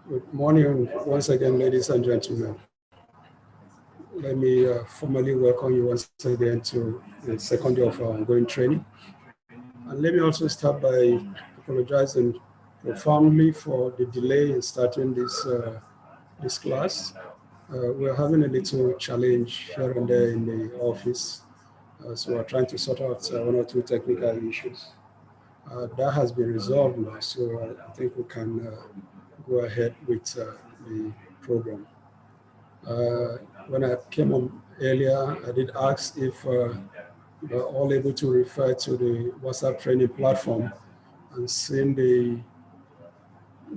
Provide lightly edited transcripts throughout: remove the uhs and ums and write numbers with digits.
Good morning once again, ladies and gentlemen. Let me formally welcome you once again to the second day of our ongoing training. And let me also start by apologizing profoundly for the delay in starting this class. We're having a little challenge here and there in the office. So we're trying to sort out one or two technical issues. That has been resolved now, so I think we can go ahead with the program. When I came on earlier, I did ask if you're all able to refer to the WhatsApp training platform and seen the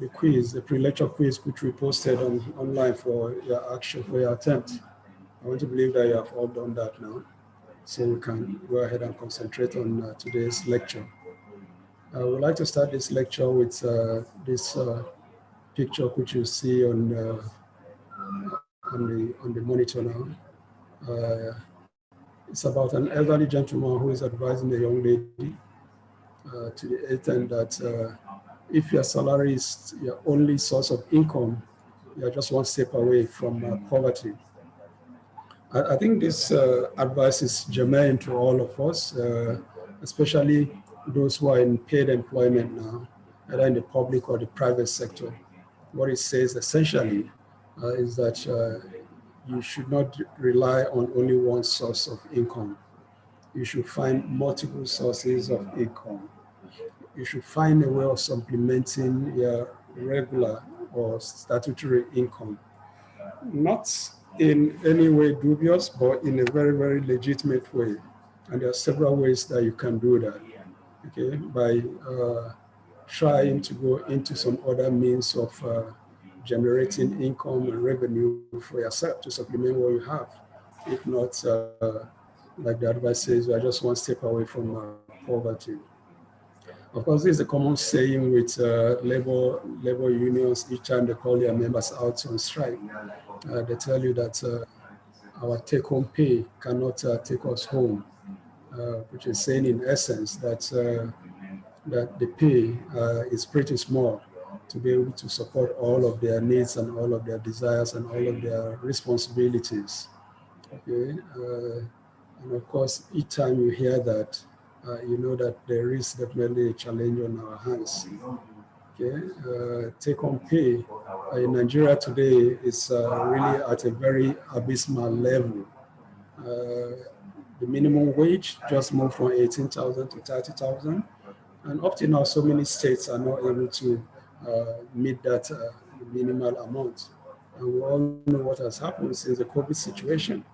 quiz, the pre-lecture quiz, which we posted online for your action, for your attempt. I want to believe that you have all done that now, so we can go ahead and concentrate on today's lecture. I would like to start this lecture with this picture which you see on the monitor now. It's about an elderly gentleman who is advising a young lady to the extent that if your salary is your only source of income, you're just one step away from poverty. I think this advice is germane to all of us, especially those who are in paid employment now, either in the public or the private sector. What it says essentially is that you should not rely on only one source of income. You should find multiple sources of income. You should find a way of supplementing your regular or statutory income. Not in any way dubious, but in a very, very legitimate way. And there are several ways that you can do that. Okay, by trying to go into some other means of generating income and revenue for yourself to supplement what you have. If not, like the advice says, you are just one step away from poverty. Of course, this is a common saying with labor unions. Each time they call their members out on strike, they tell you that our take-home pay cannot take us home, which is saying in essence that that the pay is pretty small to be able to support all of their needs and all of their desires and all of their responsibilities. Okay, and of course, each time you hear that, you know that there is definitely a challenge on our hands. Okay, take-home pay in Nigeria today is really at a very abysmal level. The minimum wage just moved from 18,000 to 30,000, and up to now, so many states are not able to meet that minimal amount. And we all know what has happened since the COVID situation.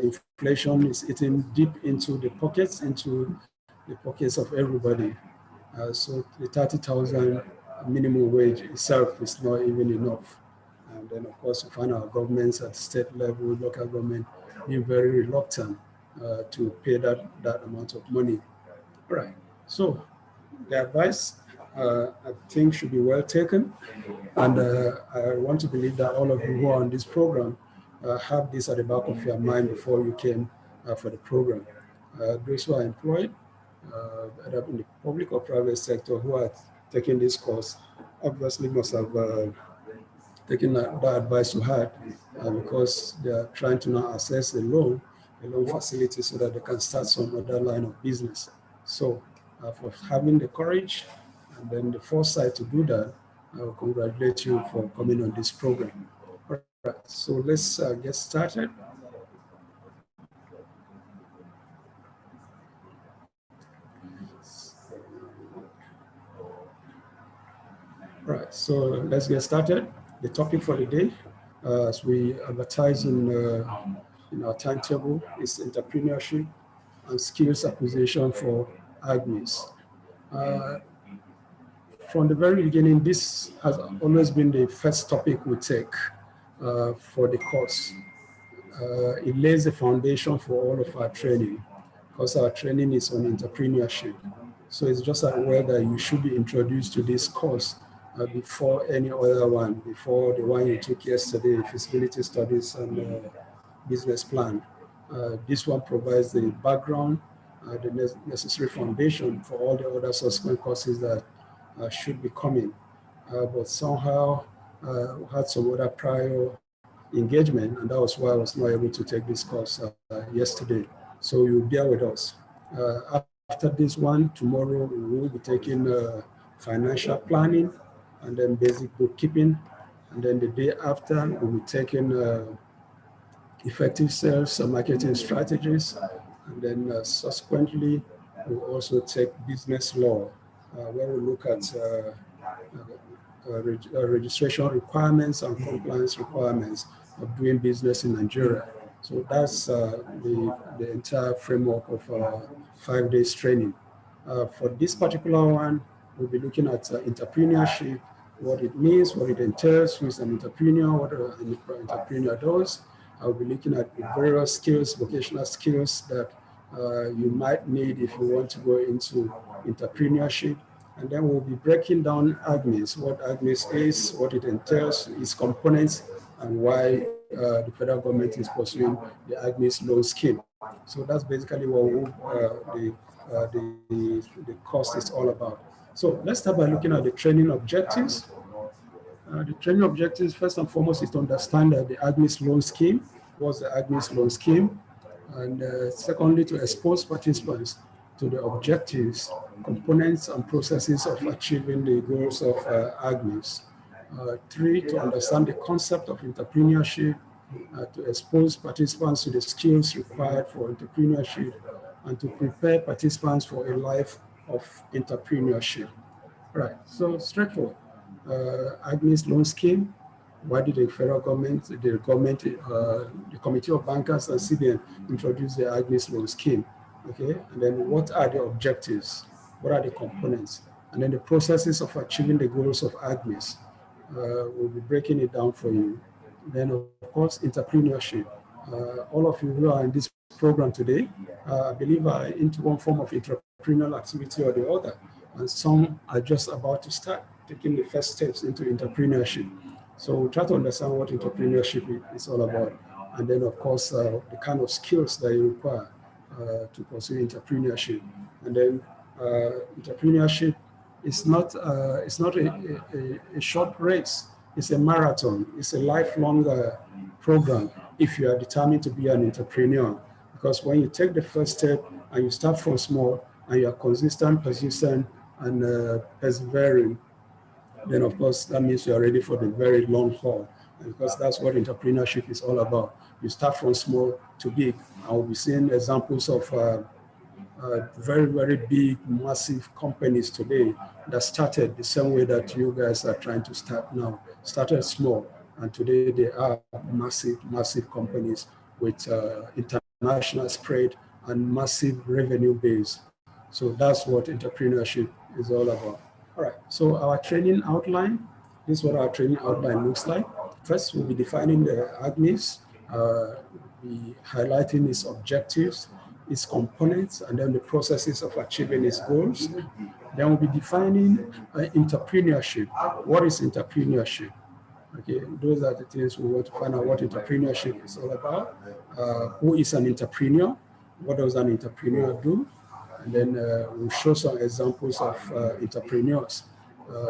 Inflation is eating deep into the pockets of everybody. So the 30,000 minimum wage itself is not even enough. And then, of course, we find our governments at state level, local government, being very reluctant to pay that amount of money. All right. So the advice, I think, should be well taken. And I want to believe that all of you who are on this program have this at the back of your mind before you came for the program. Those who are employed, either in the public or private sector, who are taking this course, obviously must have taken that advice you had because they are trying to now access the loan facility so that they can start some other line of business. So for having the courage and then the foresight to do that, I will congratulate you for coming on this program. All right, so let's get started. All right, so let's get started. The topic for the day, as we advertise in our timetable, is entrepreneurship and skills acquisition for AGSMEIS. From the very beginning, this has always been the first topic we take for the course. It lays the foundation for all of our training, because our training is on entrepreneurship. So it's just as well that you should be introduced to this course before any other one, before the one you took yesterday, feasibility studies and business plan. This one provides the background, the necessary foundation for all the other subsequent courses that should be coming. But somehow had some other prior engagement, and that was why I was not able to take this course yesterday. So you bear with us. After this one, tomorrow we will be taking financial planning and then basic bookkeeping. And then the day after, we'll be taking effective sales and marketing strategies. And then subsequently, we'll also take business law, where we look at registration requirements and compliance requirements of doing business in Nigeria. So that's the entire framework of 5 days training. For this particular one, we'll be looking at entrepreneurship, what it means, what it entails, who is an entrepreneur, what an entrepreneur does. I'll be looking at various skills, vocational skills that you might need if you want to go into entrepreneurship. And then we'll be breaking down AGSMEIS, what AGSMEIS is, what it entails, its components, and why the federal government is pursuing the AGSMEIS loan scheme. So that's basically what the course is all about. So let's start by looking at the training objectives. The training objectives, first and foremost, is to understand the AGSMEIS loan scheme. What's the AGSMEIS loan scheme? And secondly, to expose participants to the objectives, components, and processes of achieving the goals of AGSMEIS. 3, to understand the concept of entrepreneurship, to expose participants to the skills required for entrepreneurship, and to prepare participants for a life of entrepreneurship. Right, so straightforward. AGSMEIS loan scheme. Why did the federal government, the Committee of Bankers and CBN introduce the AGSMEIS loan scheme? Okay, and then what are the objectives? What are the components? And then the processes of achieving the goals of AGSMEIS. We'll be breaking it down for you. Then, of course, entrepreneurship. All of you who are in this program today, I believe are into one form of entrepreneurial activity or the other. And some are just about to start taking the first steps into entrepreneurship. So we'll try to understand what entrepreneurship is all about. And then, of course, the kind of skills that you require to pursue entrepreneurship. And then entrepreneurship is not a short race. It's a marathon. It's a lifelong program if you are determined to be an entrepreneur. Because when you take the first step and you start from small and you are consistent, persistent, and persevering, then of course that means you are ready for the very long haul. And because that's what entrepreneurship is all about. You start from small to big. I will be seeing examples of very, very big, massive companies today that started the same way that you guys are trying to start now. Started small, and today they are massive, massive companies with international spread and massive revenue base. So that's what entrepreneurship is all about. All right, so our training outline, this is what our training outline looks like. First, we'll be defining the AGSMEIS, be highlighting its objectives, its components, and then the processes of achieving its goals. Then we'll be defining entrepreneurship. What is entrepreneurship? Okay, those are the things we want to find out what entrepreneurship is all about. Who is an entrepreneur? What does an entrepreneur do? And then we'll show some examples of entrepreneurs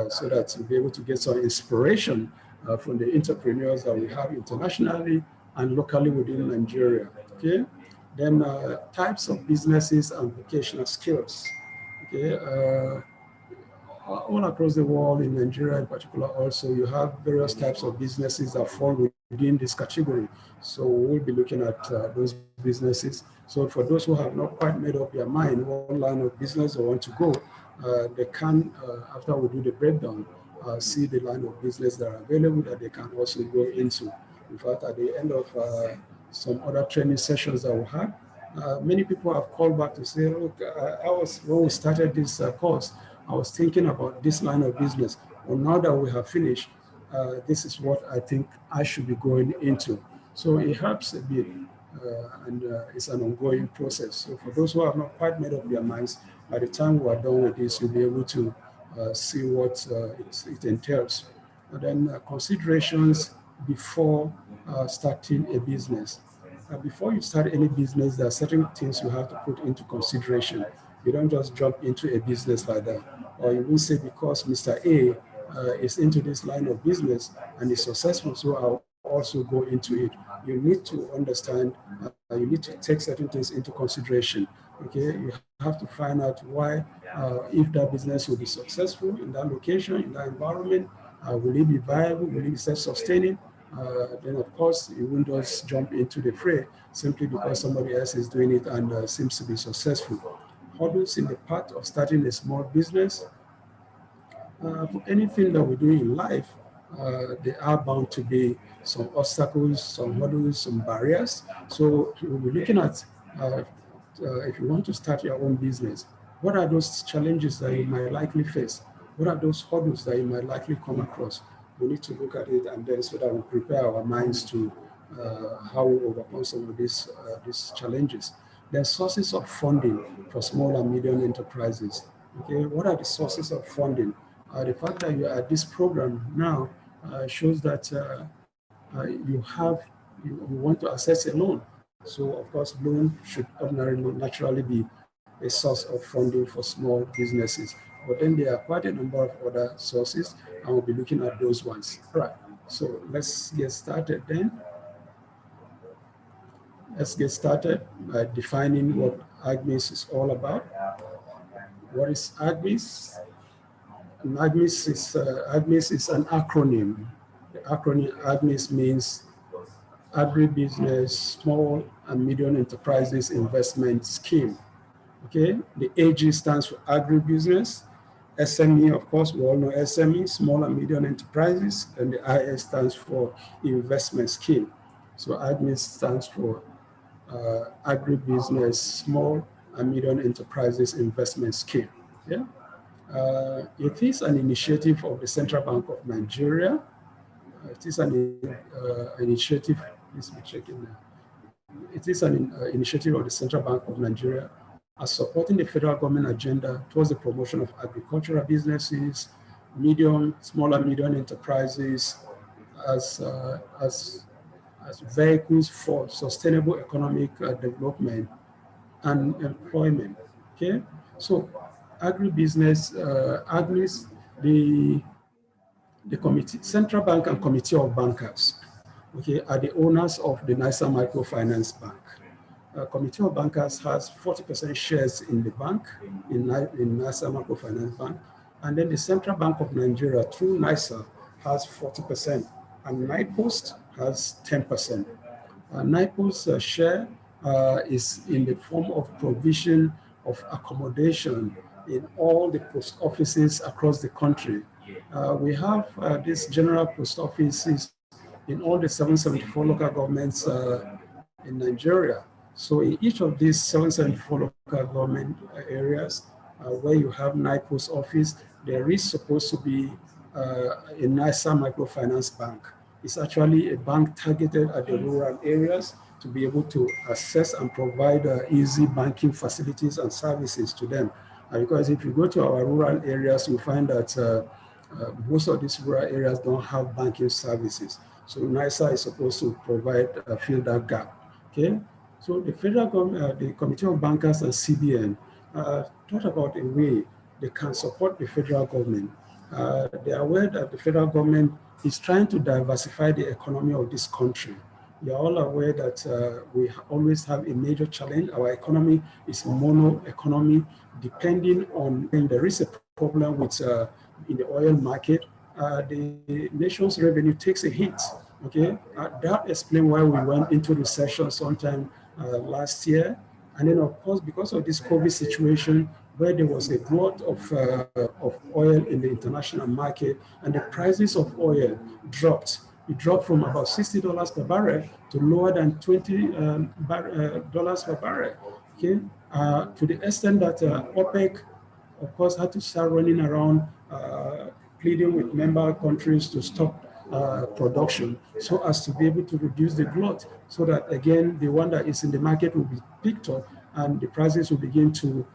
so that you'll be able to get some inspiration from the entrepreneurs that we have internationally and locally within Nigeria. Okay. Then types of businesses and vocational skills. Okay, all across the world, in Nigeria in particular, also you have various types of businesses that fall within this category. So we'll be looking at those businesses. So for those who have not quite made up their mind what line of business they want to go, they can, after we do the breakdown, see the line of business that are available that they can also go into. In fact, at the end of some other training sessions that we had, many people have called back to say, look, when we started this course, I was thinking about this line of business. Well, now that we have finished, this is what I think I should be going into. So it helps a bit, and it's an ongoing process. So for those who have not quite made up their minds, by the time we are done with this, you'll be able to see what it entails. And then considerations before starting a business. Before you start any business, there are certain things you have to put into consideration. You don't just jump into a business like that. Or you will say because Mr. A is into this line of business and is successful, so I'll also go into it. You need to understand, you need to take certain things into consideration. Okay, you have to find out why, if that business will be successful in that location, in that environment, will it be viable, will it be self-sustaining? Then of course you won't just jump into the fray simply because somebody else is doing it and seems to be successful. Hurdles in the path of starting a small business. For anything that we do in life, there are bound to be some obstacles, some hurdles, some barriers. So we'll be looking at, if you want to start your own business, what are those challenges that you might likely face? What are those hurdles that you might likely come across? We need to look at it, and then so that we prepare our minds to how we overcome some of these challenges. There are sources of funding for small and medium enterprises. Okay, what are the sources of funding? The fact that you are at this program now shows that you want to access a loan. So of course, loan should ordinarily, naturally be a source of funding for small businesses. But then there are quite a number of other sources, and we'll be looking at those ones. All right, so let's get started then. Let's get started by defining what AGSMEIS is all about. What is AGSMEIS? AGSMEIS is an acronym. The acronym AGSMEIS means Agribusiness Small and Medium Enterprises Investment Scheme. Okay, the AG stands for agribusiness. SME, of course, we all know SME, small and medium enterprises, and the IS stands for investment scheme. So AGSMEIS stands for Agribusiness Small and Medium Enterprises Investment Scheme. Yeah. It is an initiative of the Central Bank of Nigeria. It is an initiative. Please be checking now. It is an initiative of the Central Bank of Nigeria as supporting the federal government agenda towards the promotion of agricultural businesses, small and medium enterprises as vehicles for sustainable economic development and employment. Okay, so agribusiness, AGSMEIS, the committee, Central Bank and Committee of Bankers, okay, are the owners of the NISA Microfinance Bank. Committee of Bankers has 40% shares in the bank, in NISA Microfinance Bank, and then the Central Bank of Nigeria through NISA has 40%, and NIPOST has 10%. NIPOST's share is in the form of provision of accommodation in all the post offices across the country. We have these general post offices in all the 774 local governments in Nigeria. So in each of these 774 local government areas where you have NIPOST office, there is supposed to be a NISA microfinance bank. It's actually a bank targeted at the rural areas to be able to access and provide easy banking facilities and services to them. Because if you go to our rural areas, you find that most of these rural areas don't have banking services. So NISA is supposed to provide, fill that gap. Okay. So the federal government, the Committee of Bankers and CBN thought about a way they can support the federal government. They are aware that the federal government is trying to diversify the economy of this country. We are all aware that we always have a major challenge. Our economy is mono economy, depending on when there is a problem with in the oil market, the nation's revenue takes a hit. Okay, that explains why we went into recession sometime last year. And then, of course, because of this COVID situation, where there was a glut of oil in the international market, and the prices of oil dropped. It dropped from about $60 per barrel to lower than $20 per barrel. Okay, to the extent that OPEC, of course, had to start running around pleading with member countries to stop production so as to be able to reduce the glut, so that again the one that is in the market will be picked up and the prices will begin to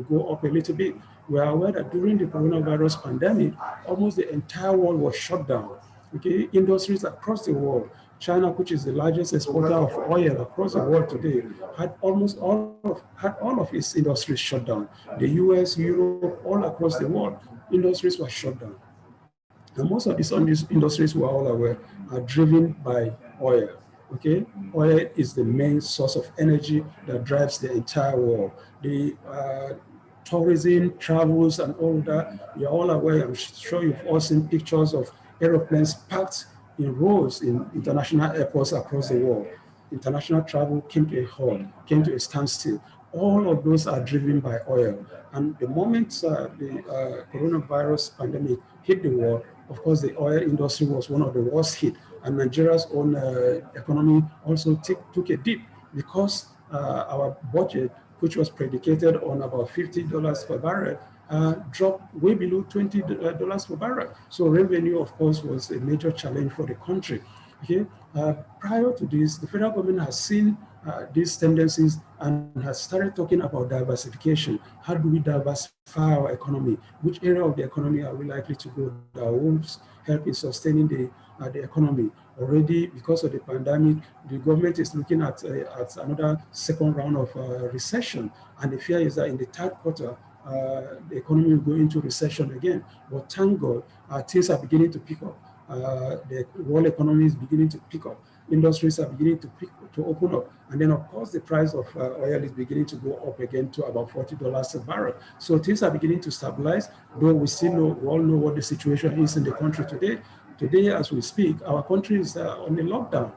go up a little bit. We are aware that during the coronavirus pandemic, almost the entire world was shut down. Okay, industries across the world, China, which is the largest exporter of oil across the world today, had almost all of its industries shut down. The US, Europe, all across the world, industries were shut down. And most of these industries, we're all aware, are driven by oil. Okay, oil is the main source of energy that drives the entire world. The tourism, travels, and all that, you're all aware. I'm sure you've all seen pictures of aeroplanes parked in rows in international airports across the world. International travel came to a halt, came to a standstill. All of those are driven by oil. And the moment the coronavirus pandemic hit the world, of course, the oil industry was one of the worst hit. And Nigeria's own economy also took a dip because our budget, which was predicated on about $50 per barrel, dropped way below $20 per barrel. So revenue, of course, was a major challenge for the country. Okay. Prior to this, the federal government has seen these tendencies and has started talking about diversification. How do we diversify our economy? Which area of the economy are we likely to go that will help in sustaining the economy? Already, because of the pandemic, the government is looking at another second round of recession. And the fear is that in the third quarter, the economy will go into recession again. But thank God, things are beginning to pick up. The world economy is beginning to pick up. Industries are beginning to open up. And then, of course, the price of oil is beginning to go up again to about $40 a barrel. So things are beginning to stabilize, though we all know what the situation is in the country today. Today, as we speak, our country is on a lockdown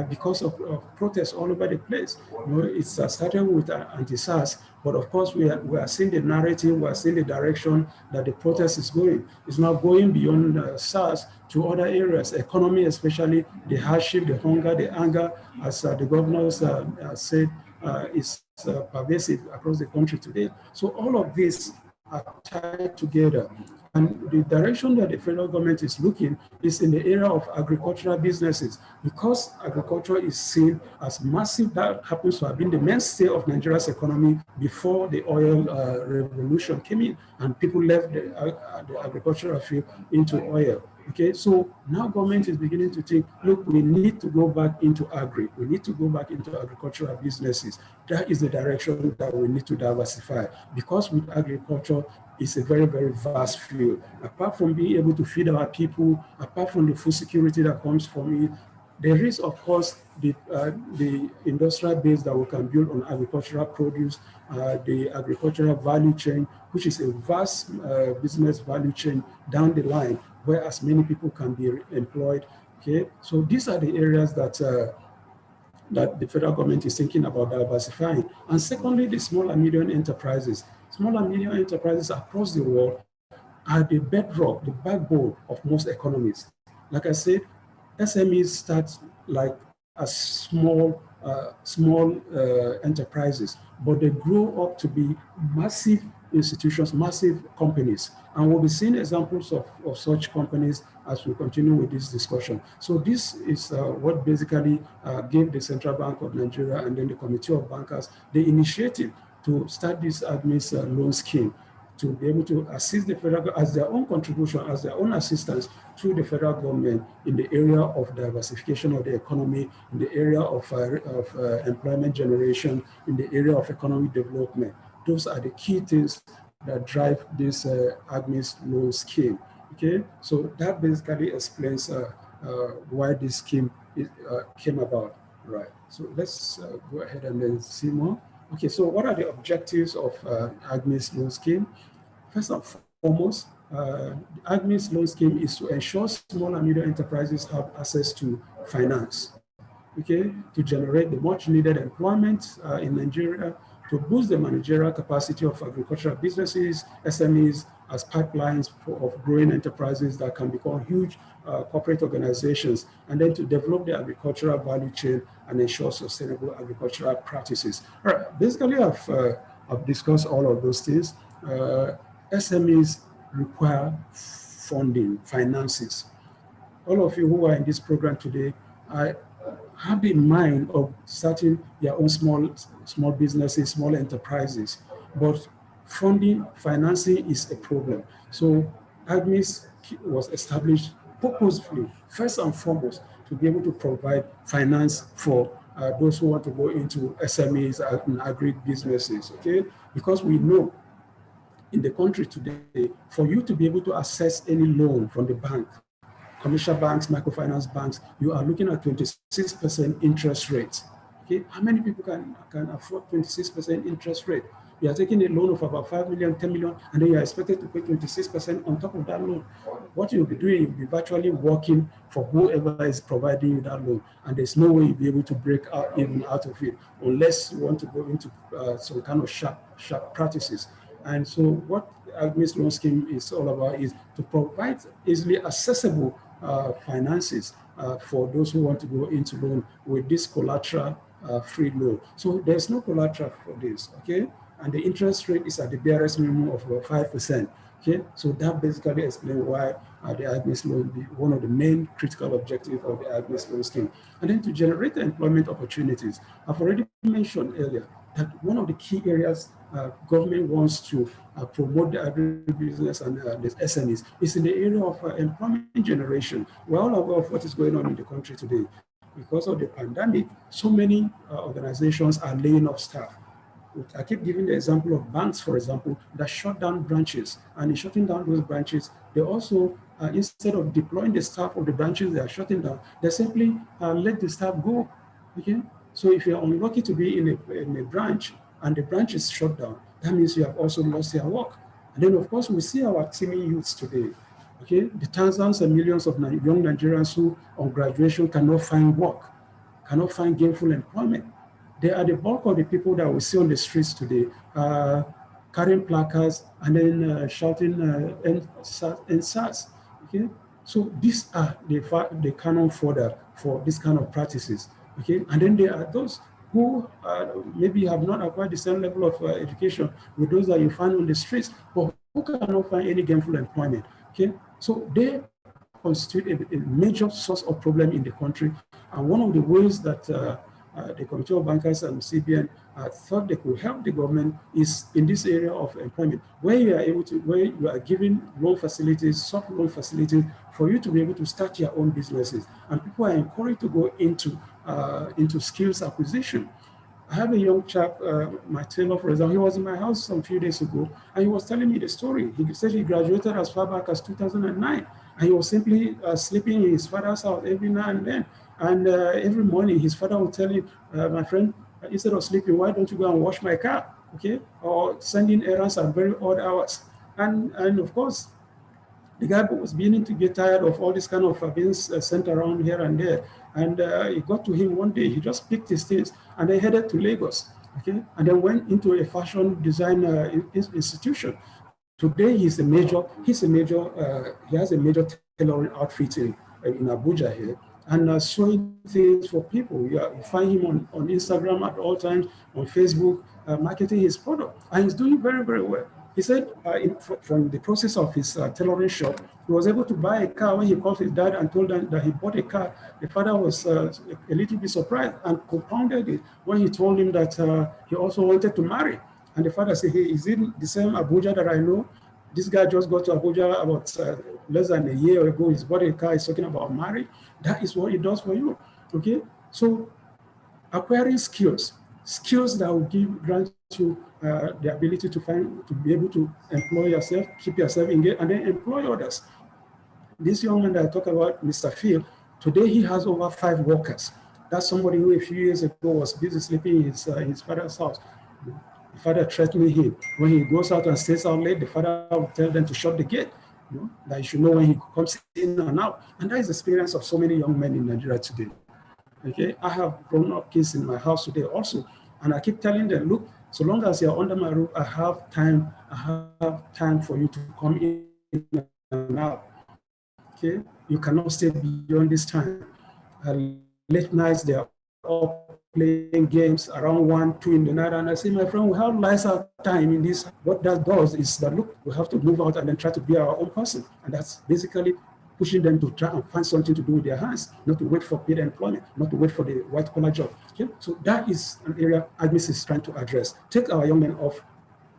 because of protests all over the place. You know, it's starting with anti-SARS, but of course we are seeing the narrative, we are seeing the direction that the protest is going. It's now going beyond SARS to other areas, economy especially, the hardship, the hunger, the anger, as the governors said, is pervasive across the country today. So all of this are tied together. And the direction that the federal government is looking is in the area of agricultural businesses, because agriculture is seen as massive. That happens to have been the mainstay of Nigeria's economy before the oil revolution came in and people left the agricultural field into oil. Okay, so now government is beginning to think, look, we need to go back into agri. We need to go back into agricultural businesses. That is the direction that we need to diversify, because with agriculture, it's a very, very vast field. Apart from being able to feed our people, apart from the food security that comes from it, there is, of course, the industrial base that we can build on agricultural produce, the agricultural value chain, which is a vast business value chain down the line, where as many people can be employed. Okay, so these are the areas that that the federal government is thinking about diversifying. And secondly, the small and medium enterprises. Small and medium enterprises across the world are the bedrock, the backbone of most economies. Like I said, SMEs start like as small enterprises, but they grow up to be massive institutions, massive companies. And we'll be seeing examples of such companies as we continue with this discussion. So this is what basically gave the Central Bank of Nigeria and then the Committee of Bankers the initiative to start this AGSMEIS loan scheme, to be able to assist the federal government as their own contribution, as their own assistance to the federal government in the area of diversification of the economy, in the area of employment generation, in the area of economic development. Those are the key things that drive this AGSMEIS loan scheme. Okay, so that basically explains why this scheme came about. Right. So let's go ahead and then see more. Okay, so what are the objectives of AGSMEIS loan scheme? First and foremost, the AGSMEIS loan scheme is to ensure small and medium enterprises have access to finance, okay, to generate the much needed employment in Nigeria, to boost the managerial capacity of agricultural businesses, SMEs, as pipelines of growing enterprises that can become huge corporate organizations, and then to develop the agricultural value chain and ensure sustainable agricultural practices. All right, basically, I've discussed all of those things. SMEs require funding, finances. All of you who are in this program today, I have in mind of starting their own small businesses, small enterprises, but funding, financing is a problem. So AGSMEIS was established purposefully, first and foremost, to be able to provide finance for those who want to go into SMEs and agri businesses, okay? Because we know in the country today, for you to be able to access any loan from the bank, commercial banks, microfinance banks, you are looking at 26% interest rates. Okay, how many people can afford 26% interest rate? You are taking a loan of about 5 million, 10 million, and then you are expected to pay 26% on top of that loan. What you'll be doing, you'll be virtually working for whoever is providing you that loan, and there's no way you'll be able to break out even out of it, unless you want to go into some kind of sharp practices. And so what AGSMEIS loan scheme is all about is to provide easily accessible finances for those who want to go into loan with this collateral free loan. So there's no collateral for this, okay? And the interest rate is at the barest minimum of 5%, okay? So that basically explains why the AGSMEIS loan be one of the main critical objectives of the AGSMEIS loan scheme. And then to generate employment opportunities, I've already mentioned earlier that one of the key areas government wants to promote the agribusiness and the SMEs is in the area of employment generation. We're all aware of what is going on in the country today. Because of the pandemic, so many organizations are laying off staff. I keep giving the example of banks, for example, that shut down branches. And in shutting down those branches, they also, instead of deploying the staff of the branches they are shutting down, they simply let the staff go. Okay? So if you're unlucky to be in a branch and the branch is shut down, that means you have also lost your work. And then, of course, we see our teeming youths today. Okay, the thousands and millions of young Nigerians who, on graduation, cannot find work, cannot find gainful employment. They are the bulk of the people that we see on the streets today, carrying placards and then shouting NSAS. Okay, so these are the cannon fodder for this kind of practices. Okay, and then there are those who maybe have not acquired the same level of education with those that you find on the streets, but who cannot find any gainful employment. Okay, so they constitute a major source of problem in the country. And one of the ways that the Committee of Bankers and CBN thought they could help the government is in this area of employment, where you are giving loan facilities, soft loan facilities, for you to be able to start your own businesses. And people are encouraged to go into skills acquisition. I have a young chap, my tailor, for example, he was in my house some few days ago, and he was telling me the story. He said he graduated as far back as 2009, and he was simply sleeping in his father's house every now and then. And every morning, his father would tell him, my friend, instead of sleeping, why don't you go and wash my car, okay? Or sending errands at very odd hours. And of course, the guy was beginning to get tired of all this kind of being sent around here and there. And it got to him one day, he just picked his things and then headed to Lagos, okay? And then went into a fashion design institution. Today, he has a major tailoring outfit in Abuja here, and showing things for people. You find him on Instagram at all times, on Facebook, marketing his product, and he's doing very, very well. He said from the process of his tailoring shop, he was able to buy a car. When he called his dad and told him that he bought a car, the father was a little bit surprised and compounded it when he told him that he also wanted to marry. And the father said, hey, is it the same Abuja that I know? This guy just got to Abuja about less than a year ago. He's bought a car, he's talking about marriage. That is what it does for you, okay? So acquiring skills that will grant you the ability to be able to employ yourself, keep yourself engaged, and then employ others. This young man that I talk about, Mr. Phil, today he has over 5 workers. That's somebody who a few years ago was busy sleeping in his father's house. The father threatening him. When he goes out and stays out late, the father will tell them to shut the gate. That you should know when he comes in and out. And that is the experience of so many young men in Nigeria today. Okay, I have grown-up kids in my house today also, and I keep telling them, look, so long as you're under my roof, I have time for you to come in and out. Okay, you cannot stay beyond this time. Late nights, they are all playing games around 1, 2 in the night, and I say, my friend, we have lesser time in this. What that does is that, look, we have to move out and then try to be our own person, and that's basically pushing them to try and find something to do with their hands, not to wait for paid employment, not to wait for the white-collar job. Okay? So that is an area AGSMEIS is trying to address. Take our young men off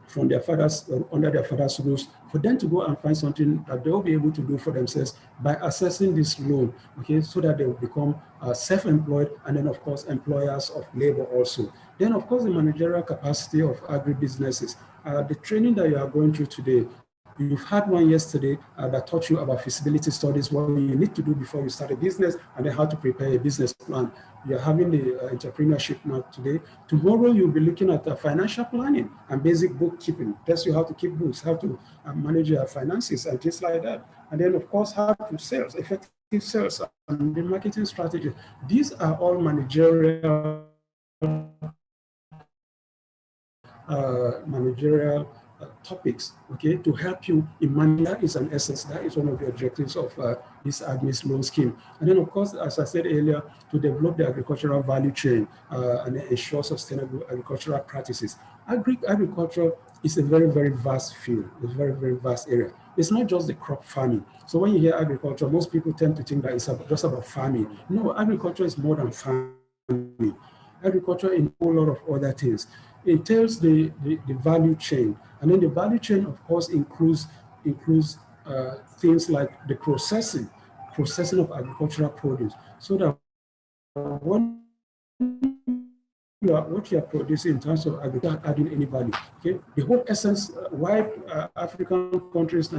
from their fathers, under their fathers' rules, for them to go and find something that they'll be able to do for themselves by accessing this loan, okay, so that they will become self-employed, and then, of course, employers of labor also. Then, of course, the managerial capacity of agribusinesses. the training that you are going through today, you've had one yesterday that taught you about feasibility studies, what you need to do before you start a business, and then how to prepare a business plan. You're having the entrepreneurship now today. Tomorrow, you'll be looking at financial planning and basic bookkeeping. Tells you how to keep books, how to manage your finances, and just like that. And then, of course, how to sales, effective sales, and the marketing strategy. These are all managerial topics, okay, to help you in managing. That is an essence. That is one of the objectives of this AGSMEIS loan scheme. And then, of course, as I said earlier, to develop the agricultural value chain and ensure sustainable agricultural practices. Agriculture is a very, very vast field. It's a very, very vast area. It's not just the crop farming. So when you hear agriculture, most people tend to think that it's just about farming. No, agriculture is more than farming. Agriculture in a whole lot of other things. It entails the value chain. And then the value chain, of course, includes things like the processing of agricultural produce. So that what you are producing in terms of agriculture, adding any value. Okay, the whole essence why African countries,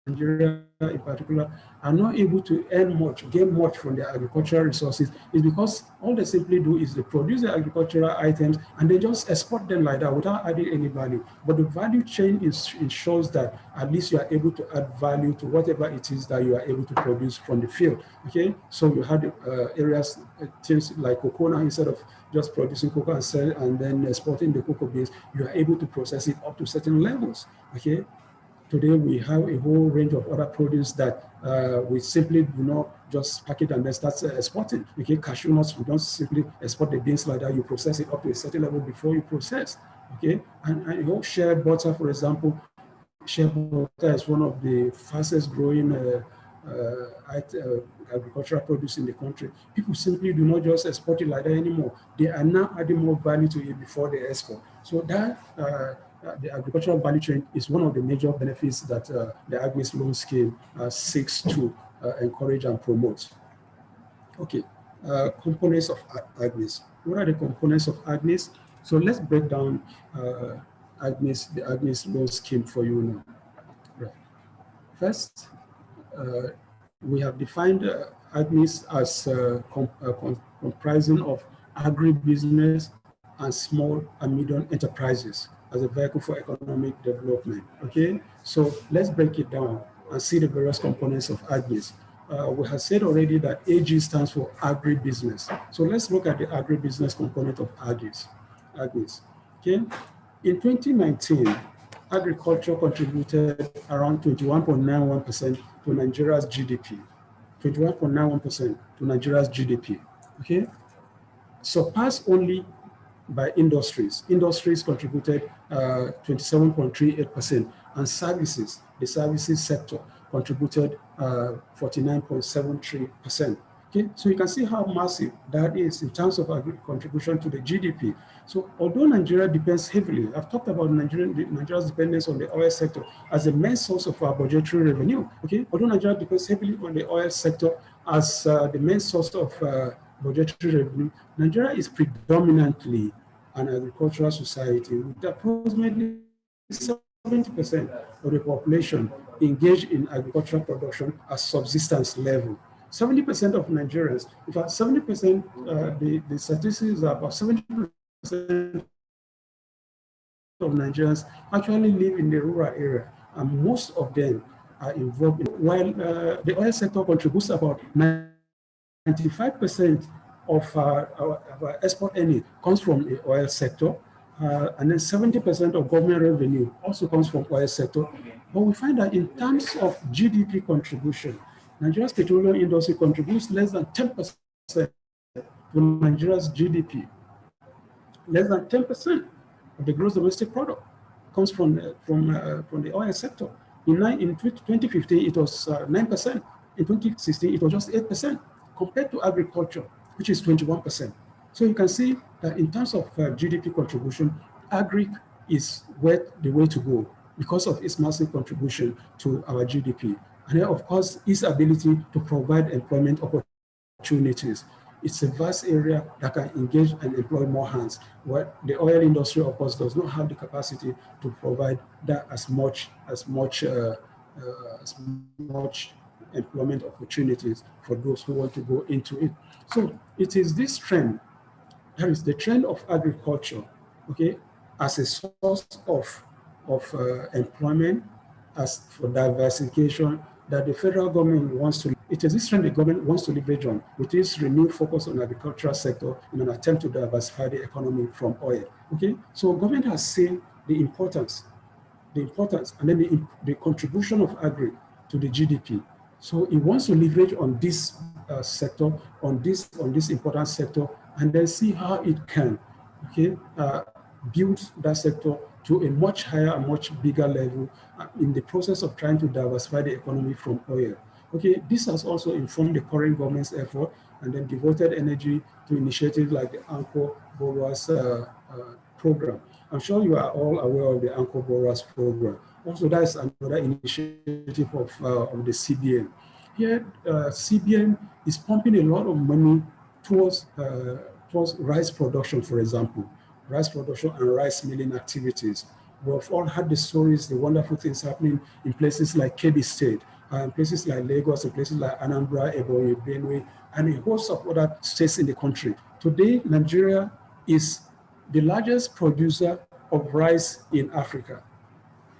Nigeria in particular, are not able to gain much from their agricultural resources is because all they simply do is they produce the agricultural items and they just export them like that without adding any value. But the value chain ensures that at least you are able to add value to whatever it is that you are able to produce from the field. Okay, so you have areas, things like cocoa now, instead of just producing cocoa and then exporting the cocoa beans, you are able to process it up to certain levels. Okay. Today, we have a whole range of other produce that we simply do not just pack it and then start exporting. Okay, cashew nuts, we don't simply export the beans like that. You process it up to a certain level before you process. Okay, and shea butter, for example, shea butter is one of the fastest growing agricultural produce in the country. People simply do not just export it like that anymore. They are now adding more value to it before they export. So that the agricultural value chain is one of the major benefits that the AGSMEIS loan scheme seeks to encourage and promote. Okay, components of AGSMEIS. What are the components of AGSMEIS? So let's break down the AGSMEIS loan scheme for you now. Right. First, we have defined AGSMEIS as comprising of agribusiness and small and medium enterprises as a vehicle for economic development. Okay, so let's break it down and see the various components of AGSMEIS. We have said already that AG stands for agribusiness. So let's look at the agribusiness component of AGSMEIS. Okay, in 2019, agriculture contributed around 21.91% to Nigeria's GDP. 21.91% to Nigeria's GDP. Okay, surpassed only by industries. Industries contributed 27.38%, and services, the services sector, contributed 49.73%. Okay, so you can see how massive that is in terms of contribution to the GDP. So although Nigeria depends heavily, I've talked about Nigeria's dependence on the oil sector as the main source of our budgetary revenue. Okay, although Nigeria depends heavily on the oil sector as the main source of budgetary revenue, Nigeria is predominantly an agricultural society with approximately 70% of the population engaged in agricultural production at subsistence level. 70% of Nigerians, in fact, 70%, the statistics are about 70% of Nigerians actually live in the rural area, and most of them are involved in, while the oil sector contributes about 95% of our export earning comes from the oil sector, and then 70% of government revenue also comes from oil sector. But we find that in terms of GDP contribution, Nigeria's petroleum industry contributes less than 10% to Nigeria's GDP. Less than 10% of the gross domestic product comes from the oil sector. In 2015, it was 9%. In 2016, it was just 8%, compared to agriculture, which is 21%. So you can see that in terms of GDP contribution, agri is the way to go because of its massive contribution to our GDP. And then, of course, its ability to provide employment opportunities. It's a vast area that can engage and employ more hands. Where the oil industry, of course, does not have the capacity to provide that as much employment opportunities for those who want to go into it. So it is this trend, that is the trend of agriculture, okay, as a source of employment, as for diversification, that the federal government wants to. It is this trend the government wants to leverage on with its renewed focus on the agricultural sector in an attempt to diversify the economy from oil. Okay, so government has seen the importance, and then the contribution of agri to the GDP. So it wants to leverage on this sector, on this important sector, and then see how it can, okay, build that sector to a much higher and much bigger level in the process of trying to diversify the economy from oil. Okay, this has also informed the current government's effort and then devoted energy to initiatives like the Anchor Borrowers program. I'm sure you are all aware of the Anchor Borrowers program. Also, that's another initiative of the CBN. Here, CBN is pumping a lot of money towards rice production, for example, rice production and rice milling activities. We've all had the stories, the wonderful things happening in places like Kebbi State, in places like Lagos, in places like Anambra, Ebonyi, Benue, and a host of other states in the country. Today, Nigeria is the largest producer of rice in Africa.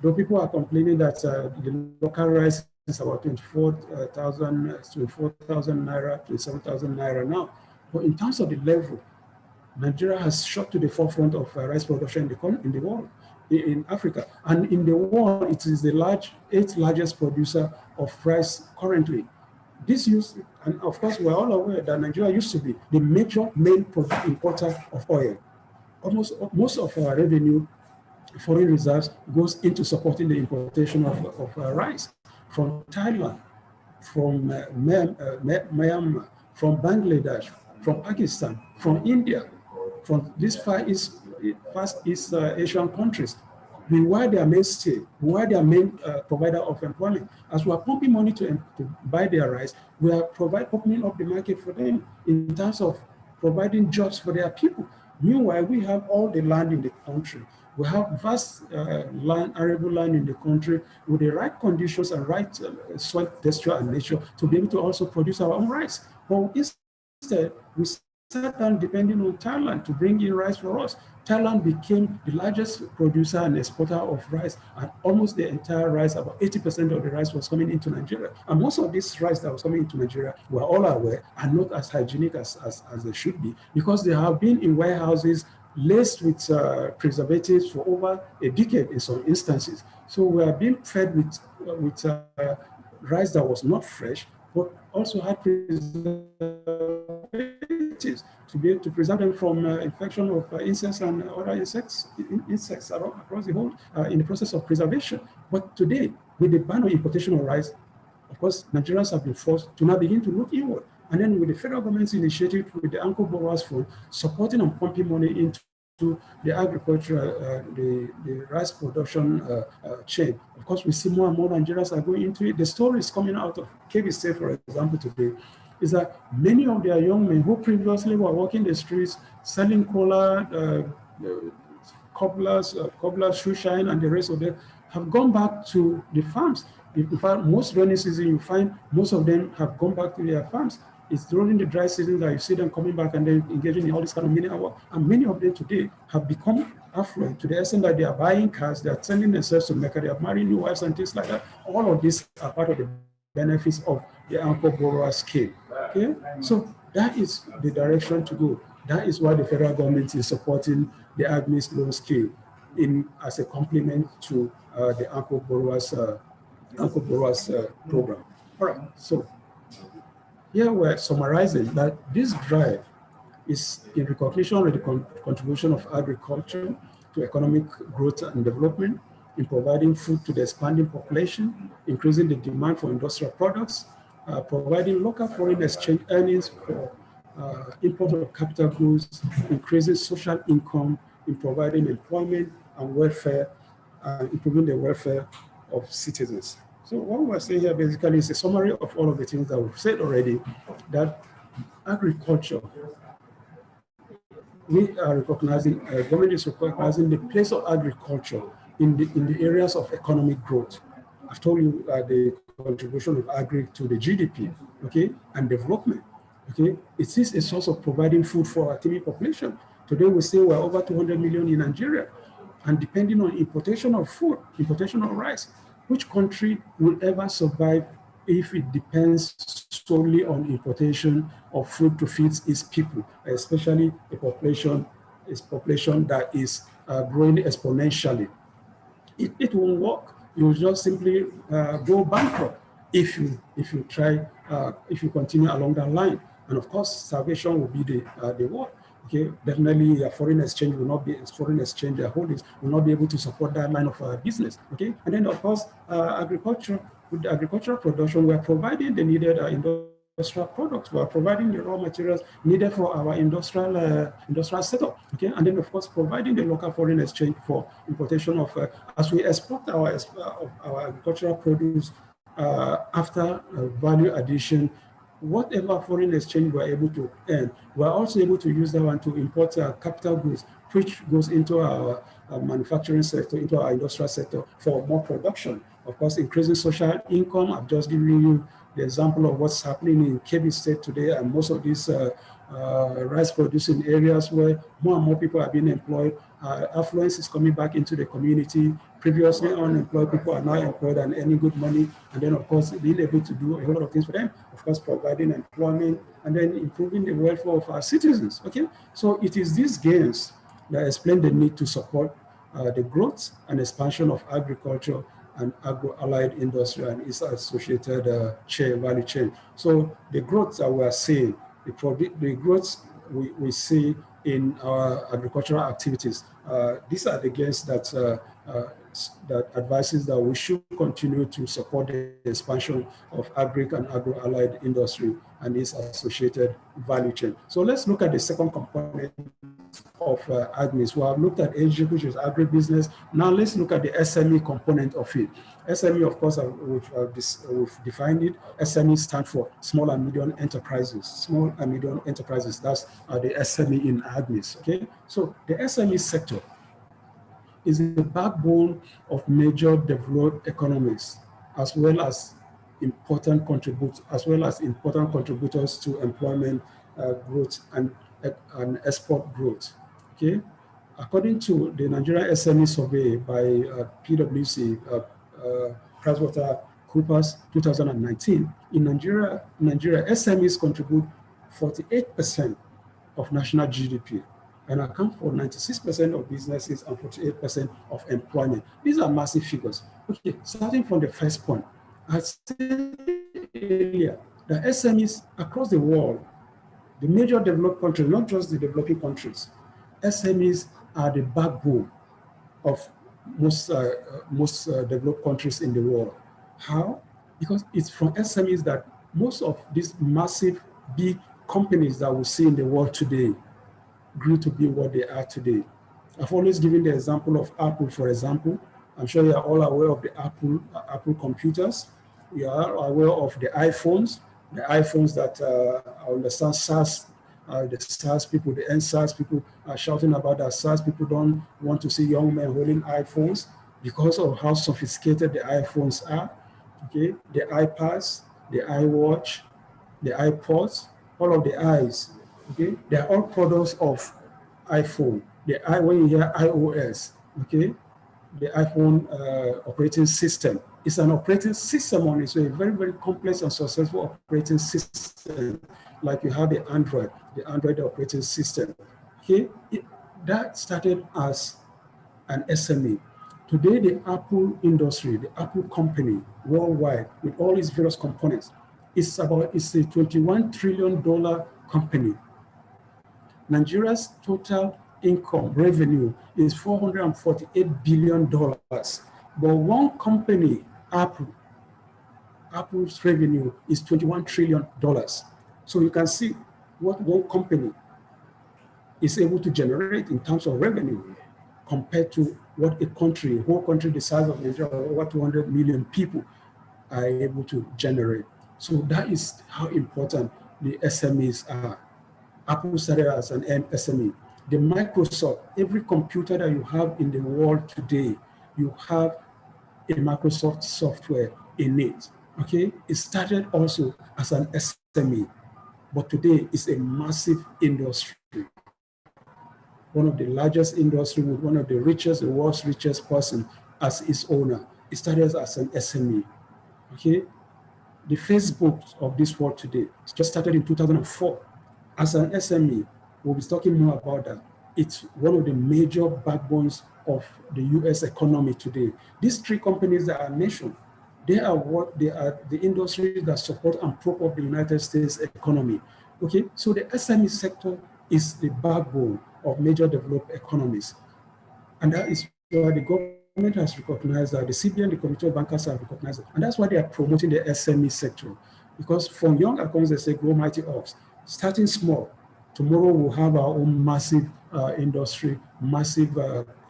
Though people are complaining that the local rice is about 24,000 naira, 27,000 naira now. But in terms of the level, Nigeria has shot to the forefront of rice production in the world, in Africa. And in the world, it is the 8th largest producer of rice currently. And of course, we're all aware that Nigeria used to be the main importer of oil. Most of our revenue, foreign reserves, goes into supporting the importation of rice from Thailand, from Myanmar, from Bangladesh, from Pakistan, from India, from these Far East Asian countries. We were their mainstay, we were their main provider of employment. As we are pumping money to buy their rice, we are opening up the market for them in terms of providing jobs for their people. Meanwhile, we have all the land in the country. We have vast arable land in the country with the right conditions and right soil texture and nature to be able to also produce our own rice. But instead, we sat down depending on Thailand to bring in rice for us. Thailand became the largest producer and exporter of rice, and almost the entire rice, about 80% of the rice was coming into Nigeria. And most of this rice that was coming into Nigeria, we're all aware, are not as hygienic as they should be, because they have been in warehouses laced with preservatives for over a decade in some instances. So we are being fed with rice that was not fresh, but also had preservatives to be able to preserve them from infection of insects and other insects across the whole in the process of preservation. But today, with the ban on importation of rice, of course, Nigerians have been forced to now begin to look inward. And then with the federal government's initiative, with the Anchor Borrowers Fund, supporting and pumping money into the agricultural, the rice production chain. Of course, we see more and more Nigerians are going into it. The stories coming out of Kebbi State, for example, today, is that many of their young men who previously were walking the streets, selling cola, cobblers, shoe shine, and the rest of them, have gone back to the farms. In fact, most rainy season, you find most of them have gone back to their farms. It's during the dry season that you see them coming back and then engaging in all this kind of menial work. And many of them today have become affluent to the extent that they are buying cars, they are sending themselves to Mecca, they are marrying new wives and things like that. All of these are part of the benefits of the Anchor Borrower scheme. Okay, so that is the direction to go. That is why the federal government is supporting the AGSMEIS loan scheme as a complement to the Anchor Borrowers program. All right, so here we're summarizing that this drive is in recognition of the contribution of agriculture to economic growth and development, in providing food to the expanding population, increasing the demand for industrial products, providing local foreign exchange earnings for import of capital goods, increasing social income, in providing employment and welfare, improving the welfare of citizens. So what we're saying here basically is a summary of all of the things that we've said already, that agriculture, we are recognizing, government is recognizing the place of agriculture in the areas of economic growth. I've told you the contribution of agri to the GDP, okay, and development, okay. It is a source of providing food for our teeming population. Today we say we're over 200 million in Nigeria, and depending on importation of food, importation of rice, which country will ever survive if it depends solely on importation of food to feed its people, especially a population that is growing exponentially? It won't work. You'll just simply go bankrupt if you try, if you continue along that line. And of course, starvation will be the word. Okay, definitely foreign exchange will not be, foreign exchange holdings will not be able to support that line of business. Okay, and then of course, agriculture, with the agricultural production, we are providing the needed industrial products. We are providing the raw materials needed for our industrial setup. Okay, and then of course providing the local foreign exchange for importation of as we export our agricultural produce after value addition. Whatever foreign exchange we're able to earn, we're also able to use that one to import capital goods, which goes into our manufacturing sector, into our industrial sector for more production. Of course, increasing social income. I've just given you the example of what's happening in Kebbi State today, and most of these rice-producing areas where more and more people are being employed. Affluence is coming back into the community. Previously unemployed people are now employed and earning good money. And then, of course, being able to do a whole lot of things for them. Of course, providing employment and then improving the welfare of our citizens. Okay, so it is these gains that explain the need to support the growth and expansion of agriculture and agro-allied industry and its associated value chain. So the growth that we are seeing, the growth we see in our agricultural activities, these are the gains that advises that we should continue to support the expansion of agri and agro-allied industry and its associated value chain. So let's look at the second component of AGSMEIS. We have looked at AG, which is agribusiness. Now let's look at the SME component of it. SME, of course, we've defined it. SME stands for small and medium enterprises. Small and medium enterprises, that's the SME in AGSMEIS, okay? So the SME sector is the backbone of major developed economies, as well as important contributors to employment growth and export growth. Okay, according to the Nigeria SME survey by PwC, PricewaterhouseCoopers 2019, in Nigeria, SMEs contribute 48% of national GDP and account for 96% of businesses and 48% of employment. These are massive figures. Okay, starting from the first point, I said earlier that SMEs across the world, the major developed countries, not just the developing countries, SMEs are the backbone of most developed countries in the world. How? Because it's from SMEs that most of these massive, big companies that we see in the world today grew to be what they are today. I've always given the example of Apple, for example. I'm sure you are all aware of the Apple computers. You are aware of the iPhones that I understand SaaS, the SaaS people, the NSaaS people are shouting about that SaaS people don't want to see young men holding iPhones because of how sophisticated the iPhones are. Okay, the iPads, the iWatch, the iPods, all of the I's. Okay, they are all products of iPhone. When you hear iOS, okay, the iPhone operating system. It's an operating system on it, so a very, very complex and successful operating system, like you have the Android operating system. Okay, that started as an SME. Today, the Apple industry, the Apple company worldwide, with all its various components, it's a $21 trillion company. Nigeria's total income revenue is $448 billion. But one company, Apple's revenue is $21 trillion. So you can see what one company is able to generate in terms of revenue compared to what a whole country the size of Nigeria, over 200 million people, are able to generate. So that is how important the SMEs are. Apple started as an SME. The Microsoft, every computer that you have in the world today, you have a Microsoft software in it, okay? It started also as an SME, but today it's a massive industry. One of the largest industry with one of the richest, the world's richest person as its owner. It started as an SME, okay? The Facebook of this world today just started in 2004 as an SME. We'll be talking more about that. It's one of the major backbones of the US economy today. These three companies that are mentioned, they are the industries that support and prop up the United States economy. Okay, so the SME sector is the backbone of major developed economies. And that is why the government has recognized that, the CBN, the Committee of Bankers have recognized it. And that's why they are promoting the SME sector. Because from young accounts, they say, grow mighty ox. Starting small, tomorrow we'll have our own massive industry, massive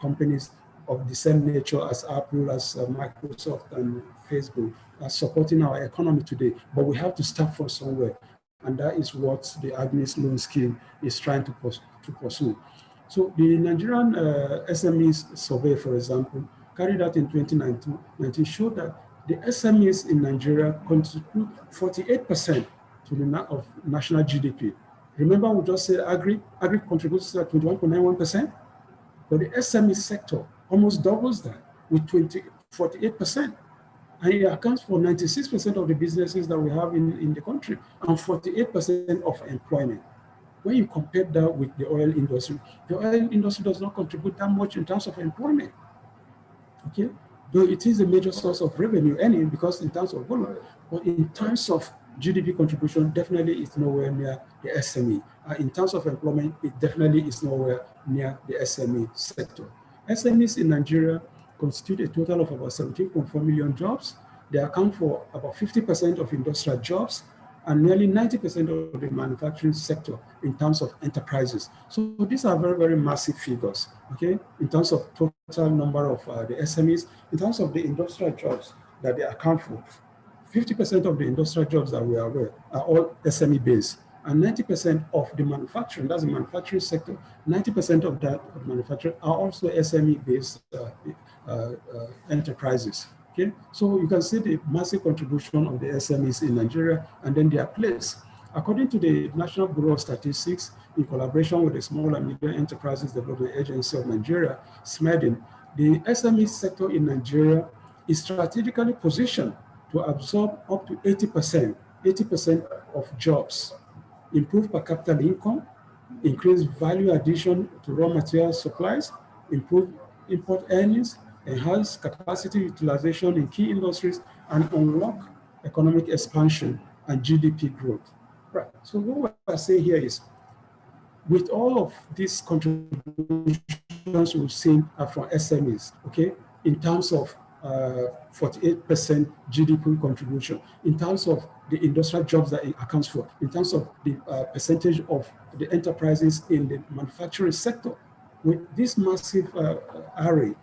companies of the same nature as Apple, as Microsoft and Facebook, supporting our economy today. But we have to start from somewhere. And that is what the AGSMEIS loan scheme is trying to pursue. So the Nigerian SMEs survey, for example, carried out in 2019 showed that the SMEs in Nigeria contribute 48% to the of national GDP. Remember, we just said agri contributes to 21.91%, but the SME sector almost doubles that with 48%. And it accounts for 96% of the businesses that we have in the country and 48% of employment. When you compare that with the oil industry does not contribute that much in terms of employment. Okay, though it is a major source of revenue earning because in terms of volume, but in terms of GDP contribution, definitely it's nowhere near the SME. In terms of employment, it definitely is nowhere near the SME sector. SMEs in Nigeria constitute a total of about 17.4 million jobs. They account for about 50% of industrial jobs and nearly 90% of the manufacturing sector in terms of enterprises. So these are very, very massive figures, okay? In terms of total number of the SMEs, in terms of the industrial jobs that they account for, 50% of the industrial jobs that we are aware are all SME based, and 90% of the manufacturing, that's the manufacturing sector, 90% of that manufacturing are also SME based enterprises. Okay, so you can see the massive contribution of the SMEs in Nigeria and then their place. According to the National Bureau of Statistics, in collaboration with the Small and Medium Enterprises Development Agency of Nigeria, SMEDIN, the SME sector in Nigeria is strategically positioned to absorb up to 80% of jobs, improve per capita income, increase value addition to raw material supplies, improve import earnings, enhance capacity utilization in key industries, and unlock economic expansion and GDP growth. Right. So what I say here is, with all of these contributions we've seen from SMEs, okay, in terms of 48% GDP contribution, in terms of the industrial jobs that it accounts for, in terms of the percentage of the enterprises in the manufacturing sector, with this massive array,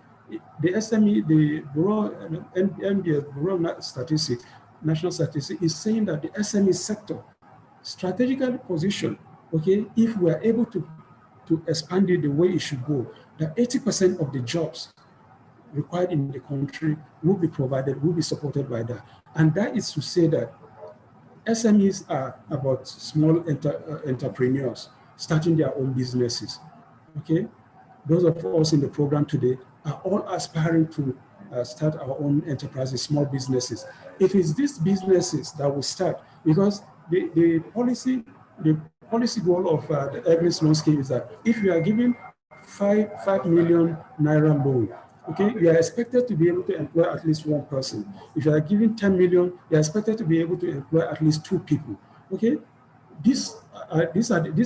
the SME, the Bureau, MDS, Bureau Statistics, National Statistics, is saying that the SME sector strategically positioned, okay, if we are able to expand it the way it should go, that 80% of the jobs required in the country will be provided, will be supported by that. And that is to say that SMEs are about small entrepreneurs starting their own businesses, okay? Those of us in the program today are all aspiring to start our own enterprises, small businesses. It is these businesses that will start, because the policy goal of the AGSMEIS loan scheme is that if you are giving 5 million naira loan, okay, you are expected to be able to employ at least one person. If you are giving 10 million, you are expected to be able to employ at least 2 people. Okay, these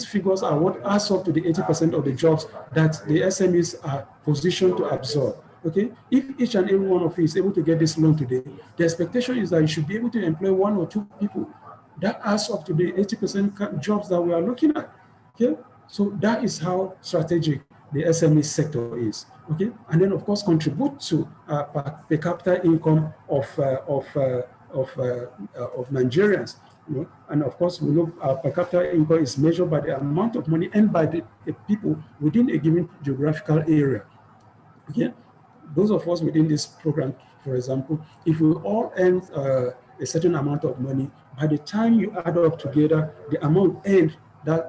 figures are what adds up to the 80% of the jobs that the SMEs are positioned to absorb. Okay, if each and every one of you is able to get this loan today, the expectation is that you should be able to employ 1 or 2 people. That adds up to the 80% jobs that we are looking at. Okay, so that is how strategic the SME sector is. Okay, and then of course contribute to per capita income of Nigerians. You know? And of course, we know our per capita income is measured by the amount of money earned by the people within a given geographical area. Okay, those of us within this program, for example, if we all earn a certain amount of money, by the time you add up together the amount earned that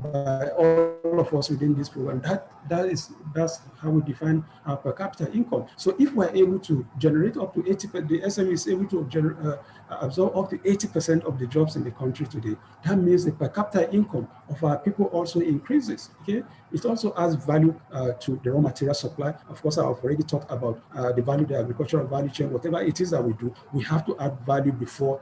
by all of us within this program, that's how we define our per capita income. So if we're able to generate up to 80%, the SME is able to absorb up to 80% of the jobs in the country today, that means the per capita income of our people also increases. Okay, it also adds value to the raw material supply. Of course, I've already talked about the value, the agricultural value chain. Whatever it is that we do, we have to add value before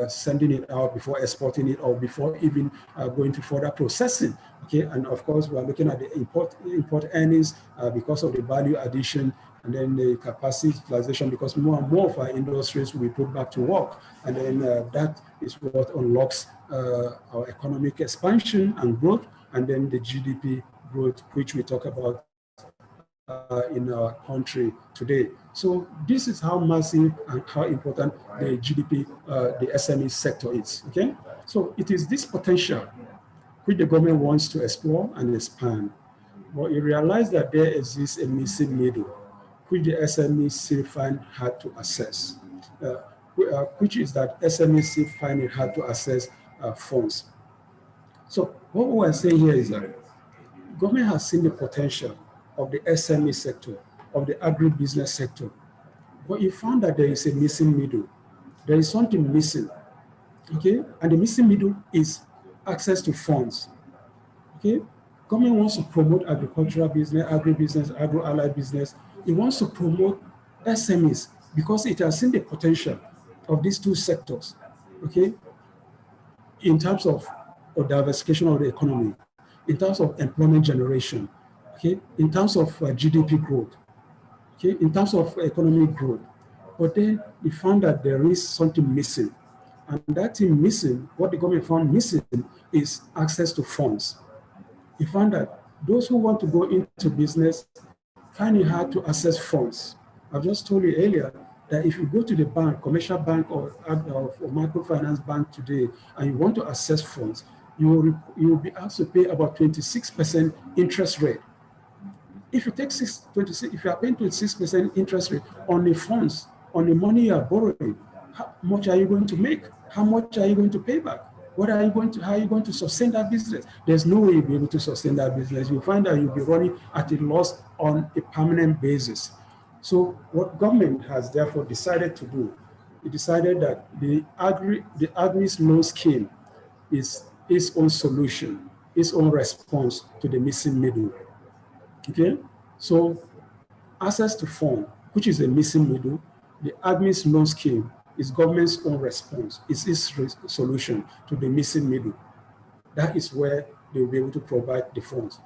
sending it out, before exporting it, or before even going to further processing. Okay, and of course, we are looking at the import earnings because of the value addition, and then the capacity utilization, because more and more of our industries will be put back to work. And then that is what unlocks our economic expansion and growth, and then the GDP growth, which we talk about in our country today. So this is how massive and how important the GDP, the SME sector is, okay? So it is this potential which the government wants to explore and expand. But you realize that there exists a missing middle, which the SMEs still find hard to access, which is that SMEs still find it hard to access funds. So what we're saying here is that government has seen the potential of the SME sector, of the agribusiness sector, but you found that there is a missing middle. There is something missing, okay? And the missing middle is access to funds, okay? Government wants to promote agricultural business, agribusiness, agro-allied business. It wants to promote SMEs because it has seen the potential of these two sectors, okay? In terms of diversification of the economy, in terms of employment generation, okay? In terms of GDP growth, okay? In terms of economic growth. But then we found that there is something missing. And that thing missing, what the government found missing is access to funds. We found that those who want to go into business find it hard to access funds. I've just told you earlier that if you go to the bank, commercial bank or microfinance bank today, and you want to access funds, you will be asked to pay about 26% interest rate. If you take if you are paying 26% interest rate on the funds, on the money you are borrowing, how much are you going to make? How much are you going to pay back? What are you going to, how are you going to sustain that business? There's no way you'll be able to sustain that business. You'll find that you'll be running at a loss on a permanent basis. So what government has therefore decided to do, it decided that the AGSMEIS loan scheme is its own solution, its own response to the missing middle. Okay, so access to fund, which is a missing middle, the AGSMEIS loan scheme is government's own response. It's its solution to the missing middle. That is where they will be able to provide the funds,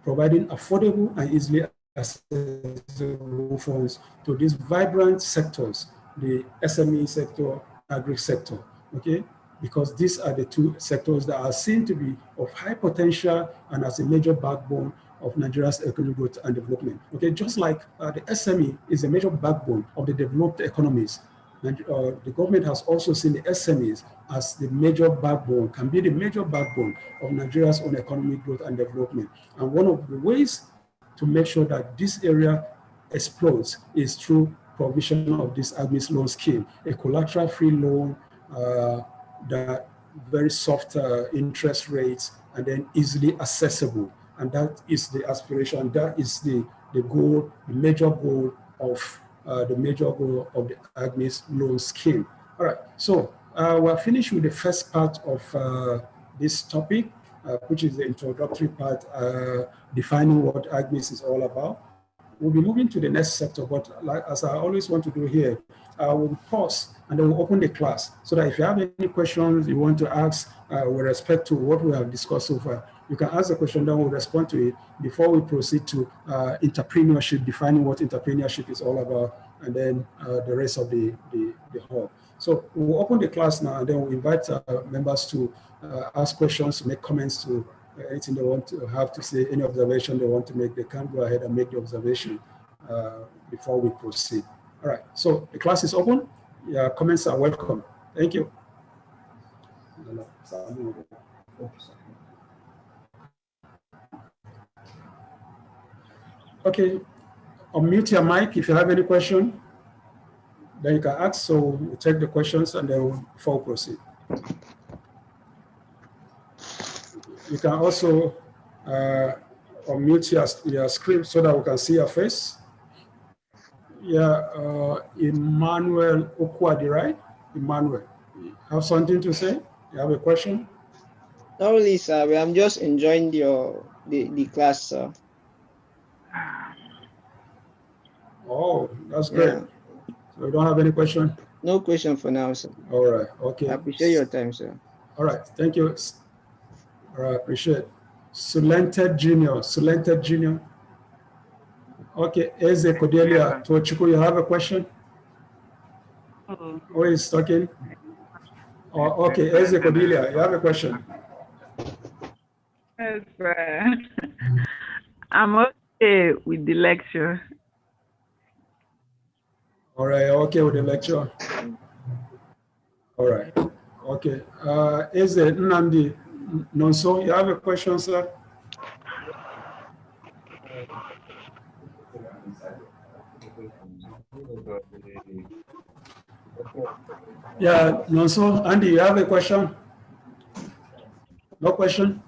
providing affordable and easily accessible funds to these vibrant sectors, the SME sector, agri sector, okay? Because these are the two sectors that are seen to be of high potential and as a major backbone of Nigeria's economic growth and development. Okay, just like the SME is a major backbone of the developed economies, the government has also seen the SMEs as the major backbone, can be the major backbone of Nigeria's own economic growth and development. And one of the ways to make sure that this area explodes is through provision of this AGSMEIS loan scheme, a collateral-free loan, that very soft interest rates, and then easily accessible. And that is the aspiration, that is the goal, the major goal of the AGSMEIS loan scheme. All right, so we're finished with the first part of this topic, which is the introductory part, defining what AGSMEIS is all about. We'll be moving to the next sector, but like, as I always want to do here, I will pause and then we'll open the class so that if you have any questions you want to ask with respect to what we have discussed so far, you can ask the question, then we'll respond to it before we proceed to entrepreneurship, defining what entrepreneurship is all about, and then the rest of the hall. So we'll open the class now, and then we'll invite members to ask questions, to make comments, to anything they want to have to say, any observation they want to make. They can go ahead and make the observation before we proceed. All right, so the class is open. Yeah, comments are welcome. Thank you. Okay, unmute your mic if you have any question. Then you can ask, so we'll take the questions and then before we proceed. You can also unmute your screen so that we can see your face. Yeah, Emmanuel Okwadi, right? Emmanuel, have something to say? You have a question? No, really, sir. I'm just enjoying the class, sir. Oh, that's great. Yeah. So you don't have any question? No question for now, sir. All right, okay. I appreciate your time, sir. All right, thank you. All right, appreciate it. Sulented Junior. Okay, Eze Cordelia Tochiku, you have a question? Who is talking? Oh, okay, Eze Cordelia, you have a question? Yes, I'm okay with the lecture. All right, okay with the lecture. All right, okay. Eze Nnamdi Nonso, you have a question, sir? Yeah, Nonso, Andy, you have a question? No question?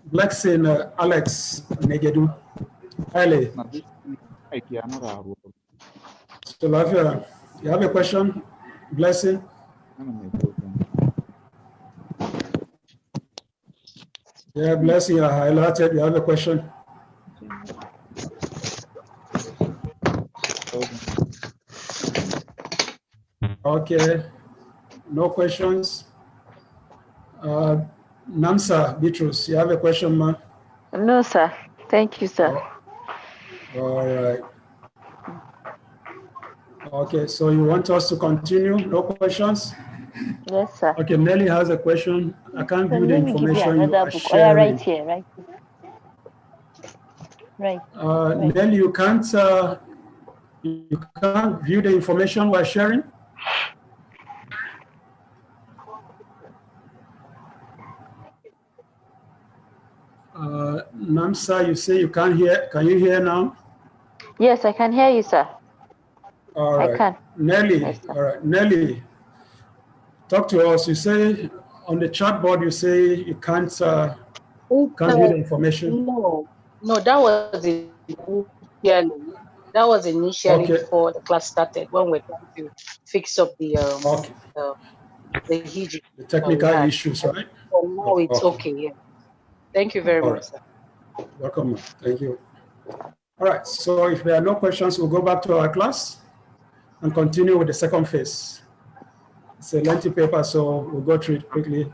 Blessing Alex Negedu. Haile. Solafia, you have a question? Blessing? Yeah, Blessing, you are highlighted. You have a question? Okay, no questions. Namsa Bitrus, you have a question, ma? No, sir. Thank you, sir. All right. Okay, so you want us to continue? No questions? Yes, sir. Okay, Nelly has a question. I can't view the information you are book. sharing. Right here, right? Right. Nelly, you can't view the information we're sharing? Namsa, you say you can't hear. Can you hear now? Yes, I can hear you, sir. All right. I can. Nelly, yes, all right. Nelly, talk to us. You say on the chat board, you say you can't view the information. No, that was initially before the class started, when we're trying to fix up the HG. The technical issues, right? So now it's okay. Yeah. Thank you very much, sir. Welcome. Thank you. All right. So if there are no questions, we'll go back to our class and continue with the second phase. It's a lengthy paper, so we'll go through it quickly.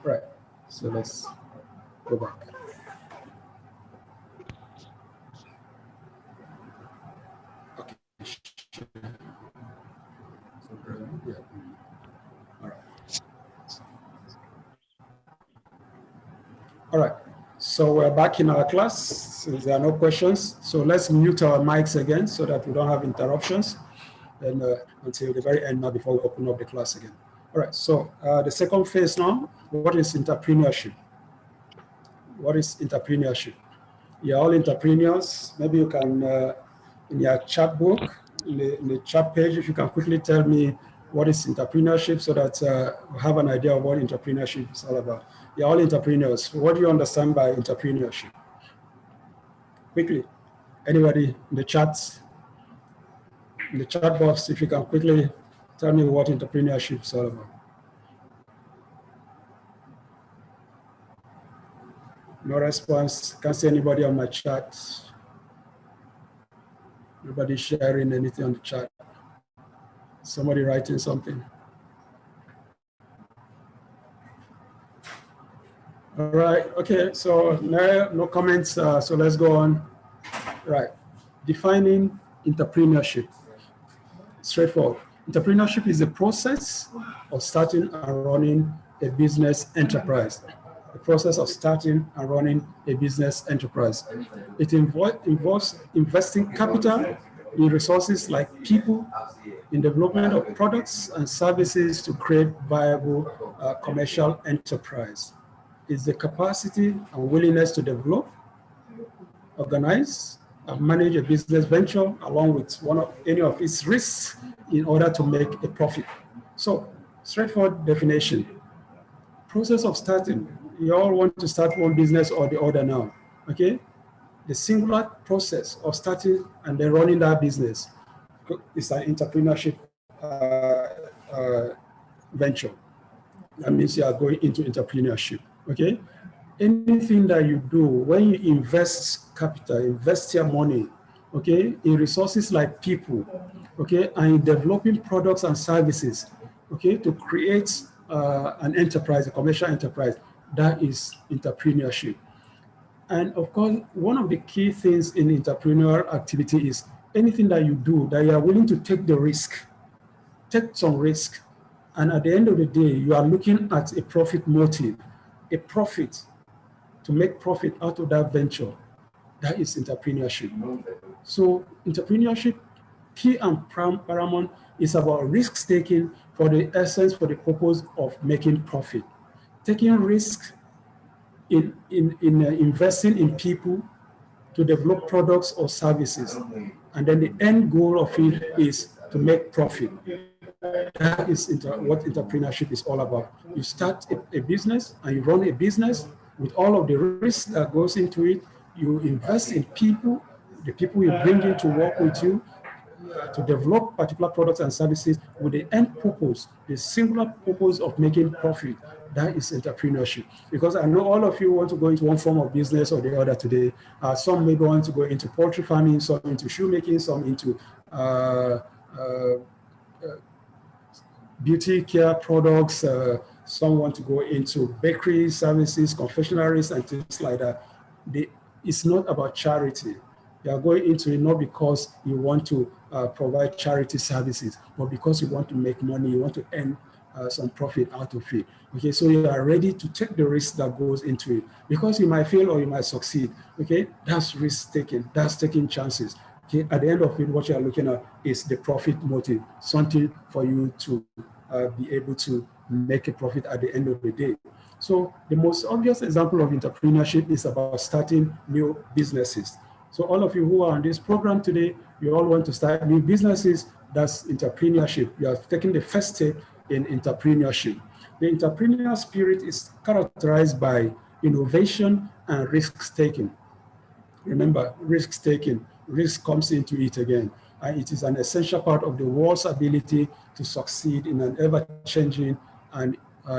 Right. So let's go back. Okay. Yeah. All right. All right. So we're back in our class. So there are no questions. So let's mute our mics again so that we don't have interruptions. And until the very end now before we open up the class again. All right, so the second phase now, what is entrepreneurship? What is entrepreneurship? You're all entrepreneurs. Maybe you can, in your chat book, in the chat page, if you can quickly tell me what is entrepreneurship so that we have an idea of what entrepreneurship is all about. You're all entrepreneurs. What do you understand by entrepreneurship? Quickly, anybody in the chat? In the chat box, if you can quickly tell me what entrepreneurship is all about. No response. Can't see anybody on my chat. Nobody sharing anything on the chat. Somebody writing something. All right. Okay. So no comments. So let's go on. Right. Defining entrepreneurship. Straightforward. Entrepreneurship is the process of starting and running a business enterprise. The process of starting and running a business enterprise. It involves investing capital in resources like people, in development of products and services to create viable commercial enterprise. It's the capacity and willingness to develop, organize, and manage a business venture along with any of its risks in order to make a profit. So, straightforward definition. Process of starting. You all want to start one business or the other now, okay? The singular process of starting and then running that business is an entrepreneurship venture. That means you are going into entrepreneurship, okay? Anything that you do, when you invest capital, invest your money, okay, in resources like people, okay, and in developing products and services, okay, to create an enterprise, a commercial enterprise, that is entrepreneurship. And of course, one of the key things in entrepreneurial activity is anything that you do that you are willing to take the risk, take some risk. And at the end of the day, you are looking at a profit motive, a profit, to make profit out of that venture. That is entrepreneurship. So entrepreneurship, key and paramount, is about risk taking for the essence, for the purpose of making profit. Taking risk in investing in people to develop products or services. And then the end goal of it is to make profit. That is what entrepreneurship is all about. You start a business and you run a business with all of the risk that goes into it. You invest in people, the people you bring in to work with you, to develop particular products and services with the end purpose, the singular purpose of making profit. That is entrepreneurship. Because I know all of you want to go into one form of business or the other today. Some maybe want to go into poultry farming, some into shoemaking, some into beauty care products. Some want to go into bakery services, confectionaries, and things like that. It's not about charity. You are going into it not because you want to provide charity services, but because you want to make money, you want to earn some profit out of it. Okay, so you are ready to take the risk that goes into it. Because you might fail or you might succeed, okay, that's risk taking, that's taking chances. Okay, at the end of it, what you are looking at is the profit motive, something for you to be able to make a profit at the end of the day. So the most obvious example of entrepreneurship is about starting new businesses. So all of you who are on this program today, you all want to start new businesses. That's entrepreneurship. You are taking the first step in entrepreneurship. The entrepreneurial spirit is characterized by innovation and risk-taking. Remember, risk-taking, risk comes into it again. And it is an essential part of the world's ability to succeed in an ever-changing and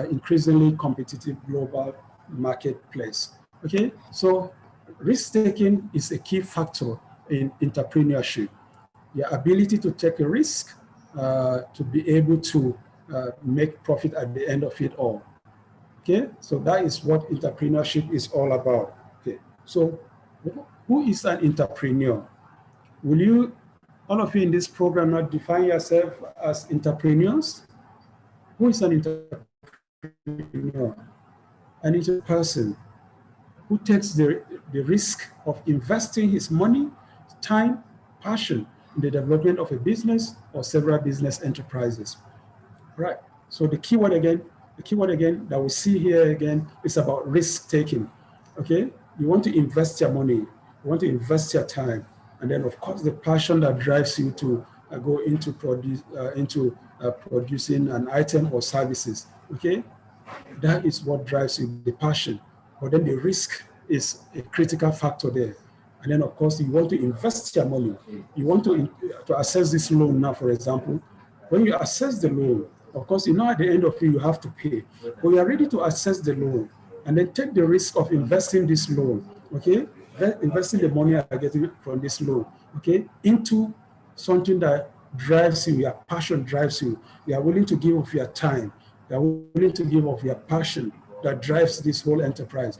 increasingly competitive global marketplace. Okay, so risk-taking is a key factor in entrepreneurship. Your ability to take a risk to be able to make profit at the end of it all. Okay, so that is what entrepreneurship is all about. Okay, so who is an entrepreneur? Will you, all of you in this program, not define yourself as entrepreneurs? Who is an entrepreneur? An entrepreneur person who takes the risk of investing his money, time, passion in the development of a business or several business enterprises. Right. So the keyword again that we see here again is about risk taking. Okay. You want to invest your money, you want to invest your time, and then of course the passion that drives you to go into producing an item or services. Okay. That is what drives you, the passion. But then the risk is a critical factor there. And then, of course, you want to invest your money. You want to access this loan now, for example. When you access the loan, of course, you know at the end of it, you have to pay. But you are ready to access the loan and then take the risk of investing this loan, okay? Investing the money I get from this loan, okay, into something that drives you, your passion drives you. You are willing to give of your time. You are willing to give of your passion that drives this whole enterprise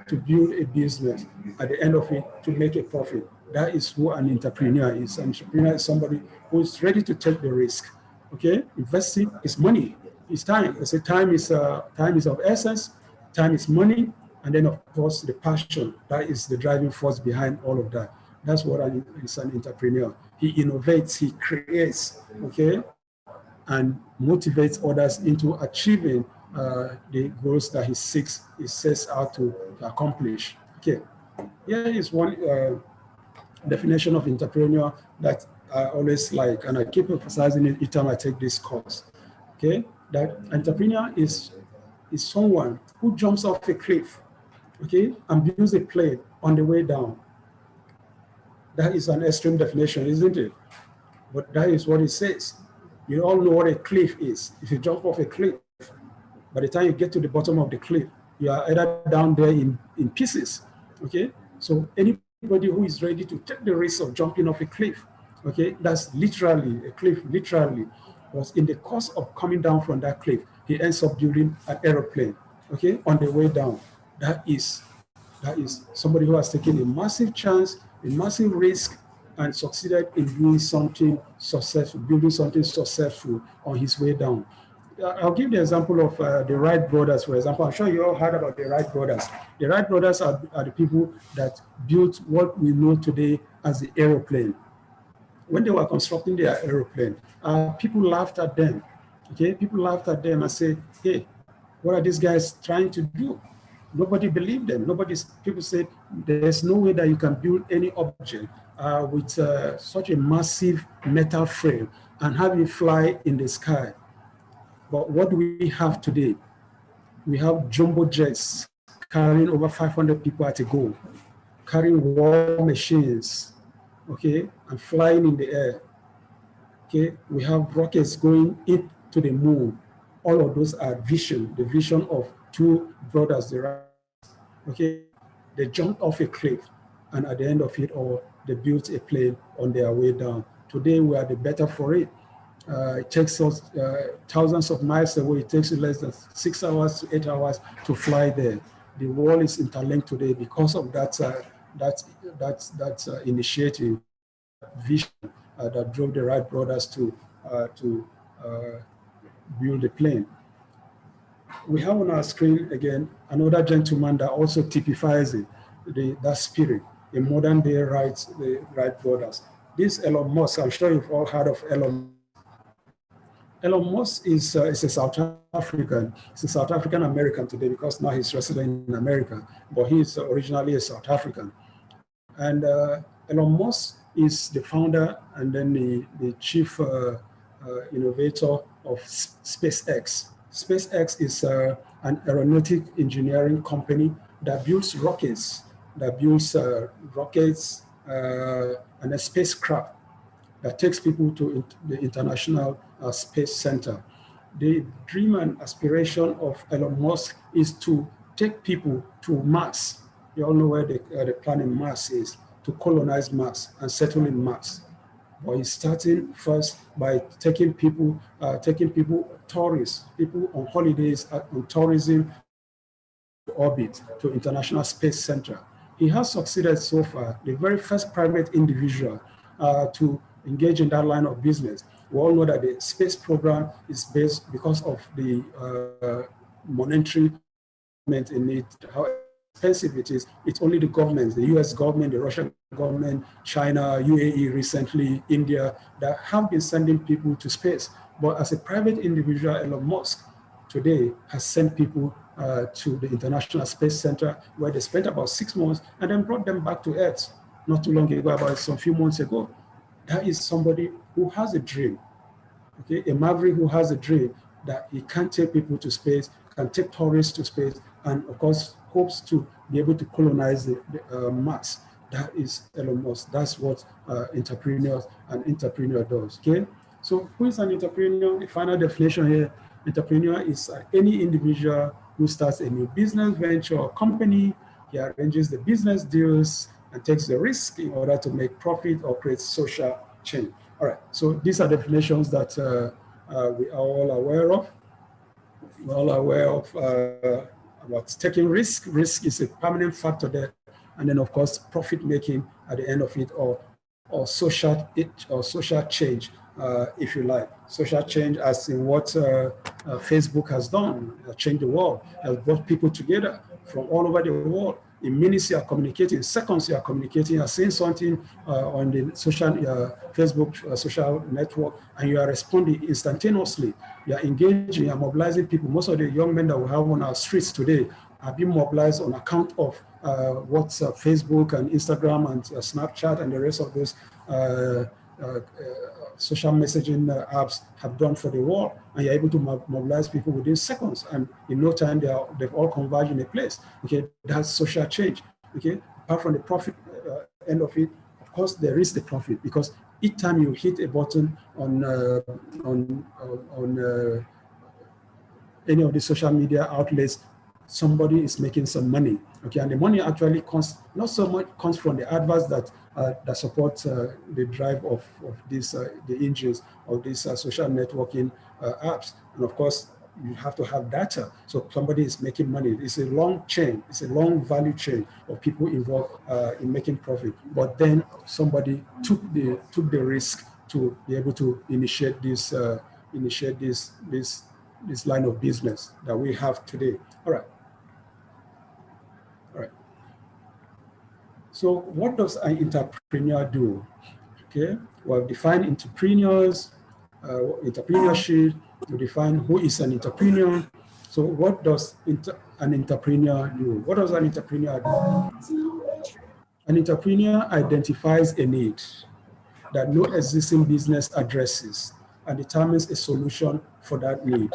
to build a business, at the end of it, to make a profit. That is who an entrepreneur is. An entrepreneur is somebody who is ready to take the risk. Okay, investing is money, it's time. I say time is of essence, time is money, and then of course the passion, that is the driving force behind all of that. That's what is an entrepreneur. He innovates, he creates, okay, and motivates others into achieving the goals that he sets out to accomplish. Okay, here is one definition of entrepreneur that I always like, and I keep emphasizing it each time I take this course. Okay, that entrepreneur is someone who jumps off a cliff, okay, and builds a plane on the way down. That is an extreme definition, isn't it? But that is what it says. You all know what a cliff is. If you jump off a cliff, by the time you get to the bottom of the cliff, you are either down there in pieces, okay? So anybody who is ready to take the risk of jumping off a cliff, okay, that's literally a cliff, literally, was in the course of coming down from that cliff, he ends up building an aeroplane, okay, on the way down. That is somebody who has taken a massive chance, a massive risk, and succeeded in doing something successful, building something successful on his way down. I'll give the example of the Wright brothers, for example. I'm sure you all heard about the Wright brothers. The Wright brothers are the people that built what we know today as the aeroplane. When they were constructing their aeroplane, people laughed at them. Okay, people laughed at them and said, "Hey, what are these guys trying to do?" Nobody believed them. People said, "There's no way that you can build any object with such a massive metal frame and have it fly in the sky." But what do we have today? We have jumbo jets carrying over 500 people at a go, carrying war machines, okay, and flying in the air. Okay, we have rockets going into the moon. All of those are the vision of two brothers, okay, they jumped off a cliff, and at the end of it all, they built a plane on their way down. Today, we are the better for it. It takes us thousands of miles away. It takes you less than 6 hours to 8 hours to fly there. The world is interlinked today because of that initiative, vision that drove the Wright brothers to build the plane. We have on our screen again another gentleman that also typifies it, that spirit, a modern day the Wright brothers. This Elon Musk, I'm sure you've all heard of Elon. Elon Musk is a South African. He's a South African American today because now he's resident in America, but he's originally a South African. And Elon Musk is the founder and then the chief innovator of SpaceX. SpaceX is an aeronautic engineering company that builds rockets, and a spacecraft that takes people to the International Space Center. The dream and aspiration of Elon Musk is to take people to Mars. You all know where the planet Mars is, to colonize Mars and settle in Mars. But he's starting first by taking people, tourists, people on holidays, on tourism, to orbit, to International Space Center. He has succeeded so far, the very first private individual to engage in that line of business. We all know that the space program is based because of the monetary in it, how expensive it is. It's only the governments, the US government, the Russian government, China, UAE recently, India, that have been sending people to space. But as a private individual, Elon Musk today has sent people to the International Space Center, where they spent about 6 months and then brought them back to Earth not too long ago, about some few months ago. That is somebody who has a dream, okay? A maverick who has a dream that he can take people to space, can take tourists to space, and of course, hopes to be able to colonize the Mars. That is Elon Musk. That's what an entrepreneur does, okay? So who is an entrepreneur? The final definition here, entrepreneur is any individual who starts a new business venture or company. He arranges the business deals and takes the risk in order to make profit or create social change. All right, so these are definitions that we are all aware of. We're all aware of about taking risk. Risk is a permanent factor there. And then, of course, profit making at the end of it, or social change, if you like. Social change, as in what Facebook has done, changed the world, has brought people together from all over the world In minutes, you are communicating. Seconds, you are communicating. You are saying something on the social Facebook social network, and you are responding instantaneously. You are engaging, you are mobilizing people. Most of the young men that we have on our streets today are being mobilized on account of WhatsApp, Facebook, and Instagram, and Snapchat, and the rest of those social messaging apps have done for the world, and you're able to mobilize people within seconds, and in no time they've all converged in a place. Okay, that's social change. Okay, apart from the profit end of it, of course there is the profit, because each time you hit a button on any of the social media outlets, somebody is making some money. Okay, and the money actually comes, not so much comes from the adverts that support the drive of these the engines of these social networking apps. And of course, you have to have data. So somebody is making money. It's a long chain. It's a long value chain of people involved in making profit. But then somebody took the risk to be able to initiate this this line of business that we have today. All right. So what does an entrepreneur do? Okay, well, define entrepreneurs, entrepreneurship, to define who is an entrepreneur. So what does an entrepreneur do? What does an entrepreneur do? An entrepreneur identifies a need that no existing business addresses and determines a solution for that need.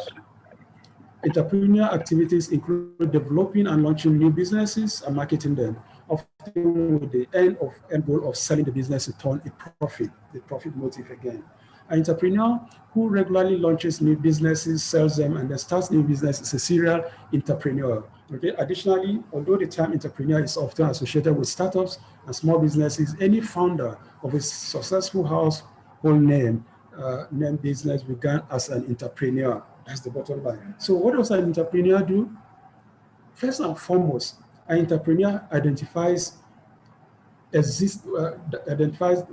Entrepreneur activities include developing and launching new businesses and marketing them, often with the end goal of selling the business to turn a profit, the profit motive again. An entrepreneur who regularly launches new businesses, sells them, and then starts new business is a serial entrepreneur. Okay. Additionally, although the term entrepreneur is often associated with startups and small businesses, any founder of a successful household name business began as an entrepreneur. That's the bottom line. So what does an entrepreneur do? First and foremost, an entrepreneur identifies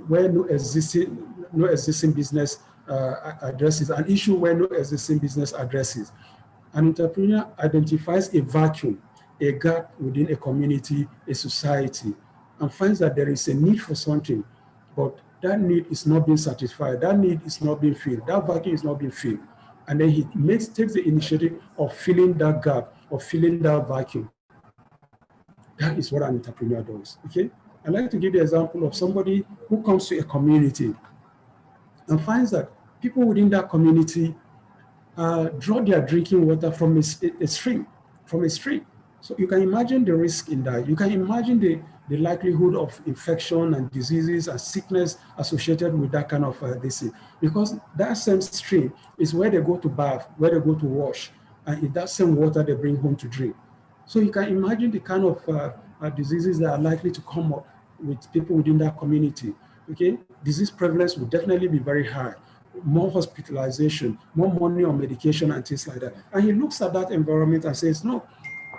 where no existing business addresses, an issue where no existing business addresses. An entrepreneur identifies a vacuum, a gap within a community, a society, and finds that there is a need for something, but that need is not being satisfied, that need is not being filled, that vacuum is not being filled. And then he takes the initiative of filling that gap, of filling that vacuum. That is what an entrepreneur does, okay? I'd like to give the example of somebody who comes to a community and finds that people within that community draw their drinking water from a stream. So you can imagine the risk in that. You can imagine the likelihood of infection and diseases and sickness associated with that kind of disease, because that same stream is where they go to bath, where they go to wash, and it's that same water they bring home to drink. So you can imagine the kind of diseases that are likely to come up with people within that community. Okay, disease prevalence will definitely be very high. More hospitalization, more money on medication and things like that. And he looks at that environment and says, no,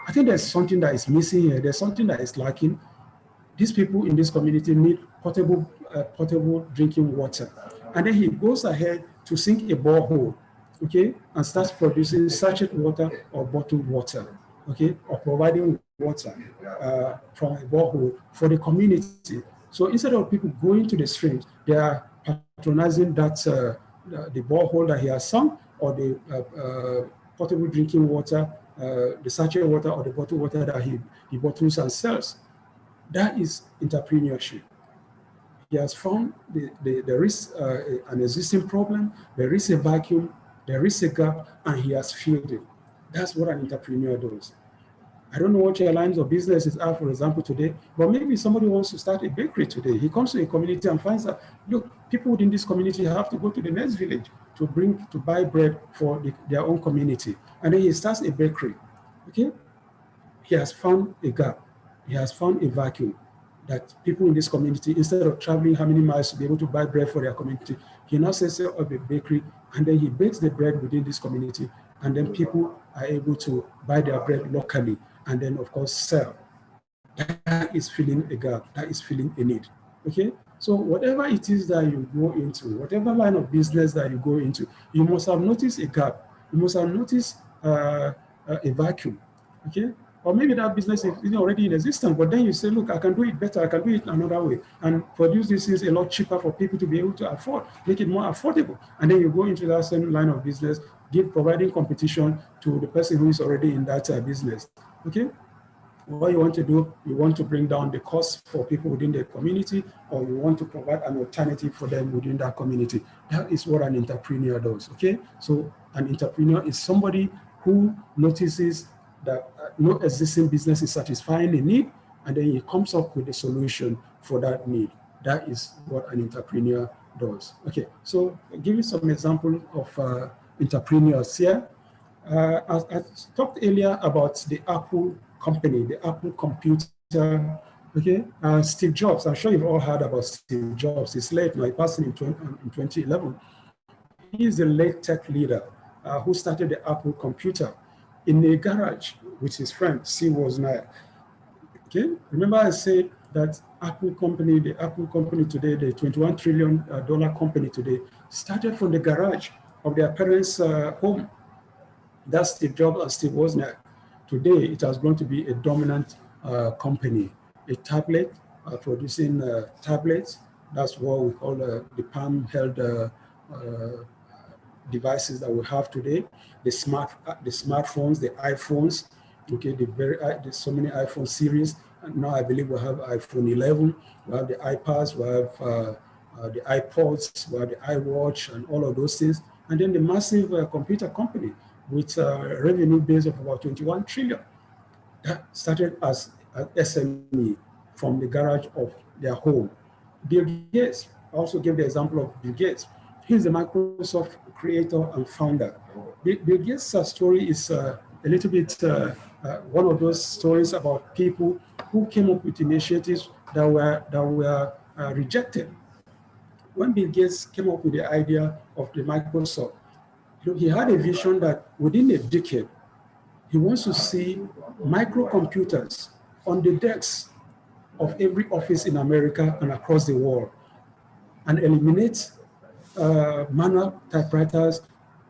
I think there's something that is missing here. There's something that is lacking. These people in this community need portable drinking water. And then he goes ahead to sink a borehole, okay, and starts producing sachet water or bottled water, okay, or providing water from a borehole for the community. So instead of people going to the streams, they are patronizing that the borehole that he has sunk, or the portable drinking water, the sachet water or the bottled water that he bottles and sells. That is entrepreneurship. He has found there is an existing problem, there is a vacuum, there is a gap, and he has filled it. That's what an entrepreneur does. I don't know what your lines of businesses are, for example, today, but maybe somebody wants to start a bakery today. He comes to a community and finds that, look, people within this community have to go to the next village to buy bread for their own community. And then he starts a bakery, okay? He has found a gap. He has found a vacuum that people in this community, instead of traveling how many miles to be able to buy bread for their community, he now sets up a bakery, and then he bakes the bread within this community, and then people are able to buy their bread locally, and then of course sell. That is filling a gap, that is filling a need, okay? So whatever it is that you go into, whatever line of business that you go into, you must have noticed a gap, you must have noticed a vacuum, okay? Or maybe that business is already in existence, but then you say, look, I can do it better, I can do it another way, and produce these things a lot cheaper for people to be able to afford, make it more affordable. And then you go into that same line of business, providing competition to the person who is already in that business. Okay? What you want to do, you want to bring down the cost for people within the community, or you want to provide an alternative for them within that community. That is what an entrepreneur does, okay? So an entrepreneur is somebody who notices that no existing business is satisfying a need, and then he comes up with a solution for that need. That is what an entrepreneur does. Okay, so I'll give you some examples of entrepreneurs here. I talked earlier about the Apple company, the Apple computer. Okay, Steve Jobs. I'm sure you've all heard about Steve Jobs. He's late now. He passed in 2011. He is a late tech leader who started the Apple computer in a garage with his friend Steve Wozniak. Okay, remember I said that Apple company, the Apple company today, the $21 trillion company today, started from the garage of their parents' home. That's Steve Jobs and Steve Wozniak. Today, it has grown to be a dominant company, a tablet, producing tablets. That's what we call the palm-held devices that we have today. The smartphones, the iPhones. Okay, there's so many iPhone series. And now I believe we have iPhone 11. We have the iPads. We have the iPods. We have the iWatch, and all of those things. And then the massive computer company with a revenue base of about 21 trillion. That started as an SME from the garage of their home. Bill Gates, I also gave the example of Bill Gates. He's the Microsoft creator and founder. Bill Gates' story is a little bit one of those stories about people who came up with initiatives that were rejected. When Bill Gates came up with the idea of the Microsoft, he had a vision that within a decade, he wants to see microcomputers on the desks of every office in America and across the world, and eliminate manual typewriters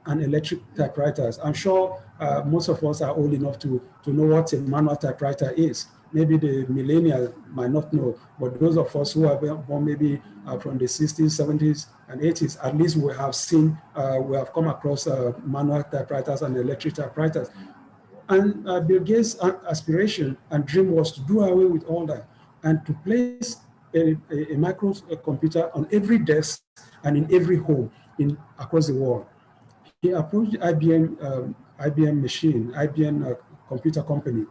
and electric typewriters. I'm sure most of us are old enough to know what a manual typewriter is. Maybe the millennials might not know, but those of us who are born maybe from the 60s, 70s, and 80s, at least we have seen, we have come across manual typewriters and electric typewriters. And Bill Gates' aspiration and dream was to do away with all that and to place a microcomputer on every desk and in every home across the world. He approached IBM computer company.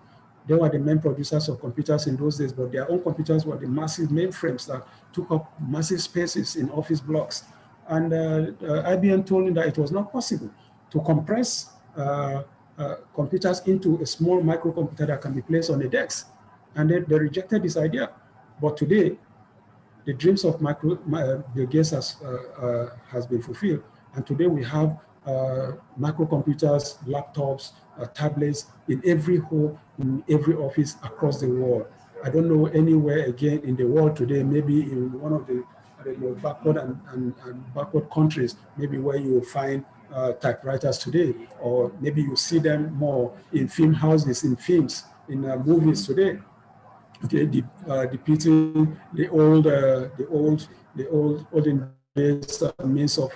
They were the main producers of computers in those days, but their own computers were the massive mainframes that took up massive spaces in office blocks. And IBM told him that it was not possible to compress computers into a small microcomputer that can be placed on a desk. And they rejected this idea. But today, the dreams of Bill Gates has been fulfilled. And today we have microcomputers, laptops, tablets in every home, in every office across the world. I don't know anywhere again in the world today, maybe in one of the more backward and backward countries, maybe where you will find typewriters today, or maybe you see them more in film houses, in films, in movies today. Okay, depicting the olden days means of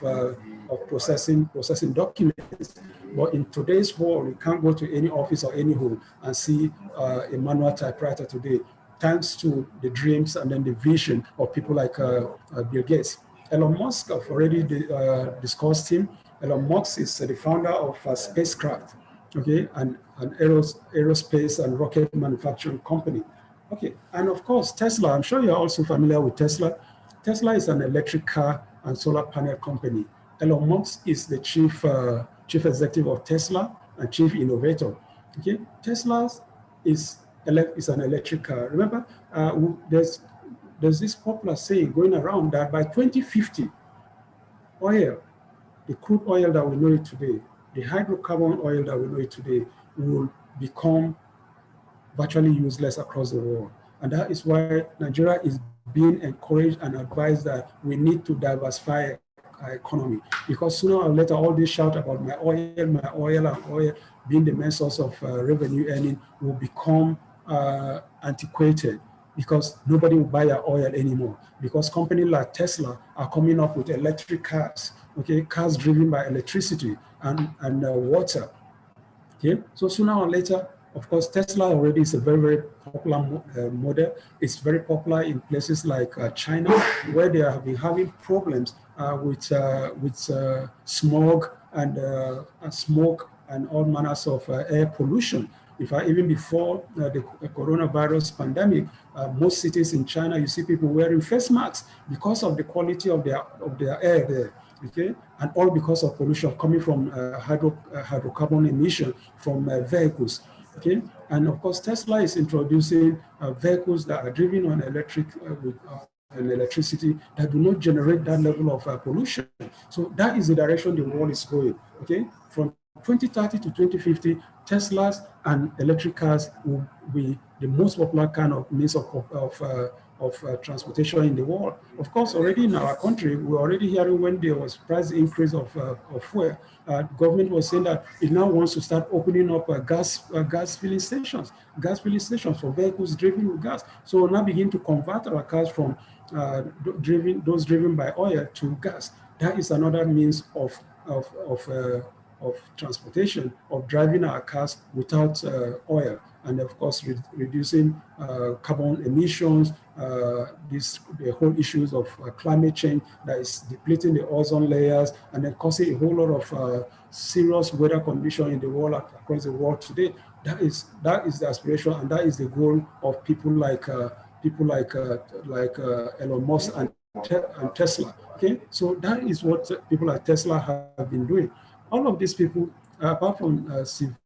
processing documents. But in today's world, you can't go to any office or any home and see a manual typewriter today, thanks to the dreams and then the vision of people like Bill Gates. Elon Musk, I've already discussed him. Elon Musk is the founder of spacecraft, okay, and an aerospace and rocket manufacturing company. Okay, and of course, Tesla, I'm sure you're also familiar with Tesla. Tesla is an electric car and solar panel company. Elon Musk is the chief executive of Tesla and chief innovator. Okay, Tesla is an electric car. Remember, there's this popular saying going around that by 2050, oil, the crude oil that we know it today, the hydrocarbon oil that we know it today, will become virtually useless across the world. And that is why Nigeria is being encouraged and advised that we need to diversify economy, because sooner or later all this shout about my oil, and oil being the main source of revenue earning will become antiquated, because nobody will buy your oil anymore, because companies like Tesla are coming up with electric cars, okay, cars driven by electricity and water. Okay, so sooner or later, of course, Tesla already is a very, very popular model. It's very popular in places like China, where they have been having problems with smog and smoke and all manners of air pollution. In fact, even before the coronavirus pandemic, most cities in China, you see people wearing face masks because of the quality of their air there. Okay, and all because of pollution coming from hydrocarbon emission from vehicles. Okay, and of course Tesla is introducing vehicles that are driven on electricity that do not generate that level of pollution. So that is the direction the world is going. Okay, from 2030 to 2050, Teslas and electric cars will be the most popular kind of means of transportation in the world. Of course, already in our country, we're already hearing when there was price increase of fuel, government was saying that it now wants to start opening up gas filling stations for vehicles driven with gas. So we'll now begin to convert our cars from those driven by oil to gas. That is another means of transportation, of driving our cars without oil, and of course reducing carbon emissions, the whole issues of climate change that is depleting the ozone layers and then causing a whole lot of serious weather conditions in the world, across the world today. That is the aspiration, and that is the goal of people like Elon Musk and Tesla. Okay, so that is what people like Tesla have been doing. All of these people, apart from Steve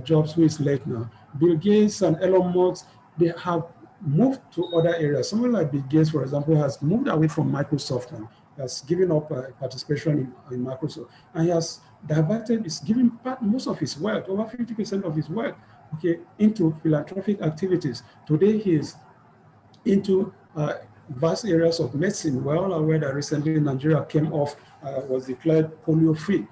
Jobs, who is late now, Bill Gates and Elon Musk, they have moved to other areas. Someone like Bill Gates, for example, has moved away from Microsoft now. He has given up participation in Microsoft, and he has diverted, is giving back most of his wealth, over 50% of his wealth, okay, into philanthropic activities. Today, he is into vast areas of medicine. We're all aware that recently Nigeria was declared polio-free.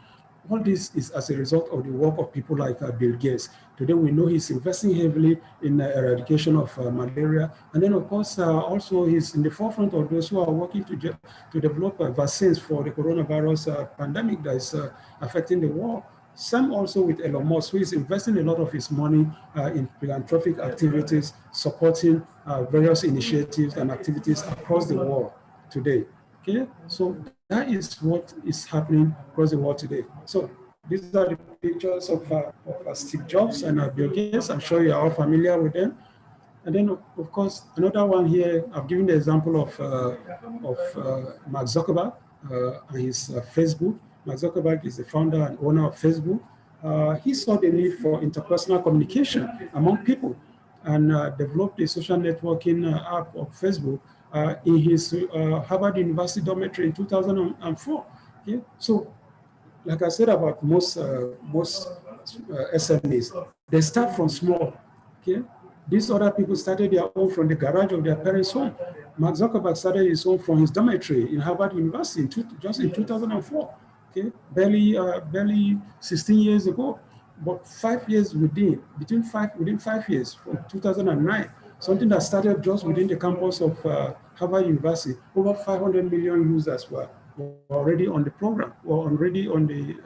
All this is as a result of the work of people like Bill Gates. Today, we know he's investing heavily in eradication of malaria. And then, of course, also he's in the forefront of those who are working to develop vaccines for the coronavirus pandemic that is affecting the world. Some also with Elon Musk, who is investing a lot of his money in philanthropic activities, supporting various initiatives and activities across the world today. Okay, so that is what is happening across the world today. So these are the pictures of Steve Jobs and Bill Gates. I'm sure you are all familiar with them. And then, of course, another one here, I've given the example of Mark Zuckerberg and his Facebook. Mark Zuckerberg is the founder and owner of Facebook. He saw the need for interpersonal communication among people and developed a social networking app of Facebook in his Harvard University dormitory in 2004. Okay? So, like I said about most SMEs, they start from small. Okay? These other people started their own from the garage of their parents' home. Mark Zuckerberg started his own from his dormitory in Harvard University just in 2004. Okay, barely 16 years ago, but 5 years within 5 years, from 2009, something that started just within the campus of Harvard University, over 500 million users were already on the program, were already on the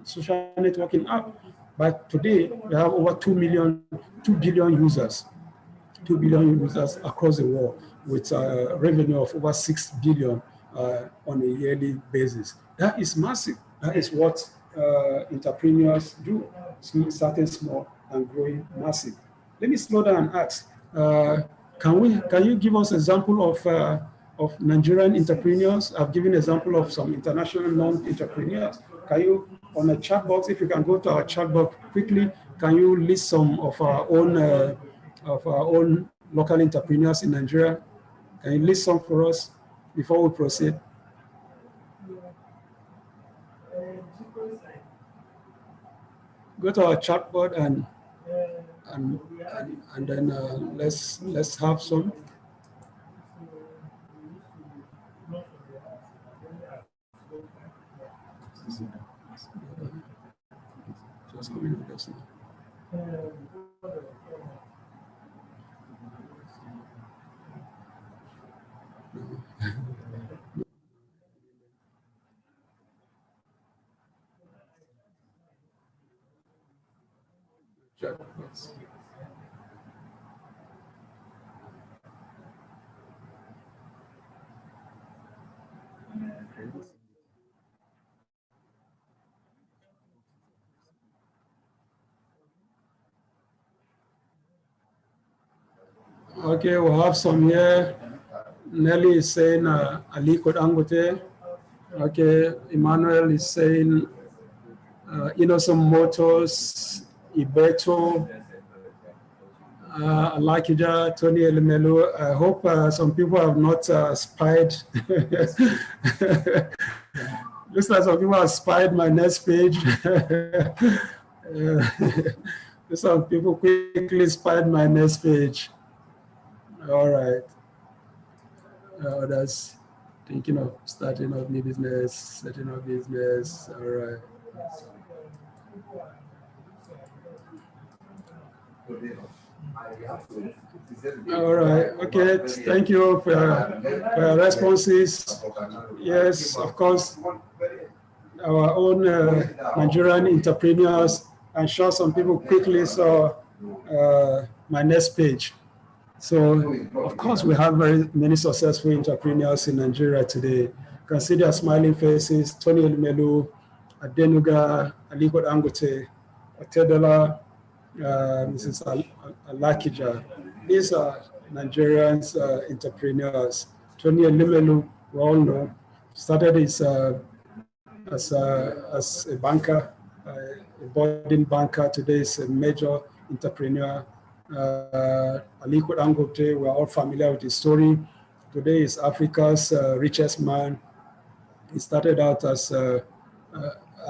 social networking app. But today, we have over 2 billion users across the world, with a revenue of over 6 billion on a yearly basis. That is massive. That is what entrepreneurs do, starting small and growing massive. Let me slow down and ask, can you give us an example of Nigerian entrepreneurs? I've given an example of some international non-entrepreneurs. Can you, on a chat box, if you can go to our chat box quickly, can you list some of our own local entrepreneurs in Nigeria? Can you list some for us before we proceed? Go to our chat board and then let's have some. person. Okay, we have some here. Nelly is saying Aliko Dangote. Okay, Emmanuel is saying Innocent Motors, Ibeto, Alakija, Tony Elimelu. I hope some people have not spied. Looks like some people have spied my next page. Some people quickly spied my next page. All right. Others thinking of starting up new business, setting up business. All right. All right. Okay. Thank you for your responses. Yes, of course. Our own Nigerian entrepreneurs. I'm sure some people quickly saw my next page. So, of course, we have very many successful entrepreneurs in Nigeria today. Consider smiling faces: Tony Elimelu, Adenuga, Aliko Dangote, Otedola, Mrs. Alakija. These are Nigerians entrepreneurs. Tony Elimelu, we all know, started his, as a banker, a budding banker. Today is a major entrepreneur. Aliko Dangote, we're all familiar with his story. Today is Africa's richest man. He started out as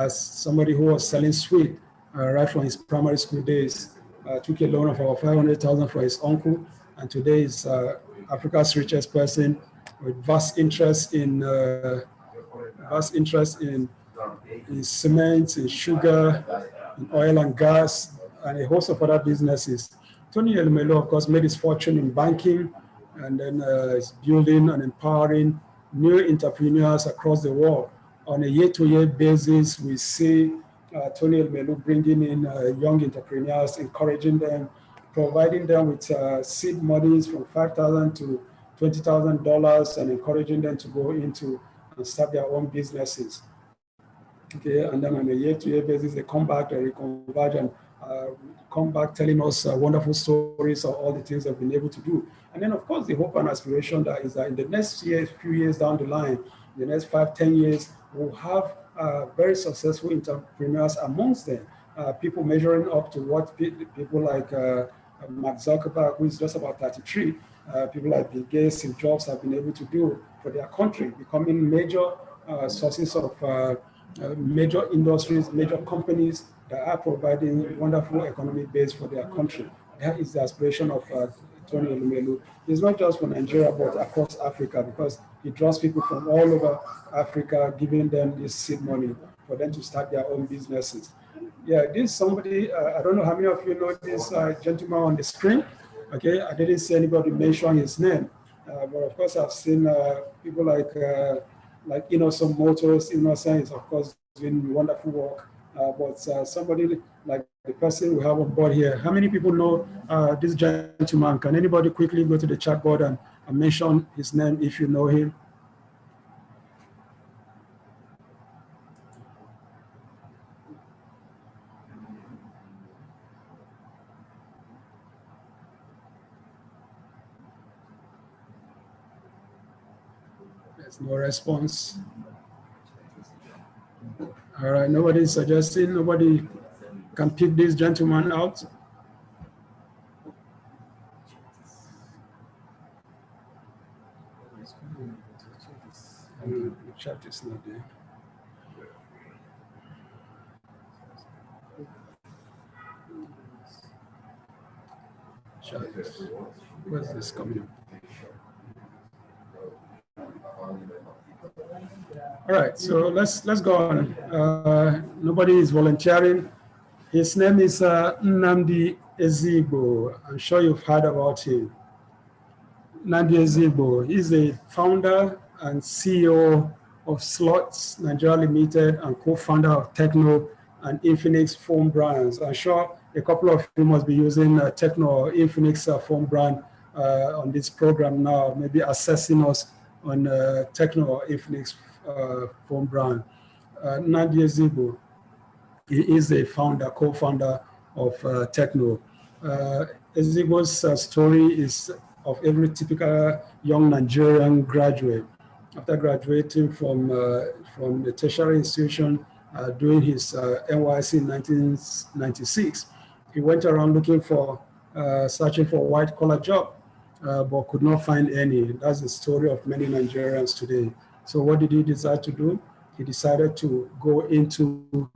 somebody who was selling sweet right from his primary school days. Took a loan of about 500,000 for his uncle, and today is Africa's richest person with vast interest in cement, in sugar, in oil and gas, and a host of other businesses. Tony Elimelu, of course, made his fortune in banking, and then is building and empowering new entrepreneurs across the world. On a year-to-year basis, we see Tony Elimelu bringing in young entrepreneurs, encouraging them, providing them with seed monies from $5,000 to $20,000, and encouraging them to go into and start their own businesses. Okay, and then on a year-to-year basis, they come back, they reconverge, and come back telling us wonderful stories of all the things they've been able to do. And then, of course, the hope and aspiration that is that in the next few years down the line, in the next 5, 10 years, we'll have very successful entrepreneurs amongst them, people measuring up to what people like Mark Zuckerberg, who is just about 33, people like Bill Gates and Jobs have been able to do for their country, becoming major sources of major industries, major companies that are providing wonderful economic base for their country. That is the aspiration of Tony Elimelu. It's not just for Nigeria, but across Africa, because he draws people from all over Africa, giving them this seed money for them to start their own businesses. Yeah, this somebody, I don't know how many of you know this gentleman on the screen. Okay, I didn't see anybody mention his name, but of course I've seen people like Innocent Motors. Innocent is, of course, doing wonderful work. But somebody like the person we have on board here, how many people know this gentleman? Can anybody quickly go to the chat board and mention his name if you know him? There's no response. All right, nobody is suggesting, nobody can pick this gentleman out. The chat is not there. Chat. Where's this coming? All right, so let's go on. Nobody is volunteering. His name is Nnamdi Ezigbo. I'm sure you've heard about him. Nnamdi Ezigbo. He's the founder and CEO of Slots Nigeria Limited and co-founder of Techno and Infinix phone brands. I'm sure a couple of you must be using Techno or Infinix phone brand on this program now, maybe assessing us on Techno or Infinix phone brand. Nnamdi Ezigbo, he is the founder, co-founder of Techno. Ezigbo's story is of every typical young Nigerian graduate. After graduating from the tertiary institution, doing his NYSC in 1996, he went around looking for, searching for a white-collar job, but could not find any. That's the story of many Nigerians today. So what did he decide to do? He decided to go into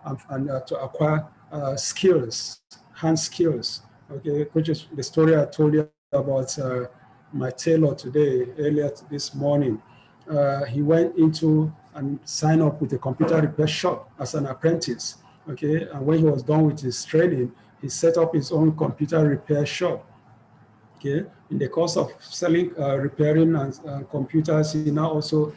and to acquire skills, hand skills, okay, which is the story I told you about my tailor today, earlier this morning. He went into and signed up with a computer repair shop as an apprentice, okay, and when he was done with his training, he set up his own computer repair shop, okay. In the course of selling, repairing and computers, he now also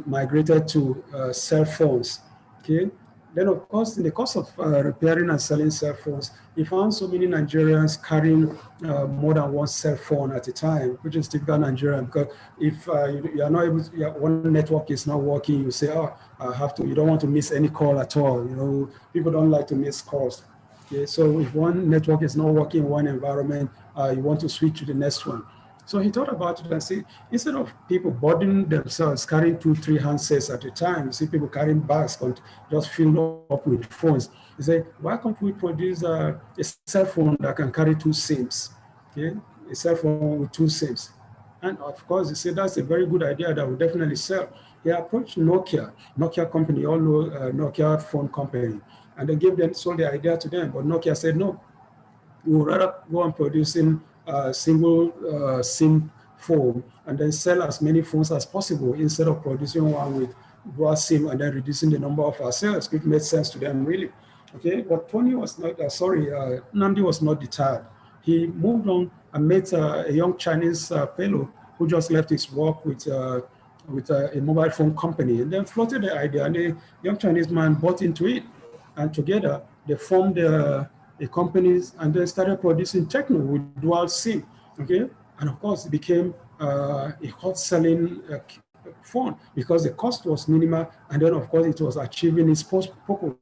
migrated to cell phones, okay. Then, of course, in the course of repairing and selling cell phones, he found so many Nigerians carrying more than one cell phone at a time, which is typical Nigerian. Because if you are not able to, one network is not working, you say, oh, I have to, you don't want to miss any call at all. You know, people don't like to miss calls. Okay, so if one network is not working in one environment, you want to switch to the next one. So he thought about it and said, instead of people burdening themselves, carrying 2-3 handsets at a time, you see people carrying bags just filled up with phones. He said, why can't we produce a cell phone that can carry 2 SIMs? Okay, a cell phone with 2 SIMs. And of course, he said, that's a very good idea that will definitely sell. He approached Nokia company, all know Nokia phone company, and they sold the idea to them, but Nokia said, no, we would rather go on producing single SIM phone and then sell as many phones as possible instead of producing one with dual SIM and then reducing the number of our sales, which made sense to them, really. Okay, but Tony was not, Nnamdi was not deterred. He moved on and met a young Chinese fellow who just left his work with a mobile phone company and then floated the idea, and the young Chinese man bought into it. And together they formed the companies and then started producing Techno with dual SIM, okay? And of course, it became a hot-selling phone because the cost was minimal, and then of course it was achieving its purpose.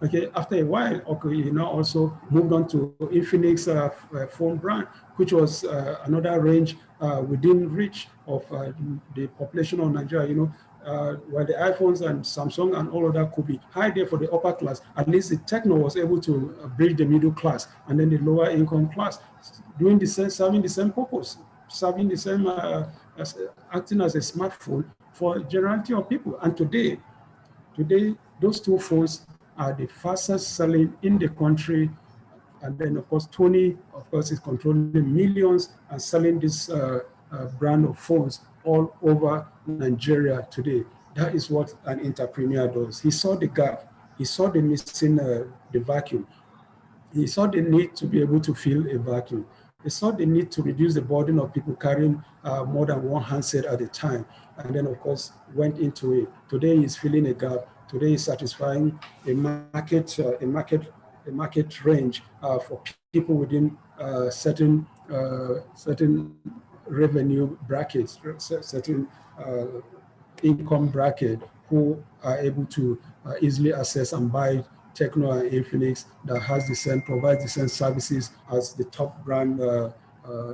Okay, after a while, okay, he now also moved on to Infinix phone brand, which was another range within reach of the population of Nigeria. You know, where the iPhones and Samsung and all of that could be high there for the upper class, at least the Techno was able to bridge the middle class and then the lower income class, doing the same, serving the same purpose, serving the same, acting as a smartphone for a generality of people. And today, those 2 phones are the fastest selling in the country. And then, of course, Tony, of course, is controlling millions and selling this brand of phones all over Nigeria today. That is what an entrepreneur does. He saw the gap. He saw the missing, the vacuum. He saw the need to be able to fill a vacuum. He saw the need to reduce the burden of people carrying more than one handset at a time. And then, of course, went into it. Today, he's filling a gap. Today, he's satisfying a market range for people within certain revenue brackets, certain income bracket, who are able to easily access and buy Techno and Infinix that has provides the same services as the top brand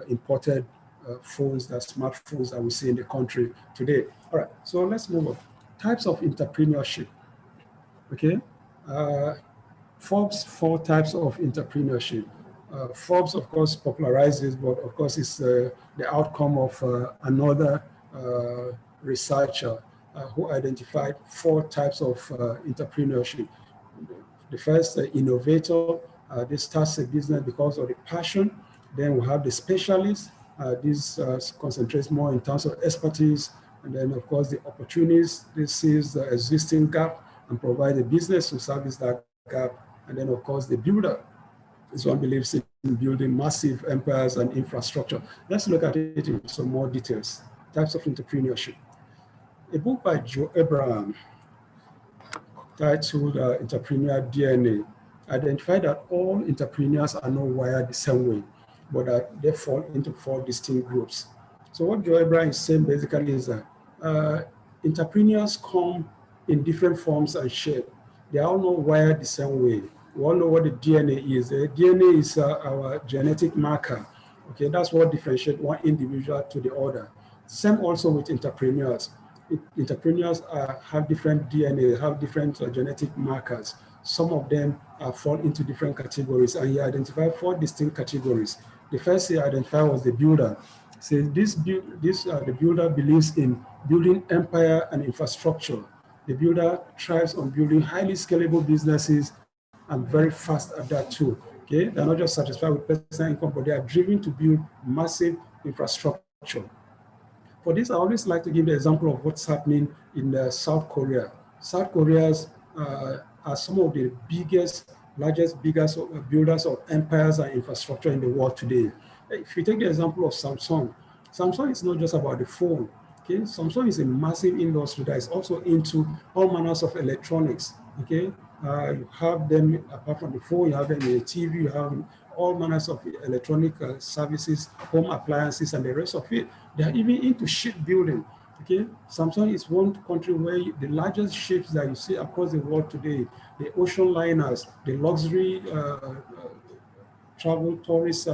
imported smartphones that we see in the country today. All right, so let's move on. Types of entrepreneurship. Okay, Forbes 4 types of entrepreneurship. Forbes, of course, popularizes, but of course, it's the outcome of another researcher who identified 4 types of entrepreneurship. The first, innovator. This starts a business because of the passion. Then we have the specialist. This concentrates more in terms of expertise. And then, of course, the opportunities. This sees the existing gap and provide a business to service that gap. And then, of course, the builder. This one believes in building massive empires and infrastructure. Let's look at it in some more details. Types of entrepreneurship. A book by Joe Abraham titled Entrepreneur DNA identified that all entrepreneurs are not wired the same way, but that they fall into 4 distinct groups. So what Joe Abraham is saying basically is that entrepreneurs come in different forms and shape. They are all not wired the same way. We all know what the DNA is. The DNA is our genetic marker. Okay, that's what differentiates one individual to the other. Same also with entrepreneurs. Entrepreneurs have different DNA, have different genetic markers. Some of them fall into different categories, and he identified 4 distinct categories. The first he identified was the builder. So the builder believes in building empire and infrastructure. The builder thrives on building highly scalable businesses and very fast at that too. Okay, they're not just satisfied with personal income, but they are driven to build massive infrastructure. For this, I always like to give the example of what's happening in South Korea. South Koreans are some of the biggest builders of empires and infrastructure in the world today. If you take the example of Samsung, Samsung is not just about the phone. Okay, Samsung is a massive industry that is also into all manners of electronics. Okay, you have them apart from the phone, you have them in the TV, you have all manners of electronic services, home appliances, and the rest of it. They are even into shipbuilding. Okay, Samsung is one country where the largest ships that you see across the world today, the ocean liners, the luxury travel tourist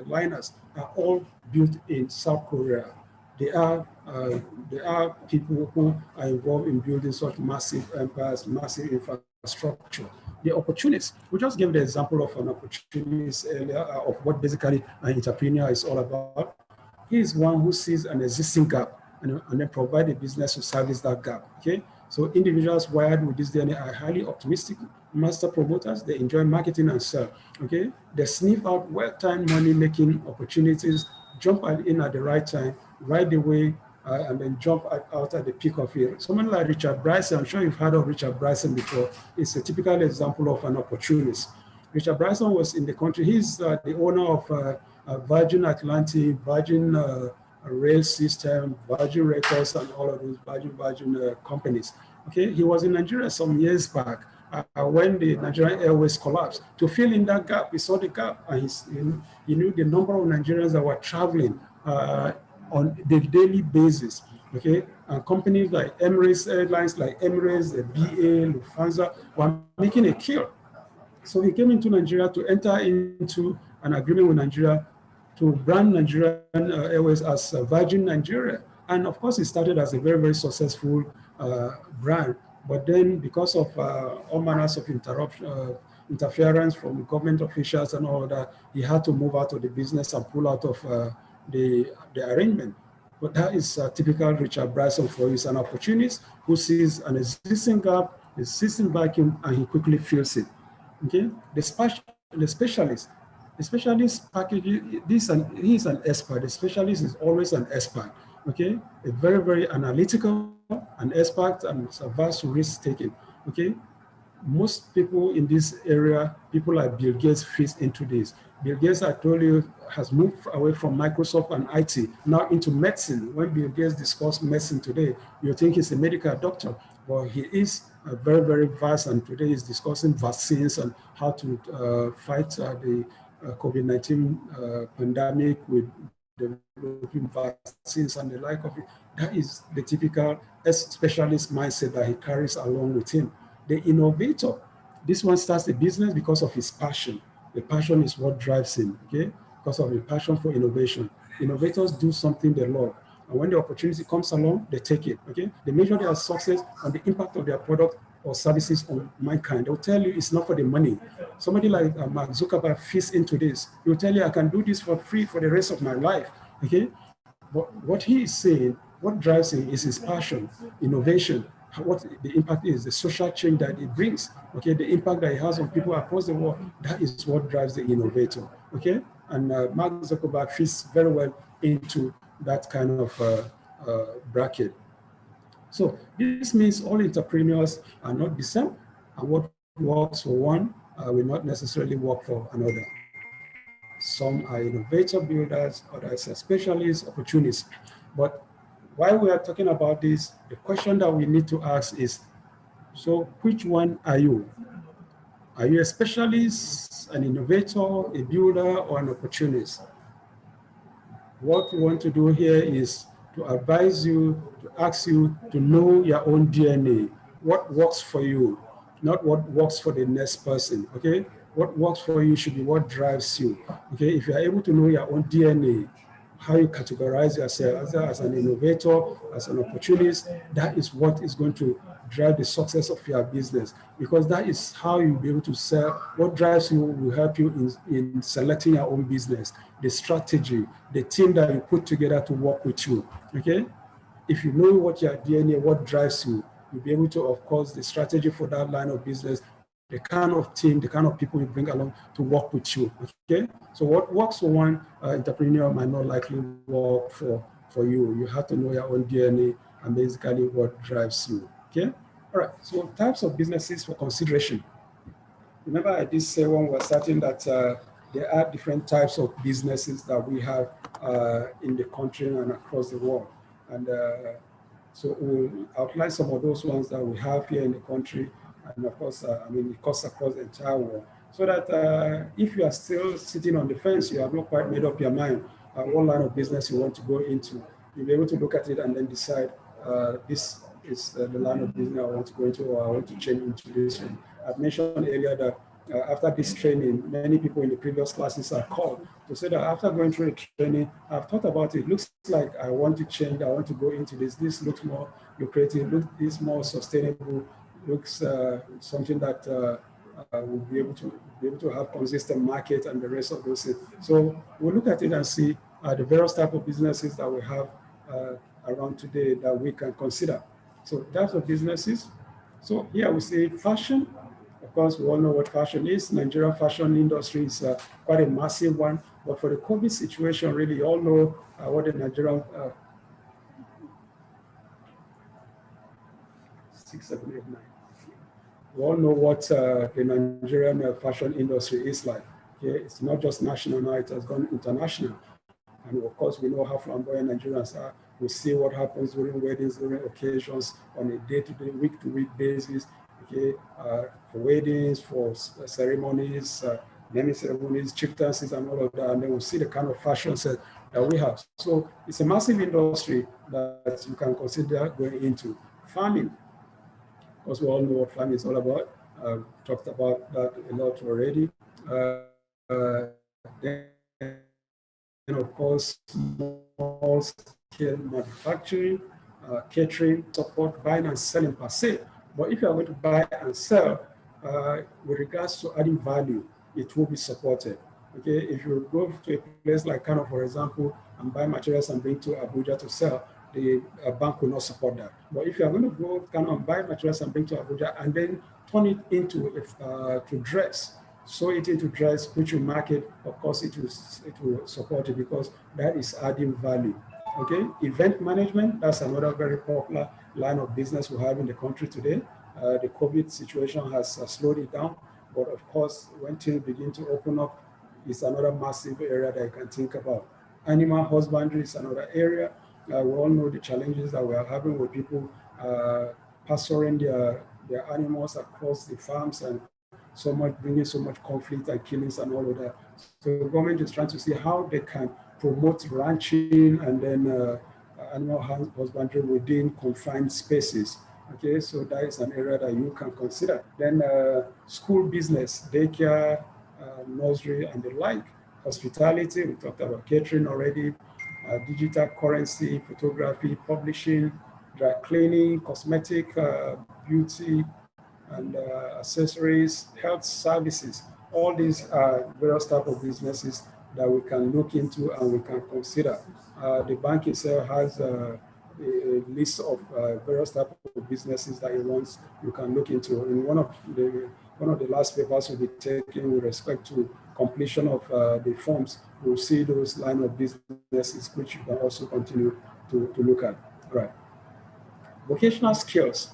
liners are all built in South Korea. They are people who are involved in building such massive empires, massive infrastructure. The opportunities, we just gave the example of an opportunity earlier of what basically an entrepreneur is all about. He is one who sees an existing gap and then provide a business to service that gap. Okay, so individuals wired with this DNA are highly optimistic, master promoters. They enjoy marketing and sell. Okay, they sniff out well-timed money-making opportunities, jump in at the right time, right away, and then jump out at the peak of it. Someone like Richard Branson, I'm sure you've heard of Richard Branson before. It's a typical example of an opportunist. Richard Branson was in the country. He's the owner of Virgin Atlantic, Virgin Rail System, Virgin Records, and all of those Virgin companies. Okay, he was in Nigeria some years back when the Nigerian Airways collapsed. To fill in that gap, he saw the gap, and he knew the number of Nigerians that were traveling on the daily basis. Okay, and companies like Emirates Airlines, like Emirates, the BA, Lufthansa were making a kill. So he came into Nigeria to enter into an agreement with Nigeria to brand Nigerian Airways as Virgin Nigeria. And of course, it started as a very, very successful brand. But then because of all manners of interference from government officials and all that, he had to move out of the business and pull out of the arrangement. But that is typical Richard Branson for you. He's an opportunist who sees an existing gap, an existing vacuum, and he quickly fills it. Okay, the specialist package this, and he's an expert. The specialist is always an expert. Okay, a very, very analytical, an expert, and vast risk taking. Okay, most people in this area, people like Bill Gates, fit into this. Bill Gates, I told you, has moved away from Microsoft and IT now into medicine. When Bill Gates discusses medicine today, you think he's a medical doctor, but he is very, very vast, and today he's discussing vaccines and how to fight the COVID-19 pandemic with developing vaccines and the like of it. That is the typical specialist mindset that he carries along with him. The innovator, this one starts a business because of his passion. The passion is what drives him, okay? Because of the passion for innovation. Innovators do something they love. And when the opportunity comes along, they take it, okay? They measure their success on the impact of their product or services on mankind. They'll tell you it's not for the money. Somebody like Mark Zuckerberg fits into this. He'll tell you, I can do this for free for the rest of my life, okay? But what he is saying, what drives him is his passion, innovation, what the impact is, the social change that it brings, okay? The impact that it has on people across the world, that is what drives the innovator, okay? And Mark Zuckerberg fits very well into that kind of bracket. So this means all entrepreneurs are not the same. And what works for one will not necessarily work for another. Some are innovator builders, others are specialists, opportunists. But while we are talking about this, the question that we need to ask is, so which one are you? Are you a specialist, an innovator, a builder, or an opportunist? What we want to do here is to advise you, to ask you to know your own DNA. What works for you, not what works for the next person, okay? What works for you should be what drives you, okay? If you are able to know your own DNA, how you categorize yourself as an innovator, as an opportunist, that is what is going to drive the success of your business, because that is how you'll be able to sell. What drives you will help you in selecting your own business, the strategy, the team that you put together to work with you, okay? If you know what your DNA, what drives you, you'll be able to, of course, the strategy for that line of business, the kind of team, the kind of people you bring along to work with you, okay? So what works for one entrepreneur might not likely work for you. You have to know your own DNA and basically what drives you, okay? All right, so types of businesses for consideration. Remember I did say when we're starting that there are different types of businesses that we have in the country and across the world. And so we'll outline some of those ones that we have here in the country. And of course, it cuts across the entire world. So that if you are still sitting on the fence, you have not quite made up your mind what line of business you want to go into, you'll be able to look at it and then decide this is the line of business I want to go into, or I want to change into this one. I've mentioned earlier that after this training, many people in the previous classes are called to say that after going through the training, I've thought about it. Looks like I want to change. I want to go into this. This looks more lucrative. This more sustainable. Looks something that will be able to have consistent market and the rest of those things. So we'll look at it and see the various type of businesses that we have around today that we can consider. So types of businesses. So here we see fashion. Of course, we all know what fashion is. Nigerian fashion industry is quite a massive one. But for the COVID situation, really, you all know what the Nigerian 6, 7, 8, 9. We all know what the Nigerian fashion industry is like. Okay? It's not just national now, it has gone international. And of course, we know how flamboyant Nigerians are. We see what happens during weddings, during occasions, on a day-to-day, week-to-week basis. Okay, for weddings, for ceremonies, naming ceremonies, chieftaincies, and all of that. And then we see the kind of fashion set that we have. So it's a massive industry that you can consider going into. Farming. Of course, we all know what farming is all about. Talked about that a lot already. And of course, small-scale manufacturing, catering, support, buying and selling per se. But if you are going to buy and sell, with regards to adding value, it will be supported. Okay, if you go to a place like Kano, for example, and buy materials and bring to Abuja to sell, the bank will not support that. But if you are going to go Kano and buy materials and bring to Abuja and then turn it into to dress, sew it into dress, which you market, of course, it will support it because that is adding value. Okay, event management, that's another very popular line of business we have in the country today. The COVID situation has slowed it down, but of course, when things begin to open up, it's another massive area that you can think about. Animal husbandry is another area. We all know the challenges that we are having with people pasturing their animals across the farms and bringing so much conflict and killings and all of that. So the government is trying to see how they can promote ranching and then animal husbandry within confined spaces. Okay, so that is an area that you can consider. Then school business, daycare, nursery, and the like. Hospitality, we talked about catering already. Digital currency, photography, publishing, dry cleaning, cosmetic, beauty, and accessories, health services. All these are various types of businesses that we can look into and we can consider. The bank itself has a list of various types of businesses that it wants you can look into. In one of the last papers we'll be taking with respect to completion of the forms, we'll see those line of businesses which you can also continue to look at. All right. Vocational skills.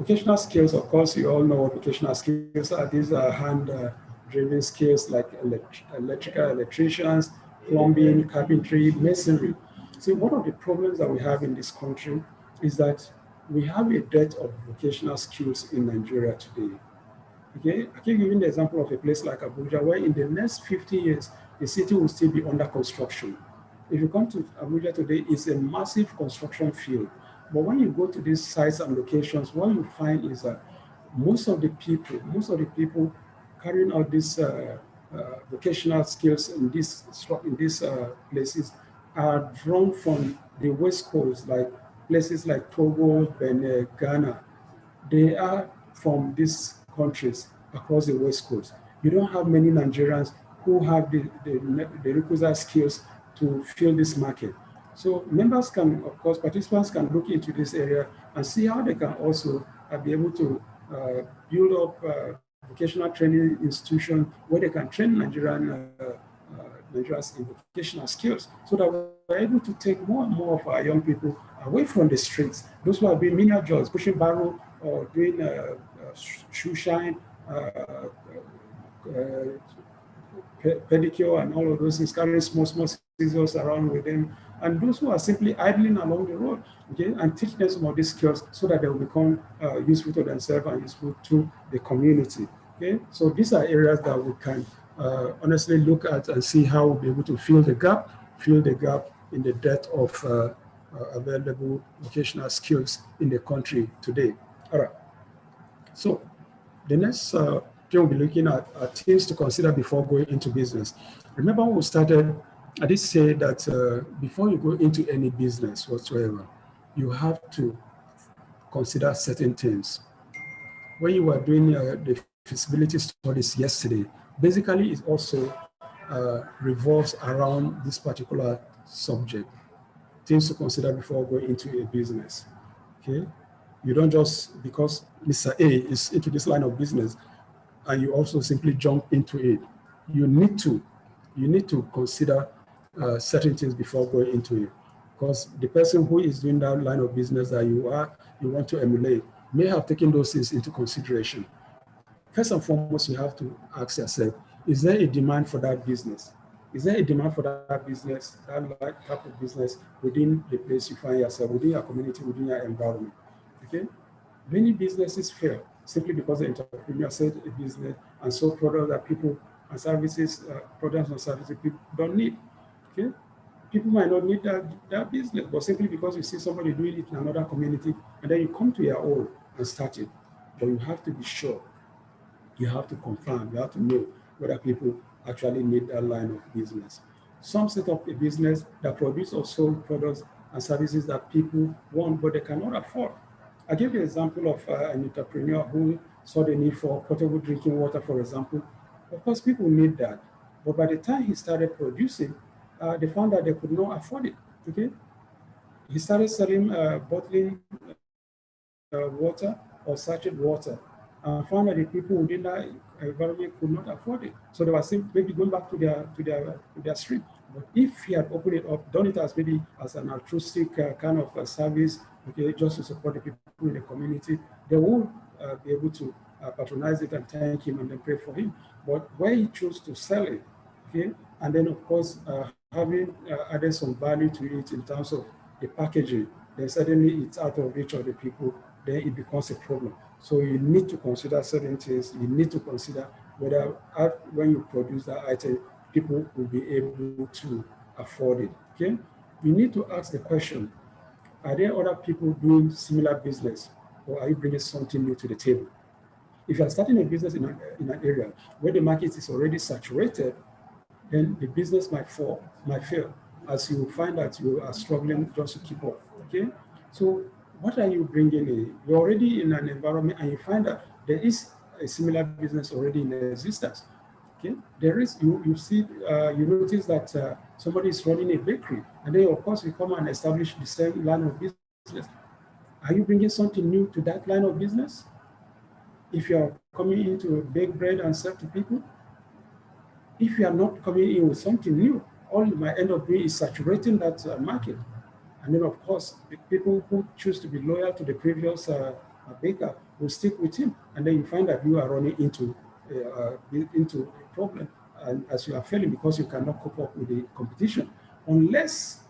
vocational skills, of course, you all know what vocational skills are. These are hand-driven skills like electrical, electricians, plumbing, carpentry, masonry. See, one of the problems that we have in this country is that we have a dearth of vocational skills in Nigeria today. Okay, I keep giving the example of a place like Abuja, where in the next 50 years, the city will still be under construction. If you come to Abuja today, it's a massive construction field. But when you go to these sites and locations, what you find is that most of the people carrying out these vocational skills in these places are drawn from the West Coast, like places like Togo, Benin, Ghana. They are from these countries across the West Coast. You don't have many Nigerians who have the requisite skills to fill this market. So members can, of course, participants can look into this area and see how they can also be able to build up vocational training institution where they can train Nigerians in vocational skills, so that we're able to take more and more of our young people away from the streets. Those who are doing menial jobs, pushing barrow or doing shoe shine, pedicure and all of those things, carrying small scissors around with them, and those who are simply idling along the road, okay, and teach them some of these skills so that they will become useful to themselves and useful to the community. Okay, so these are areas that we can honestly look at and see how we'll be able to fill the gap in the dearth of available vocational skills in the country today. All right. So the next thing we'll be looking at are things to consider before going into business. Remember when we started, I did say that before you go into any business whatsoever, you have to consider certain things. When you were doing the feasibility studies yesterday, basically it also revolves around this particular subject. Things to consider before going into a business. Okay, you don't just, because Mr. A is into this line of business and you also simply jump into it. You need to consider certain things before going into it, because the person who is doing that line of business that you want to emulate may have taken those things into consideration. First and foremost, you have to ask yourself, is there a demand for that business? Is there a demand for that business, that type of business within the place you find yourself, within your community, within your environment? Okay? Many businesses fail simply because the entrepreneur said a business and sold products that people and services, products and services people don't need. Okay? People might not need that business, but simply because you see somebody doing it in another community, and then you come to your own and start it. But you have to be sure. You have to confirm, you have to know whether people actually need that line of business. Some set up a business that produces or sold products and services that people want, but they cannot afford. I gave you an example of an entrepreneur who saw the need for potable drinking water, for example. Of course, people need that. But by the time he started producing, they found that they could not afford it. Okay? He started selling bottling water or sachet water, and found that the people within that environment could not afford it. So they were simply maybe going back to their street. But if he had opened it up, done it as maybe as an altruistic kind of service, okay, just to support the people in the community, they will be able to patronize it and thank him and then pray for him. But where he chose to sell it, okay, and then of course having added some value to it in terms of the packaging, then suddenly it's out of reach of the people, then it becomes a problem. So you need to consider certain things. You need to consider whether when you produce that item, people will be able to afford it. Okay? You need to ask the question, are there other people doing similar business, or are you bringing something new to the table? If you are starting a business in an area where the market is already saturated, then the business might fail, as you find that you are struggling just to keep up. Okay? So what are you bringing in? You're already in an environment and you find that there is a similar business already in existence. Okay, there is, you see, you notice that somebody is running a bakery, and then of course you come and establish the same line of business. Are you bringing something new to that line of business? If you are coming in to bake bread and serve to people, if you are not coming in with something new, all you might end up doing is saturating that market. And then, of course, the people who choose to be loyal to the previous a baker will stick with him, and then you find that you are running into a problem, and as you are failing because you cannot cope up with the competition, unless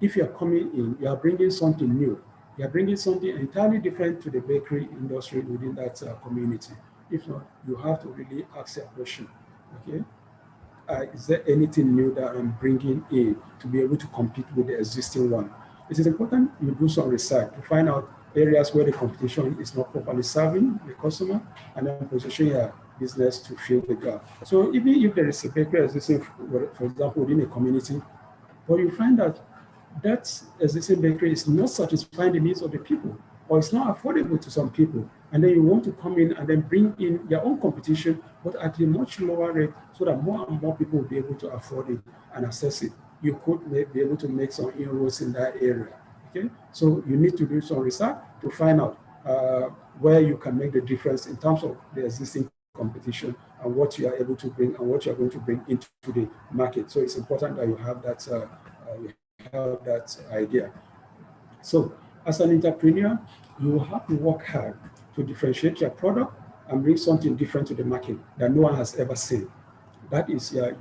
if you are coming in, you are bringing something new. You are bringing something entirely different to the bakery industry within that community. If not, you have to really ask a question, okay? Is there anything new that I'm bringing in to be able to compete with the existing one? It is important you do some research to find out areas where the competition is not properly serving the customer, and then position your business to fill the gap. So even if there is a bakery existing, for example, within a community, but you find that that existing bakery is not satisfying the needs of the people, or it's not affordable to some people, and then you want to come in and then bring in your own competition, but at a much lower rate, so that more and more people will be able to afford it and access it. You could be able to make some inroads in that area. Okay, so you need to do some research to find out where you can make the difference in terms of the existing competition and what you are able to bring and what you are going to bring into the market. So it's important that you have that idea. So as an entrepreneur, you will have to work hard to differentiate your product and bring something different to the market that no one has ever seen. That is your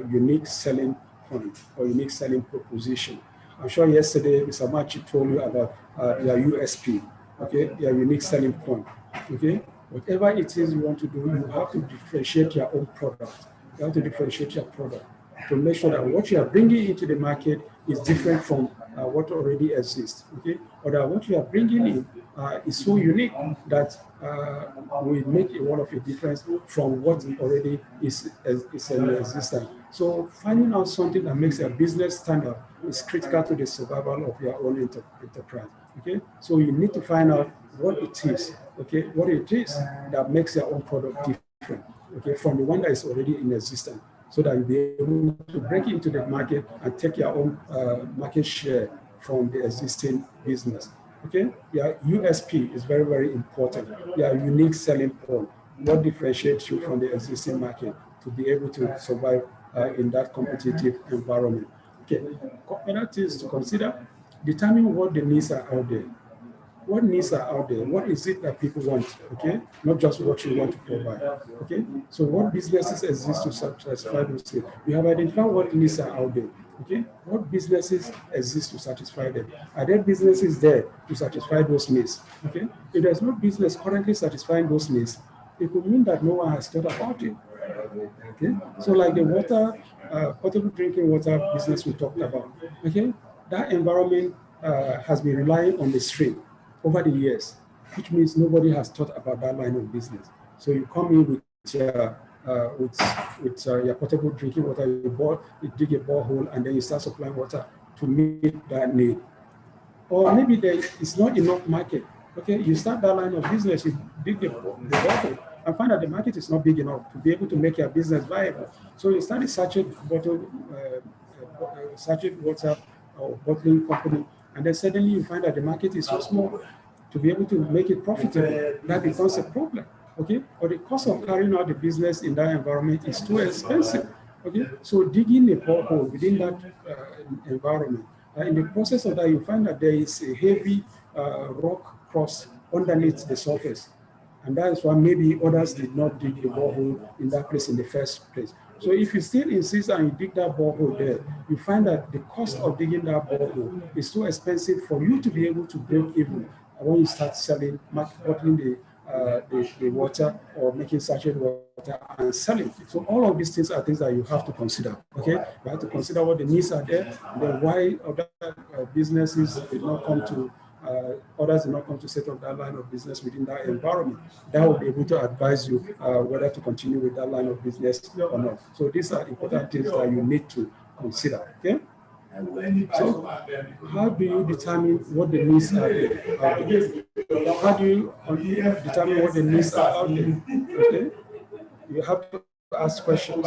unique selling point or unique selling proposition. I'm sure yesterday Mr. Machi told you about your USP, okay, your unique selling point, okay? Whatever it is you want to do, you have to differentiate your own product. You have to differentiate your product to make sure that what you are bringing into the market is different from what already exists, okay? Or that what you are bringing in is so unique that will make a world of a difference from what already is in existence. So finding out something that makes your business stand out is critical to the survival of your own enterprise, okay? So you need to find out what it is, okay? What it is that makes your own product different, okay, from the one that is already in existence, so that you'll be able to break into the market and take your own market share from the existing business. Okay, your USP is very, very important. Your unique selling point, what differentiates you from the existing market to be able to survive in that competitive environment. Okay, other things to consider: determine what the needs are out there. What needs are out there? What is it that people want? Okay, not just what you want to provide. Okay, so what businesses exist to satisfy those needs? We have identified what needs are out there. Okay, what businesses exist to satisfy them? Are there businesses there to satisfy those needs? Okay, if there's no business currently satisfying those needs, it could mean that no one has thought about it. Okay, so like the water, potable drinking water business we talked about. Okay, that environment has been relying on the stream over the years, which means nobody has thought about that line of business. So you come in with your potable drinking water, you dig a borehole, and then you start supplying water to meet that need. Or maybe there is not enough market. Okay, you start that line of business, you dig the borehole, and find that the market is not big enough to be able to make your business viable. So you start a sachet water or bottling company, and then suddenly you find that the market is so small to be able to make it profitable. That becomes a problem, okay? Or the cost of carrying out the business in that environment is too expensive, okay? So digging a borehole within that environment, in the process of that, you find that there is a heavy rock crust underneath the surface. And that is why maybe others did not dig the borehole in that place in the first place. So if you still insist and you dig that borehole there, you find that the cost of digging that borehole is too expensive for you to be able to break even when you start selling, bottling the water or making sachet water and selling. So all of these things are things that you have to consider, okay? You have to consider what the needs are there, and then why other businesses did not come to others did not come to set up that line of business within that environment. That will be able to advise you whether to continue with that line of business or not. So these are important things that you need to consider, okay? So how do you determine what the needs are there? How do you determine what the needs are out there? Okay? You have to ask questions.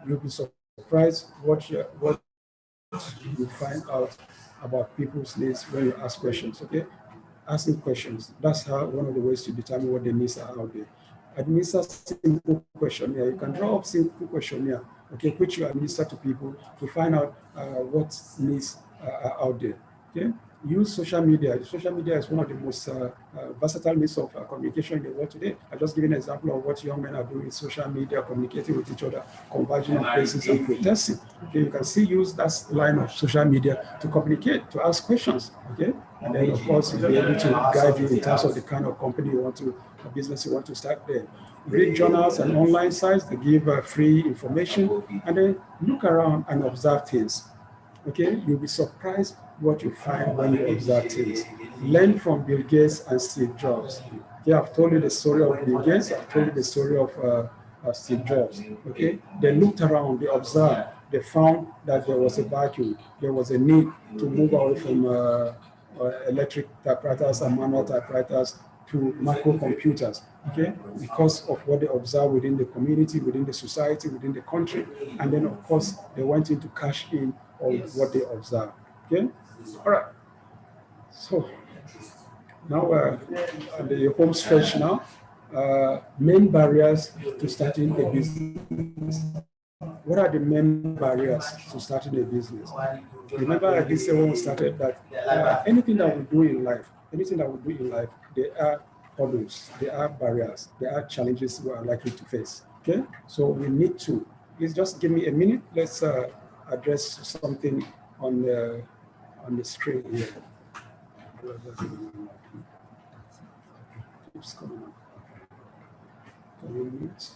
You'll be surprised what you find out about people's needs when you ask questions, okay? Asking questions. That's how one of the ways to determine what the needs are out there. Administer simple questionnaire. You can draw up simple questionnaire, okay, which you administer to people to find out what needs are out there, okay? use social media. Social media is one of the most versatile means of communication in the world today. I'll just give you an example of what young men are doing with social media, communicating with each other, converging on places and protesting. Okay, you can still use that line of social media to communicate, to ask questions. Okay, and then of course you'll be able to guide you in terms of the kind of company you want to, a business you want to start there. Read journals and online sites that give free information, and then look around and observe things. Okay, you'll be surprised what you find when you observe things. Learn from Bill Gates and Steve Jobs. Okay, I've told you the story of Bill Gates, I've told you the story of Steve Jobs. Okay, they looked around, they observed, they found that there was a vacuum, there was a need to move away from electric typewriters and manual typewriters to microcomputers, okay, because of what they observed within the community, within the society, within the country. And then, of course, they went in to cash in on what they observed, okay? All right. So now we're at the home stretch now. Main barriers to starting a business. What are the main barriers to starting a business? Remember, I did say when we started that anything that we do in life, there are problems, there are barriers, there are challenges we are likely to face. Okay, so we need to, please just give me a minute. Let's address something on the screen here. Keeps coming up. Can you mute?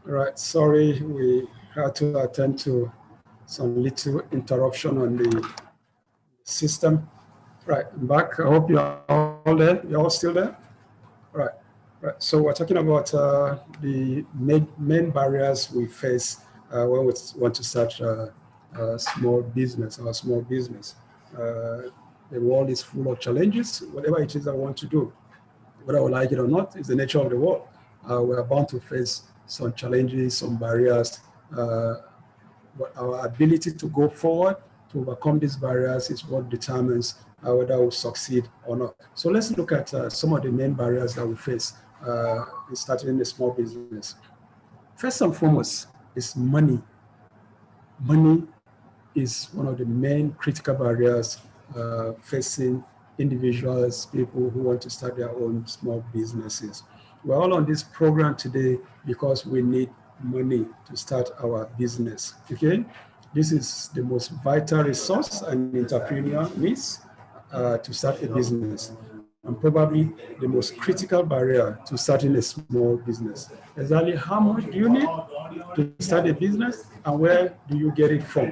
All right, sorry, we had to attend to some little interruption on the system. Right, I'm back. I hope you're all there. You're all still there? Right, right. So we're talking about the main barriers we face when we want to start a small business or a small business. The world is full of challenges. Whatever it is I want to do, whether I like it or not, is the nature of the world. We are bound to face some challenges, some barriers, but our ability to go forward, to overcome these barriers is what determines whether we'll succeed or not. So let's look at some of the main barriers that we face in starting a small business. First and foremost is money. Money is one of the main critical barriers facing individuals, people who want to start their own small businesses. We're all on this program today because we need money to start our business, okay? This is the most vital resource an entrepreneur needs to start a business, and probably the most critical barrier to starting a small business. Exactly how much do you need to start a business, and where do you get it from?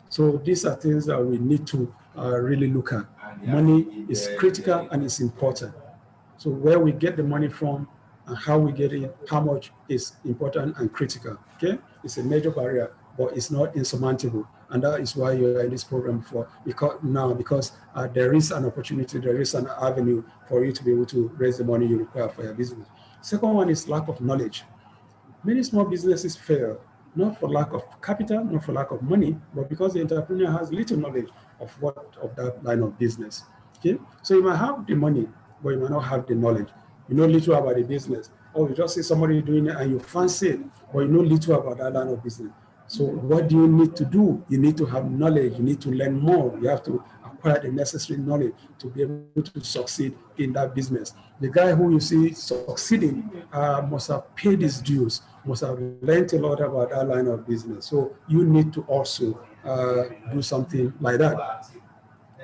So these are things that we need to really look at. Money is critical and it's important. So where we get the money from and how we get it, how much is important and critical, okay? It's a major barrier, but it's not insurmountable. And that is why you're in this program because there is an opportunity, there is an avenue for you to be able to raise the money you require for your business. Second one is lack of knowledge. Many small businesses fail, not for lack of capital, not for lack of money, but because the entrepreneur has little knowledge of that line of business, okay? So you might have the money, but you might not have the knowledge. You know little about the business, or you just see somebody doing it and you fancy it, but you know little about that line of business. So what do you need to do? You need to have knowledge. You need to learn more. You have to acquire the necessary knowledge to be able to succeed in that business. The guy who you see succeeding must have paid his dues, must have learned a lot about that line of business. So you need to also do something like that.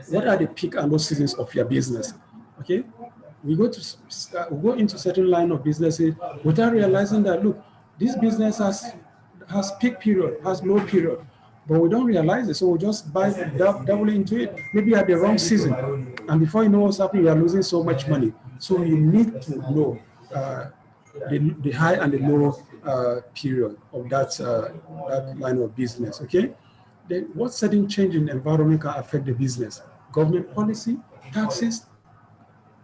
What are the peak and low seasons of your business? Okay, we go into certain line of businesses without realizing that, look, this business has peak period, has low period, but we don't realize it. So we just double into it, maybe at the wrong season. And before you know what's happening, you are losing so much money. So you need to know the high and the low period of that line of business, okay? Then what sudden change in the environment can affect the business? Government policy, taxes.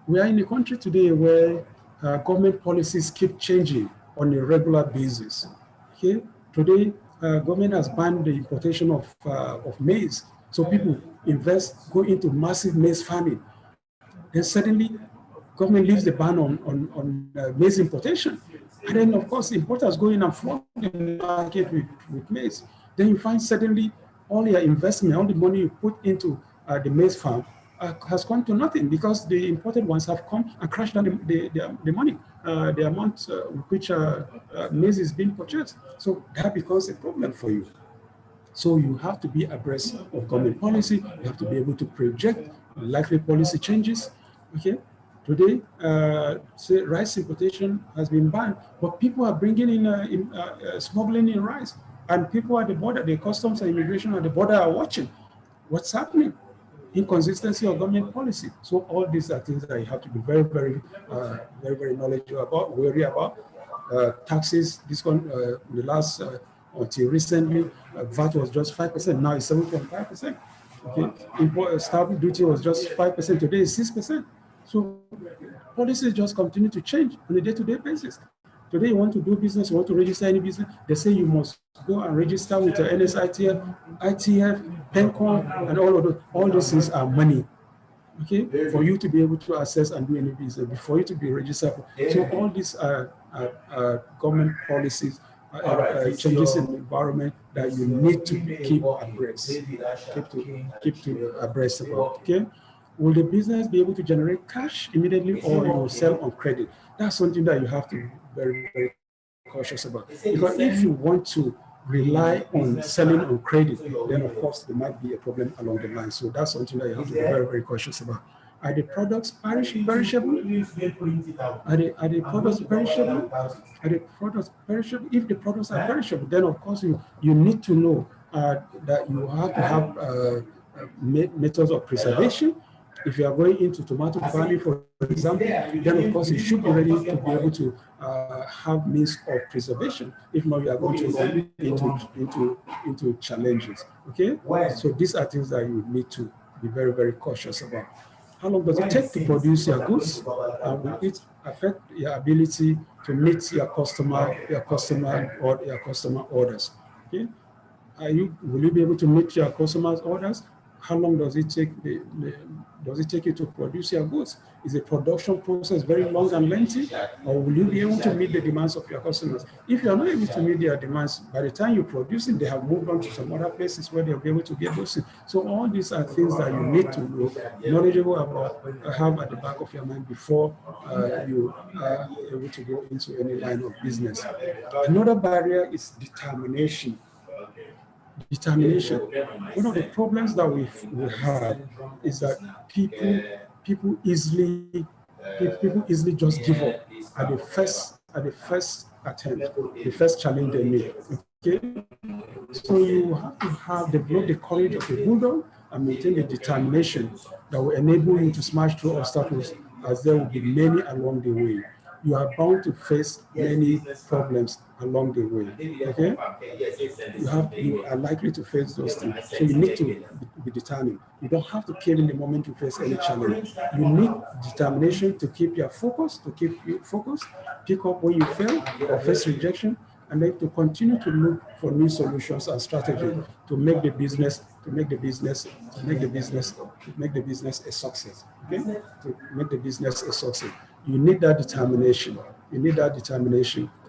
We are in a country today where government policies keep changing on a regular basis. Okay, today government has banned the importation of maize, so people go into massive maize farming. Then suddenly, government leaves the ban on maize importation, and then of course importers go in and flood the market with maize. Then you find suddenly all your investment, all the money you put into the maize farm has come to nothing because the imported ones have come and crashed down the money, the amount with which maize is being purchased. So that becomes a problem for you. So you have to be abreast of government policy. You have to be able to project likely policy changes. Okay, today, say rice importation has been banned, but people are bringing in smuggling in rice, and people at the border, the customs and immigration at the border are watching what's happening. Inconsistency of government policy. So all these are things that you have to be very, very knowledgeable about, wary about. Taxes, this one, the last, until recently, VAT was just 5%, now it's 7.5%. Okay, import stamp duty was just 5%, today is 6%. So policies just continue to change on a day-to-day basis. Today, you want to do business, you want to register any business, they say you must go and register with the NSITF, ITF, PENCOM, and all of those. All these things are money, okay, for you to be able to access and do any business, before you to be registered. So all these are government policies, changes in the environment that you need to keep abreast, keep to abreast about, okay? Will the business be able to generate cash immediately, or you will sell on credit? That's something that you have to be very, very cautious about. Because if you want to rely on selling on credit, then of course there might be a problem along the line. So that's something that you have to be very, very cautious about. Are the products perishable? Are the products perishable? Are the products perishable? If the products are perishable, then of course you need to know that you have to have methods of preservation. If you are going into tomato farming, for example, then of course you should be ready to be able to have means of preservation. If not, you are going to run into challenges. Okay, so these are things that you need to be very, very cautious about. How long does it take to produce your goods? Will it affect your ability to meet your customer orders? Okay, will you be able to meet your customers' orders? How long does it take you to produce your goods? Is the production process very long and lengthy, or will you be able to meet the demands of your customers? If you are not able to meet their demands, by the time you produce it, they have moved on to some other places where they'll be able to get those things. So all these are things that you need to know, knowledgeable about, have at the back of your mind before you are able to go into any line of business. Another barrier is determination. Determination. One of the problems that we have is that people easily just give up at the first attempt, the first challenge they make. Okay, so you have to develop the courage of a bulldog and maintain the determination that will enable you to smash through obstacles, as there will be many along the way. You are bound to face many problems along the way. Okay, you are likely to face those things. So you need to be determined. You don't have to cave in the moment you face any challenge. You need determination to keep your focus, pick up when you fail or face rejection, and then to continue to look for new solutions and strategies to make the business a success. Okay, to make the business a success. You need that determination.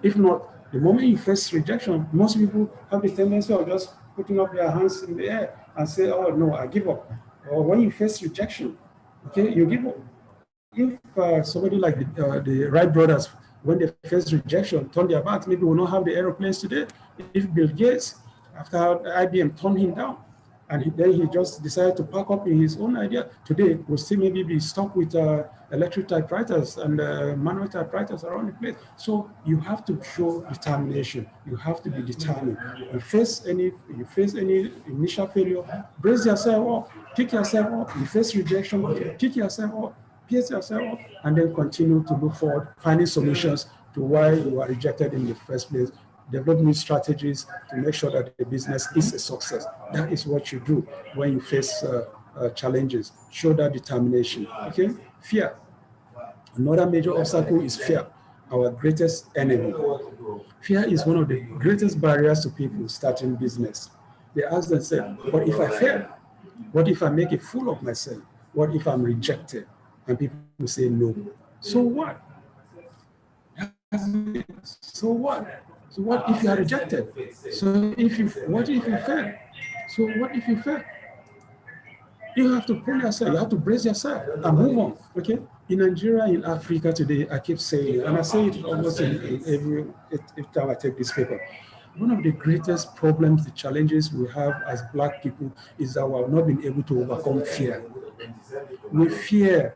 If not, The moment you face rejection, most people have the tendency of just putting up their hands in the air and say, oh, no, I give up. Or when you face rejection, okay, you give up. If somebody like the Wright brothers, when they face rejection, turn their backs, maybe we'll not have the aeroplanes today. If Bill Gates, after IBM turned him down, and then he just decided to pack up in his own idea, today we'll still maybe be stuck with electric typewriters and manual typewriters around the place. So you have to show determination. You have to be determined. You face any initial failure, brace yourself up, pick yourself up. You face rejection, pick yourself up, pick yourself up, and then continue to look forward, finding solutions to why you were rejected in the first place. Develop new strategies to make sure that the business is a success. That is what you do when you face challenges. Show that determination. Okay? Fear. Another major obstacle is fear, our greatest enemy. Fear is one of the greatest barriers to people starting business. They ask themselves, what if I fail? What if I make a fool of myself? What if I'm rejected? And people say no. So what? So what? So what if you are rejected? So what if you fail? So what if you fail? You have to pull yourself, you have to brace yourself and move on, okay? In Nigeria, in Africa today, I keep saying it, and I say it almost in every time I take this paper. One of the greatest problems, the challenges we have as Black people is that we have not been able to overcome fear. We fear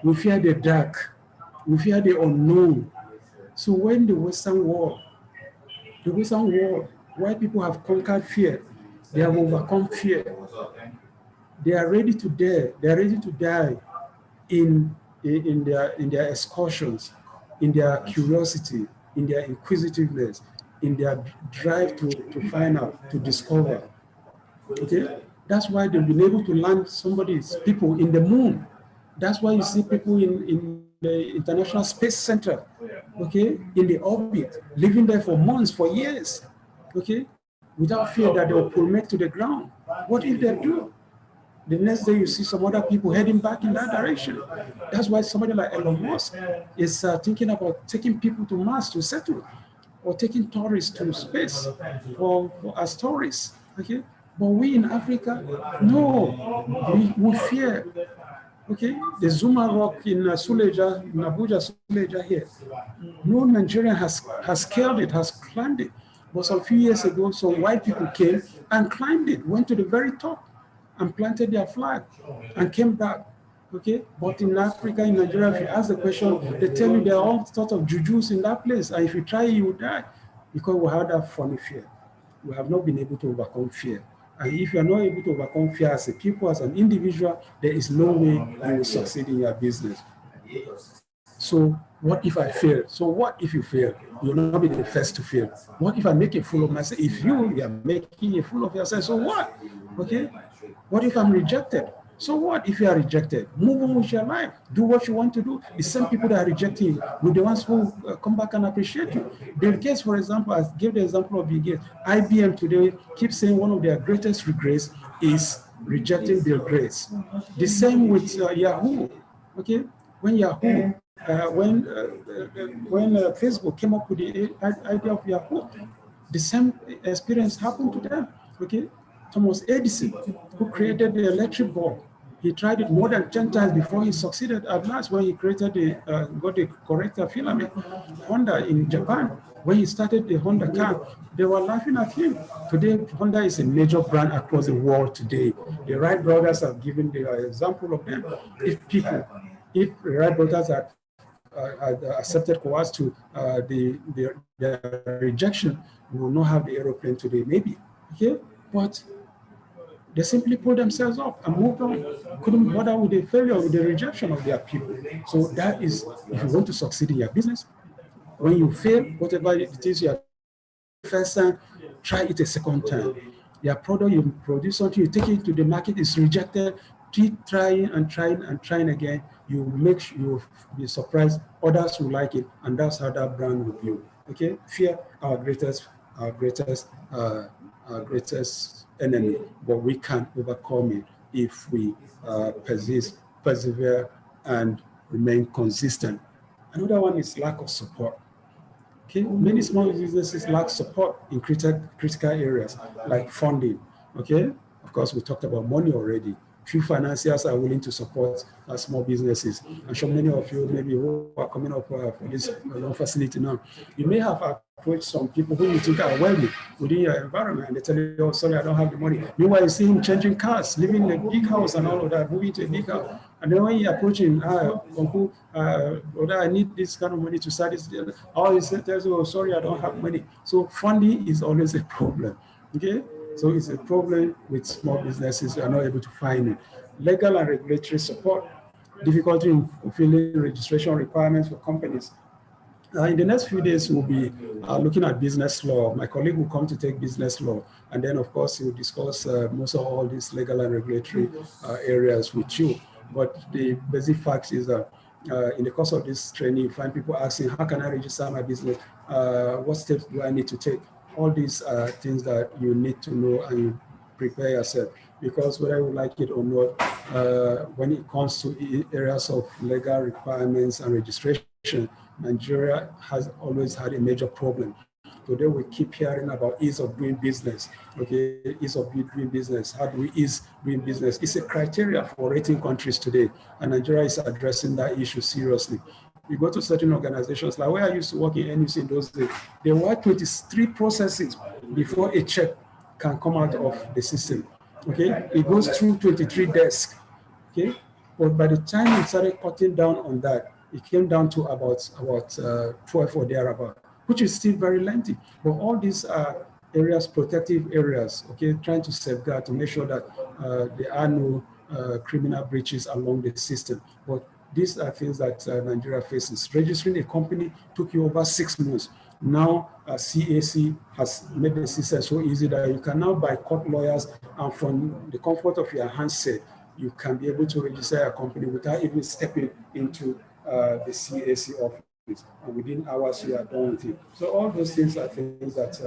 the dark, we fear the unknown. So when the Western world, white people have conquered fear, they have overcome fear. They are ready to dare, they are ready to die in their excursions, in their curiosity, in their inquisitiveness, in their drive to find out, to discover. Okay? That's why they've been able to land people in the moon. That's why you see people in the International Space Center, okay, in the orbit, living there for months, for years, okay, without fear that they will plummet to the ground. What if they do? The next day you see some other people heading back in that direction. That's why somebody like Elon Musk is thinking about taking people to Mars to settle, or taking tourists to space as tourists, okay? But we in Africa, no, we fear. Okay, the Zuma Rock in Suleja, in Abuja, Suleja here. No Nigerian has scaled it, has climbed it. But some few years ago, some white people came and climbed it, went to the very top and planted their flag and came back. Okay, but in Africa, in Nigeria, if you ask the question, they tell you there are all sorts of jujus in that place. And if you try, you will die, because we have that funny fear. We have not been able to overcome fear. And if you are not able to overcome fear as a people, as an individual, there is no way you will succeed in your business. So what if I fail? So what if you fail? You will not be the first to fail. What if I make a fool of myself? If you are making a fool of yourself, so what? Okay? What if I'm rejected? So what if you are rejected? Move on with your life. Do what you want to do. The same people that are rejecting you will be the ones who come back and appreciate you. Bill Gates, for example, I gave the example of Bill Gates. IBM today keeps saying one of their greatest regrets is rejecting Bill Gates. The same with Yahoo. Okay, when Yahoo, when Facebook came up with the idea of Yahoo, the same experience happened to them. Okay. Thomas Edison, who created the electric bulb, he tried it more than 10 times before he succeeded at last when he created got the correct filament. Honda in Japan, when he started the Honda car, they were laughing at him. Today, Honda is a major brand across the world today. The Wright brothers have given the example of them. If the Wright brothers had accepted coerced to the rejection, we will not have the aeroplane today, maybe. Okay, but they simply pulled themselves up and moved on. Couldn't bother with the failure, with the rejection of their people. So that is, if you want to succeed in your business, when you fail, whatever it is you are first time, try it a second time. Your product, you produce something, you take it to the market, it's rejected, keep trying and trying and trying again. You make sure you'll be surprised, others will like it, and that's how that brand will build. Okay, fear, our greatest enemy, but we can overcome it if we persevere, and remain consistent. Another one is lack of support. Okay, many small businesses lack support in critical areas like funding. Okay, of course, we talked about money already. Few financiers are willing to support small businesses. I'm sure many of you, maybe who are coming up for this loan facility now, you may have approached some people who you think are wealthy within your environment, and they tell you, oh, sorry, I don't have the money. Meanwhile, you see him changing cars, living in a big house and all of that, moving to a big house. And then when you approach him, Uncle, brother, I need this kind of money to start this. Or he tells you, oh, sorry, I don't have money. So funding is always a problem. Okay? So it's a problem with small businesses who are not able to find it. Legal and regulatory support, difficulty in fulfilling registration requirements for companies. In the next few days, we'll be looking at business law. My colleague will come to take business law. And then, of course, he will discuss most of all these legal and regulatory areas with you. But the basic fact is that in the course of this training, you find people asking, how can I register my business? What steps do I need to take? All these are things that you need to know and you prepare yourself. Because whether you like it or not, when it comes to areas of legal requirements and registration, Nigeria has always had a major problem. Today we keep hearing about ease of doing business. Okay, ease of doing business. How do we ease doing business? It's a criteria for rating countries today, and Nigeria is addressing that issue seriously. You go to certain organizations, like where I used to work in NUC in those days, there were 23 processes before a check can come out of the system. Okay, it goes through 23 desks. Okay, but by the time we started cutting down on that, it came down to about 12 or thereabout, which is still very lengthy. But all these are areas, protective areas, okay, trying to safeguard to make sure that there are no criminal breaches along the system. But these are things that Nigeria faces. Registering a company took you over 6 months. Now, CAC has made the system so easy that you can now buy court lawyers, and from the comfort of your handset, you can be able to register a company without even stepping into the CAC office. And within hours, you are done with it. So all those things are things that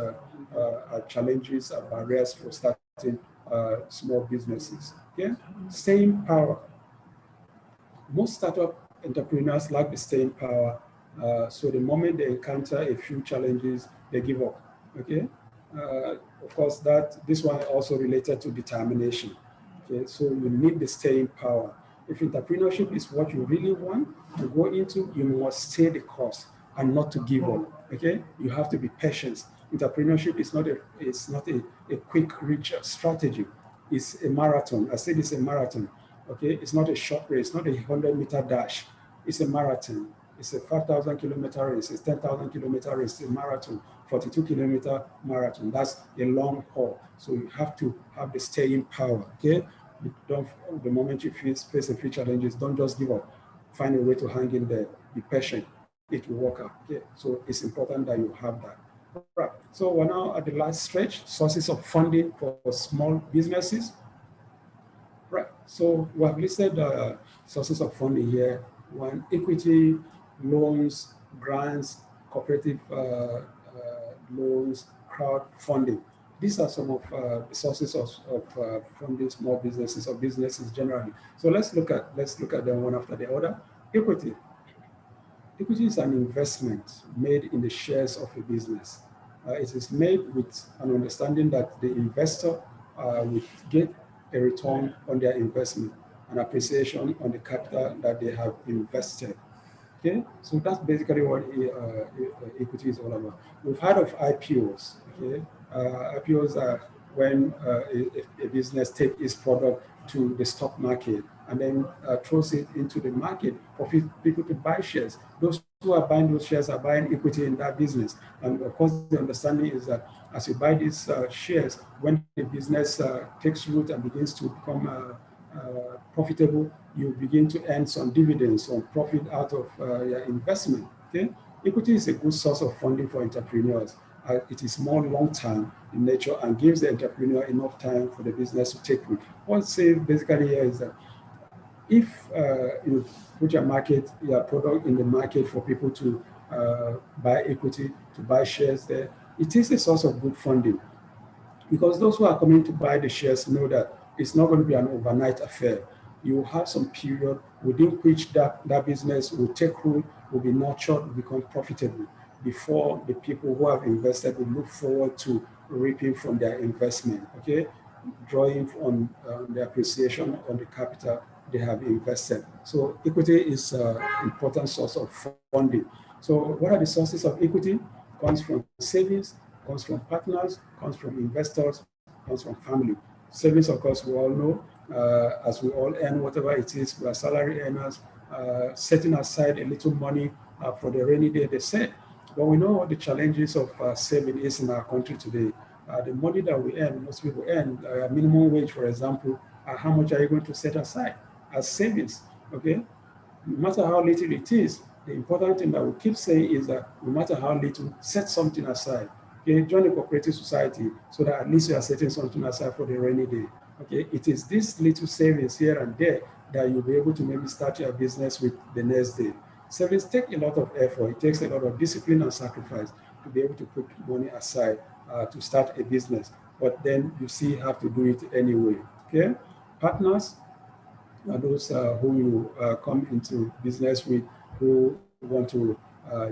are challenges, are barriers for starting small businesses. Okay, staying power. Most startup entrepreneurs lack the staying power. So the moment they encounter a few challenges, they give up. Okay, of course this one also related to determination. Okay, so you need the staying power. If entrepreneurship is what you really want to go into, you must stay the course and not to give up. Okay, you have to be patient. Entrepreneurship is not a quick reach strategy. It's a marathon. I said it's a marathon. Okay, it's not a short race, not a 100-meter dash. It's a marathon. It's a 5,000-kilometer race. It's 10,000-kilometer race. It's a marathon, 42-kilometer marathon. That's a long haul. So you have to have the staying power. Okay, the moment you face a few challenges, don't just give up. Find a way to hang in there. Be patient. It will work out. Okay, so it's important that you have that. Right. So we're now at the last stretch, sources of funding for small businesses. Right. So we have listed sources of funding here. One, equity, loans, grants, cooperative loans, crowdfunding. These are some of the sources of funding small businesses or businesses generally. So let's look at them one after the other. Equity. Equity is an investment made in the shares of a business. It is made with an understanding that the investor will get a return on their investment, an appreciation on the capital that they have invested. Okay, so that's basically what equity is all about. We've heard of IPOs. Okay, IPOs are when a business takes its product to the stock market and then throws it into the market for people to buy shares. Those who are buying those shares are buying equity in that business. And of course, the understanding is that as you buy these shares, when the business takes root and begins to become profitable, you begin to earn some dividends, some profit out of your investment. Okay, equity is a good source of funding for entrepreneurs. It is more long-term in nature and gives the entrepreneur enough time for the business to take root. What I say basically here is that if you put your product in the market for people to buy equity, to buy shares there, it is a source of good funding, because those who are coming to buy the shares know that it's not going to be an overnight affair. You will have some period within which that business will take root, will be nurtured, will become profitable. before the people who have invested will look forward to reaping from their investment, okay? Drawing on the appreciation on the capital they have invested. So equity is an important source of funding. So what are the sources of equity? Comes from savings, comes from partners, comes from investors, comes from family. Savings, of course, we all know, as we all earn whatever it is, we are salary earners, setting aside a little money for the rainy day, they say. But we know what the challenges of saving is in our country today. The money that we earn, most people earn, minimum wage, for example, how much are you going to set aside as savings, okay? No matter how little it is, the important thing that we keep saying is that no matter how little, set something aside. Okay, join a cooperative society so that at least you are setting something aside for the rainy day. Okay, it is this little savings here and there that you'll be able to maybe start your business with the next day. Savings take a lot of effort. It takes a lot of discipline and sacrifice to be able to put money aside to start a business. But then you see have to do it anyway. Okay, partners are those who you come into business with, who want to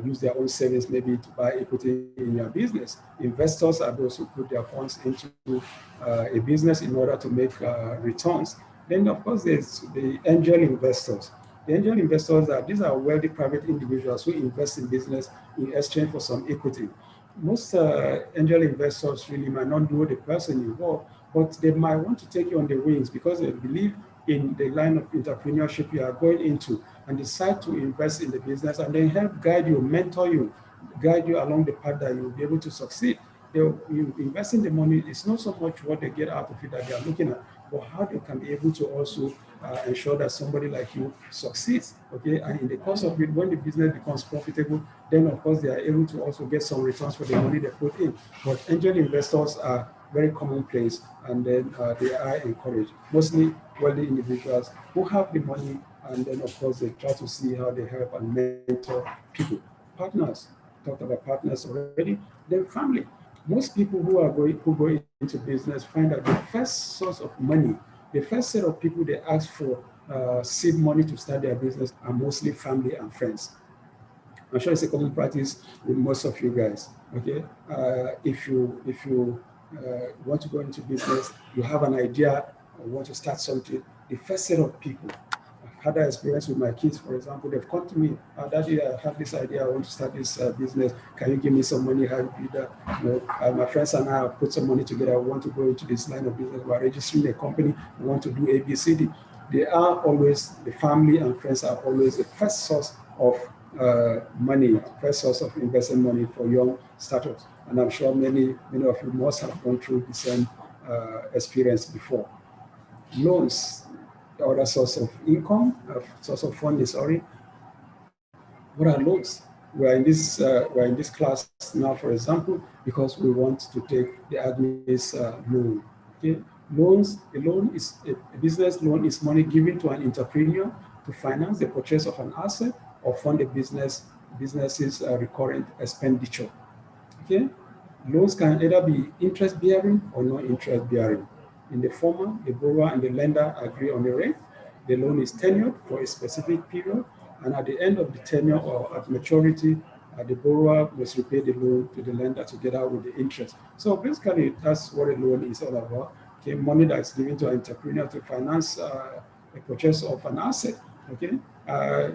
use their own savings maybe to buy equity in your business. Investors are those who put their funds into a business in order to make returns. Then, of course, there's the angel investors. The angel investors these are wealthy private individuals who invest in business in exchange for some equity. Most angel investors really might not know the person involved, but they might want to take you on the wings because they believe in the line of entrepreneurship you are going into and decide to invest in the business and then help guide you, mentor you, guide you along the path that you'll be able to succeed. You investing the money, it's not so much what they get out of it that they are looking at, but how they can be able to also ensure that somebody like you succeeds, okay? And in the course of it, when the business becomes profitable, then of course they are able to also get some returns for the money they put in. But angel investors are very commonplace, and then they are encouraged. Mostly wealthy individuals who have the money, and then of course they try to see how they help and mentor people. Partners, talked about partners already. Then family. Most people who go into business find that the first source of money, the first set of people they ask for seed money to start their business are mostly family and friends. I'm sure it's a common practice with most of you guys. Okay, if you want to go into business, you have an idea or want to start something, the first set of people. I've had that experience with my kids, for example. They've come to me, Daddy, I have this idea, I want to start this business. Can you give me some money? How do you do that? You know, my friends and I have put some money together. We want to go into this line of business. We're registering a company. We want to do ABCD. They are always, the family and friends are always the first source of money, first source of investment money for young startups. And I'm sure many of you must have gone through the same experience before. Loans, the other source of income, source of funding, sorry. What are loans? We're in this class now, for example, because we want to take the AGSMEIS loan. Okay? A business loan is money given to an entrepreneur to finance the purchase of an asset or fund a business's recurrent expenditure. Okay? Loans can either be interest-bearing or non-interest-bearing. In the former, the borrower and the lender agree on the rate. The loan is tenured for a specific period, and at the end of the tenure or at maturity, the borrower must repay the loan to the lender together with the interest. So basically, that's what a loan is all about. Okay, money that's given to an entrepreneur to finance the purchase of an asset. Okay,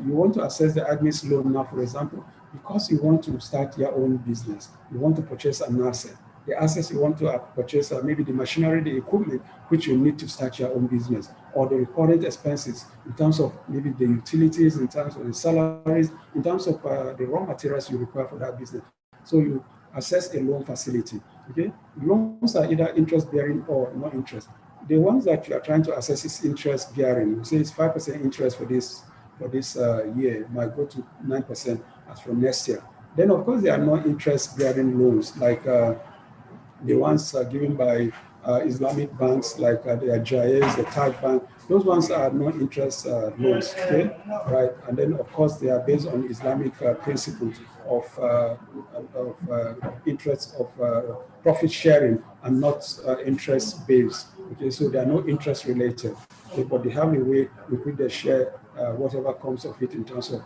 you want to access the AGSMEIS loan now, for example, because you want to start your own business. You want to purchase an asset. The assets you want to purchase are maybe the machinery, the equipment, which you need to start your own business, or the recurrent expenses in terms of maybe the utilities, in terms of the salaries, in terms of the raw materials you require for that business. So you access a loan facility. Okay, loans are either interest-bearing or no interest. The ones that you are trying to access is interest-bearing. You say it's 5% interest for this year. It might go to 9% as from next year. Then, of course, there are no interest-bearing loans like the ones given by Islamic banks like the AGSMEIS, the Taj Bank. Those ones are no interest loans, okay? Right? And then, of course, they are based on Islamic principles of interest, of profit sharing, and not interest based. Okay, so they are not interest related, okay, but they have a way in which they share whatever comes of it in terms of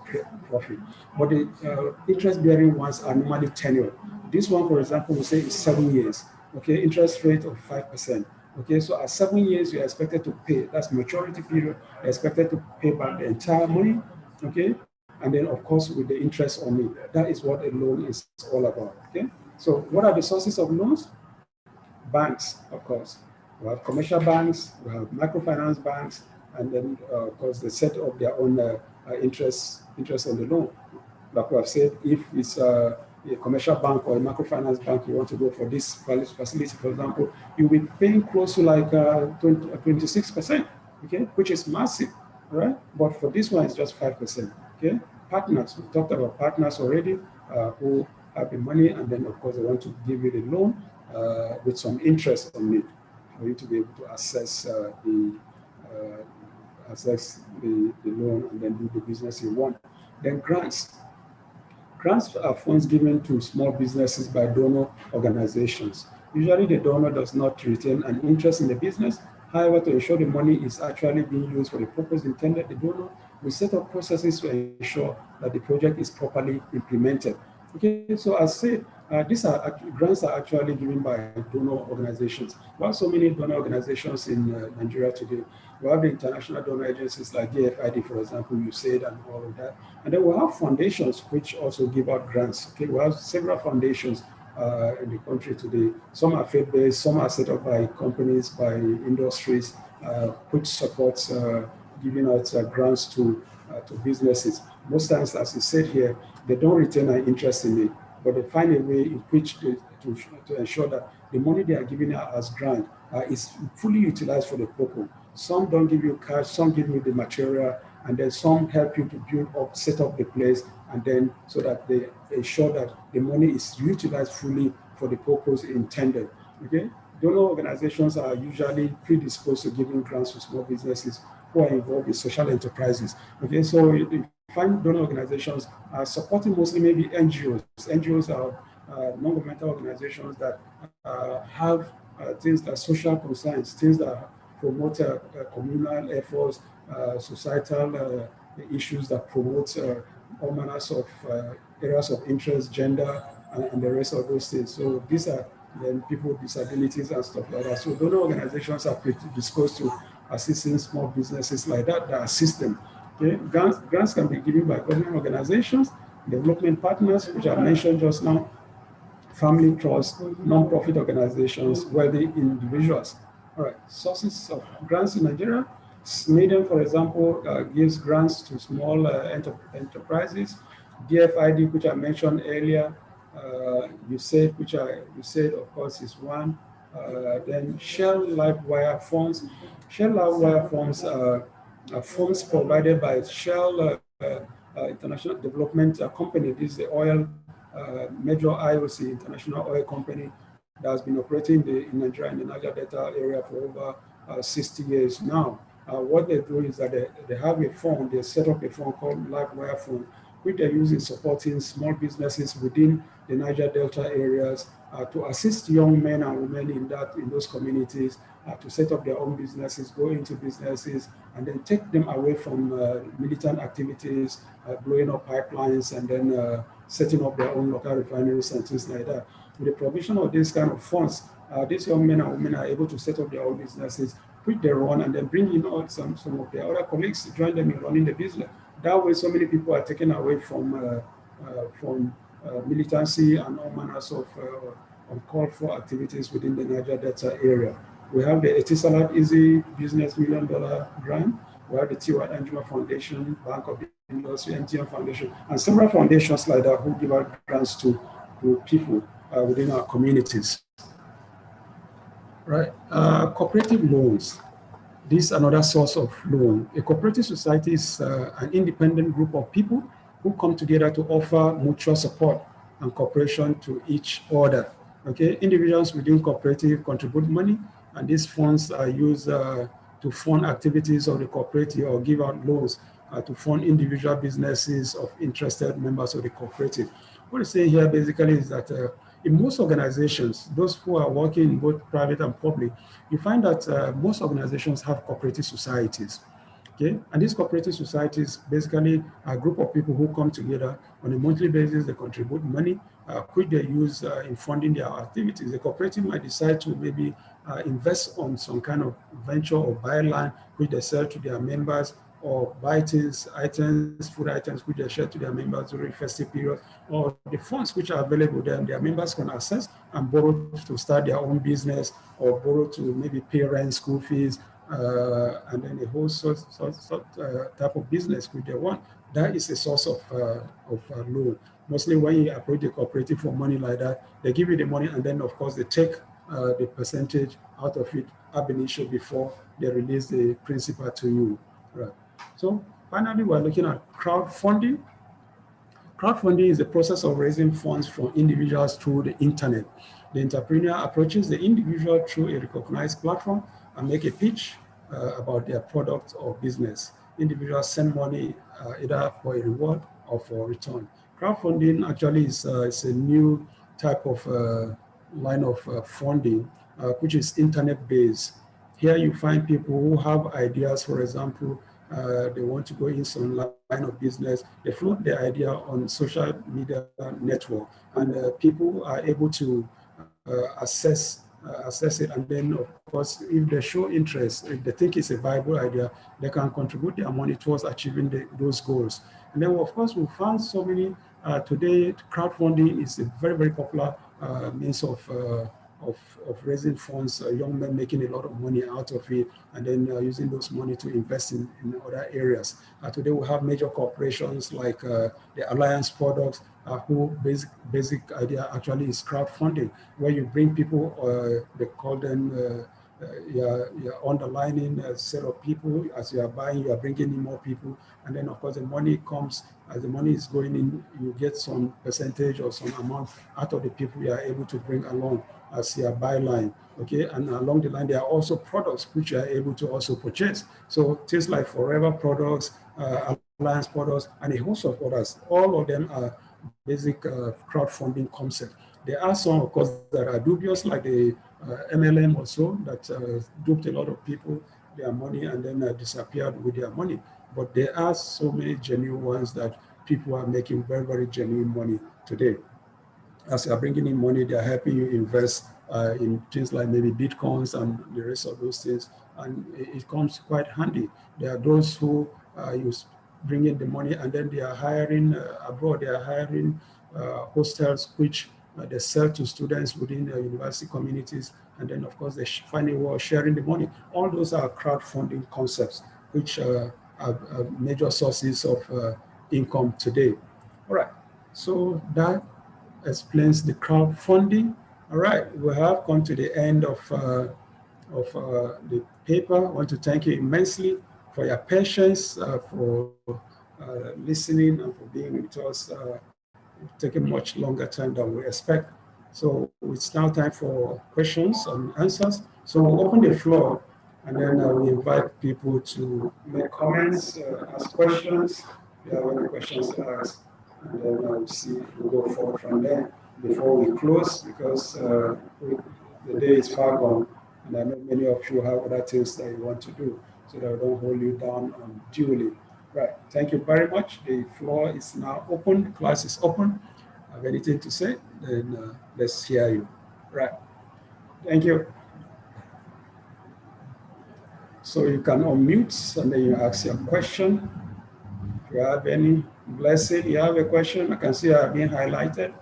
profit. But the interest-bearing ones are normally tenured. This one, for example, we say is 7 years. Okay, interest rate of 5%. Okay, so at 7 years, you're expected to pay. That's maturity period. You're expected to pay back the entire money. Okay, and then of course with the interest on it. That is what a loan is all about. Okay, so what are the sources of loans? Banks, of course. We have commercial banks, we have microfinance banks, and then of course they set up their own interest on the loan. Like we have said, if it's a commercial bank or a microfinance bank, you want to go for this facility, for example, you'll be paying close to like 26%, okay, which is massive, right? But for this one, it's just 5%, okay? Partners, we talked about partners already who have the money, and then of course they want to give you the loan with some interest on it for you to be able to access the loan and then do the business you want. Then grants. Grants are funds given to small businesses by donor organizations. Usually the donor does not retain an interest in the business. However, to ensure the money is actually being used for the purpose intended, the donor will set up processes to ensure that the project is properly implemented. Okay, so as I said, these grants are actually given by donor organizations. We have so many donor organizations in Nigeria today. We have the international donor agencies like DFID, for example, USAID and all of that. And then we have foundations which also give out grants. Okay, we have several foundations in the country today. Some are faith-based, some are set up by companies, by industries, which supports giving out grants to businesses. Most times, as you said here, they don't retain an interest in it, but they find a way in which to ensure that the money they are giving out as grant is fully utilized for the purpose. Some don't give you cash, some give you the material, and then some help you to build up, set up the place, and then so that they ensure that the money is utilized fully for the purpose intended. Okay, donor organizations are usually predisposed to giving grants to small businesses who are involved in social enterprises. Okay, so you find donor organizations are supporting mostly maybe NGOs. NGOs are non-governmental organizations that have things like social concerns, things that promote communal efforts, societal issues that promote all manners of areas of interest, gender, and the rest of those things. So these are then people with disabilities and stuff like that. So donor organizations are predisposed to assisting small businesses like that assist them. Okay? Grants can be given by government organizations, development partners, which I mentioned just now, family trusts, non-profit organizations, wealthy individuals. All right, sources of grants in Nigeria. Sweden, for example, gives grants to small enterprises. DFID, which I mentioned earlier, USAID, which you said, of course, is one. Then Shell Livewire funds. Shell Livewire funds are funds provided by Shell International Development Company. This is the oil major IOC, International Oil Company, that has been operating in Nigeria in the Niger Delta area for over 60 years now. What they do is that they have a fund, they set up a fund called Livewire Fund, which they use in supporting small businesses within the Niger Delta areas to assist young men and women in those communities to set up their own businesses, go into businesses, and then take them away from militant activities, blowing up pipelines, and then setting up their own local refineries and things like that. With the provision of these kind of funds, these young men and women are able to set up their own businesses, which they run, and then bring in some of their other colleagues to join them in running the business. That way, so many people are taken away from militancy and all manners of uncalled for activities within the Niger Delta area. We have the Etisalat Easy Business $1 Million Grant. We have the T.Y. Anjuma Foundation, Bank of the Industry, MTN Foundation, and several foundations like that who give out grants to people within our communities. Right. Cooperative loans. This is another source of loan. A cooperative society is an independent group of people who come together to offer mutual support and cooperation to each other. Okay, individuals within cooperative contribute money, and these funds are used to fund activities of the cooperative or give out loans to fund individual businesses of interested members of the cooperative. What I'm saying here basically is that in most organizations, those who are working in both private and public, you find that most organizations have cooperative societies. Okay, and these cooperative societies basically are a group of people who come together on a monthly basis. They contribute money, which they use in funding their activities. The cooperative might decide to maybe invest on some kind of venture or buy land, which they sell to their members, or buy items, food items, which they share to their members during festive period, or the funds which are available then their members can access and borrow to start their own business, or borrow to maybe pay rent, school fees, and then a whole type of business which they want. That is a source of loan. Mostly when you approach the cooperative for money like that, they give you the money, and then of course they take the percentage out of it ab initio before they release the principal to you. Right. So finally, we're looking at crowdfunding. Crowdfunding is the process of raising funds from individuals through the internet. The entrepreneur approaches the individual through a recognized platform and make a pitch about their product or business. Individuals send money either for a reward or for a return. Crowdfunding actually is a new type of line of funding, which is internet-based. Here you find people who have ideas. For example, they want to go in some line of business. They float their idea on social media network, and people are able to assess it. And then, of course, if they show interest, if they think it's a viable idea, they can contribute their money towards achieving those goals. And then, of course, we found so many. Today, crowdfunding is a very, very popular means of raising funds, young men making a lot of money out of it, and then using those money to invest in other areas. Today we have major corporations like the Alliance Products, who basic idea actually is crowdfunding, where you bring people, they call them, you're underlining a set of people. As you are buying, you are bringing in more people, and then of course the money comes, as the money is going in, you get some percentage or some amount out of the people you are able to bring along as your byline. Okay, and along the line there are also products which you are able to also purchase. So things like Forever products, Alliance products, and a host of others, all of them are basic crowdfunding concept. There are some, of course, that are dubious, like the MLM also, that duped a lot of people, their money, and then disappeared with their money. But there are so many genuine ones that people are making very, very genuine money today. As you are bringing in money, they are helping you invest in things like maybe Bitcoins and the rest of those things, and it comes quite handy. There are those who use bring in the money, and then they are hiring abroad, they are hiring hostels which they sell to students within the university communities, and then of course they find a way of sharing the money. All those are crowdfunding concepts which are major sources of income today. All right, so that explains the crowdfunding. All right, we have come to the end of the paper. I want to thank you immensely for your patience, for listening, and for being with us. Taking much longer time than we expect. So it's now time for questions and answers. So we'll open the floor, and then we invite people to make comments, ask questions. If you have any questions to ask, and then we'll go forward from there before we close, because the day is far gone, and I know many of you have other things that you want to do, so that we don't hold you down unduly. Right, thank you very much. The floor is now open. The class is open. Have anything to say? Then let's hear you. Right, thank you. So you can unmute and then you ask your question. If you have any, Blessing, you have a question? I can see you are being highlighted.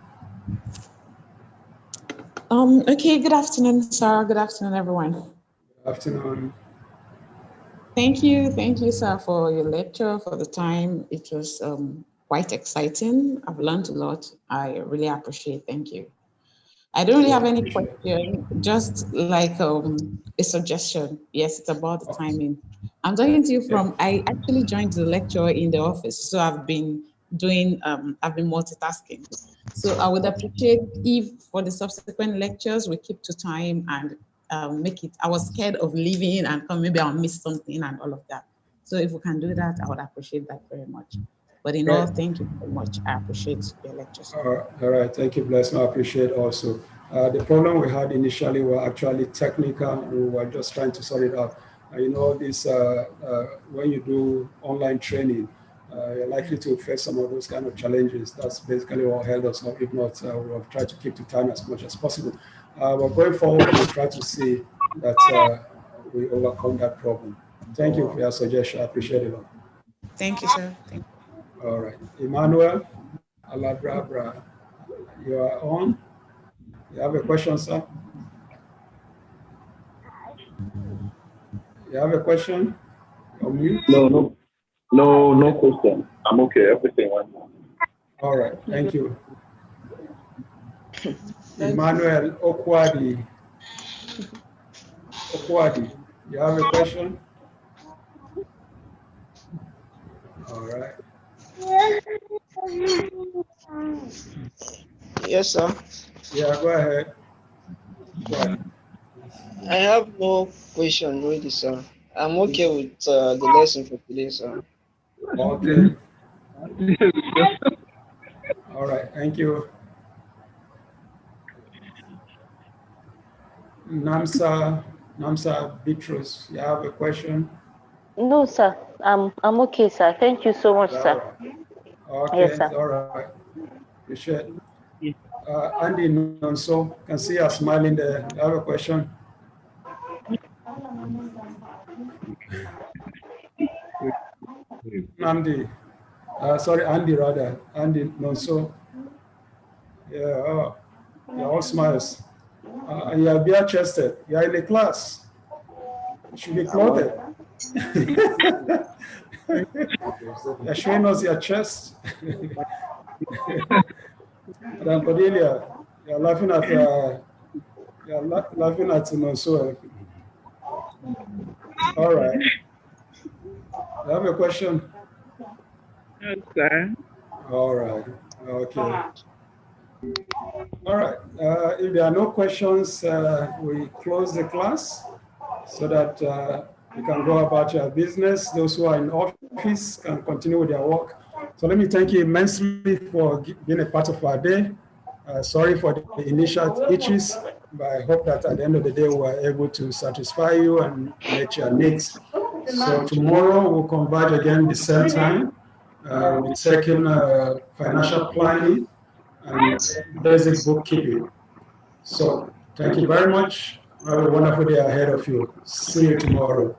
Okay, good afternoon, sir. Good afternoon, everyone. Good afternoon. Thank you, sir, for your lecture, for the time. It was quite exciting. I've learned a lot. I really appreciate. Thank you. I don't really have any question, just like a suggestion. Yes, it's about the timing. I'm talking to you from, I actually joined the lecture in the office, so I've been doing, I've been multitasking. So I would appreciate if for the subsequent lectures, we keep to time and make it. I was scared of leaving and maybe I'll miss something and all of that. So if we can do that, I would appreciate that very much. But in all, thank you very much. I appreciate your lecture, sir. All right, thank you, Bless. I appreciate also. The problem we had initially were actually technical. We were just trying to sort it out. You know, this when you do online training, you're likely to face some of those kind of challenges. That's basically what held us up. If not, we'll try to keep to time as much as possible. But going forward, we'll try to see that we overcome that problem. Thank you for your suggestion. I appreciate it. Thank you, sir. Thank you. All right. Emmanuel Alabrabra, you are on. You have a question, sir? You have a question? You're mute? No question. I'm okay. Everything went well. All right. Thank you. Emmanuel Okwadi. You have a question? All right. Yes, sir. Yeah, go ahead. Go ahead. I have no question really, sir. I'm okay with the lesson for today, sir. Okay. All right. Thank you. Namsa Bitrus, you have a question? No, sir. I'm okay, sir. Thank you so much, sir. Okay, Yes, sir. all right. Appreciate it. Andy Nonso, can see you smiling there. You have a question? Andy, Andy rather. Andy Nonso. Yeah, you're all smiles. And you're bare-chested. You're in a class. You should be clothed. You're showing us your chest. Madam Cordelia, you're laughing at Nonso. All right. You have a question? Yes, sir. All right. Okay. All right. If there are no questions, we close the class so that you can go about your business. Those who are in office can continue with their work. So let me thank you immensely for being a part of our day. Sorry for the initial itches, but I hope that at the end of the day, we are able to satisfy you and meet your needs. So tomorrow we'll converge again the same time. We're taking financial planning and basic bookkeeping. So thank you very much. Have a wonderful day ahead of you. See you tomorrow.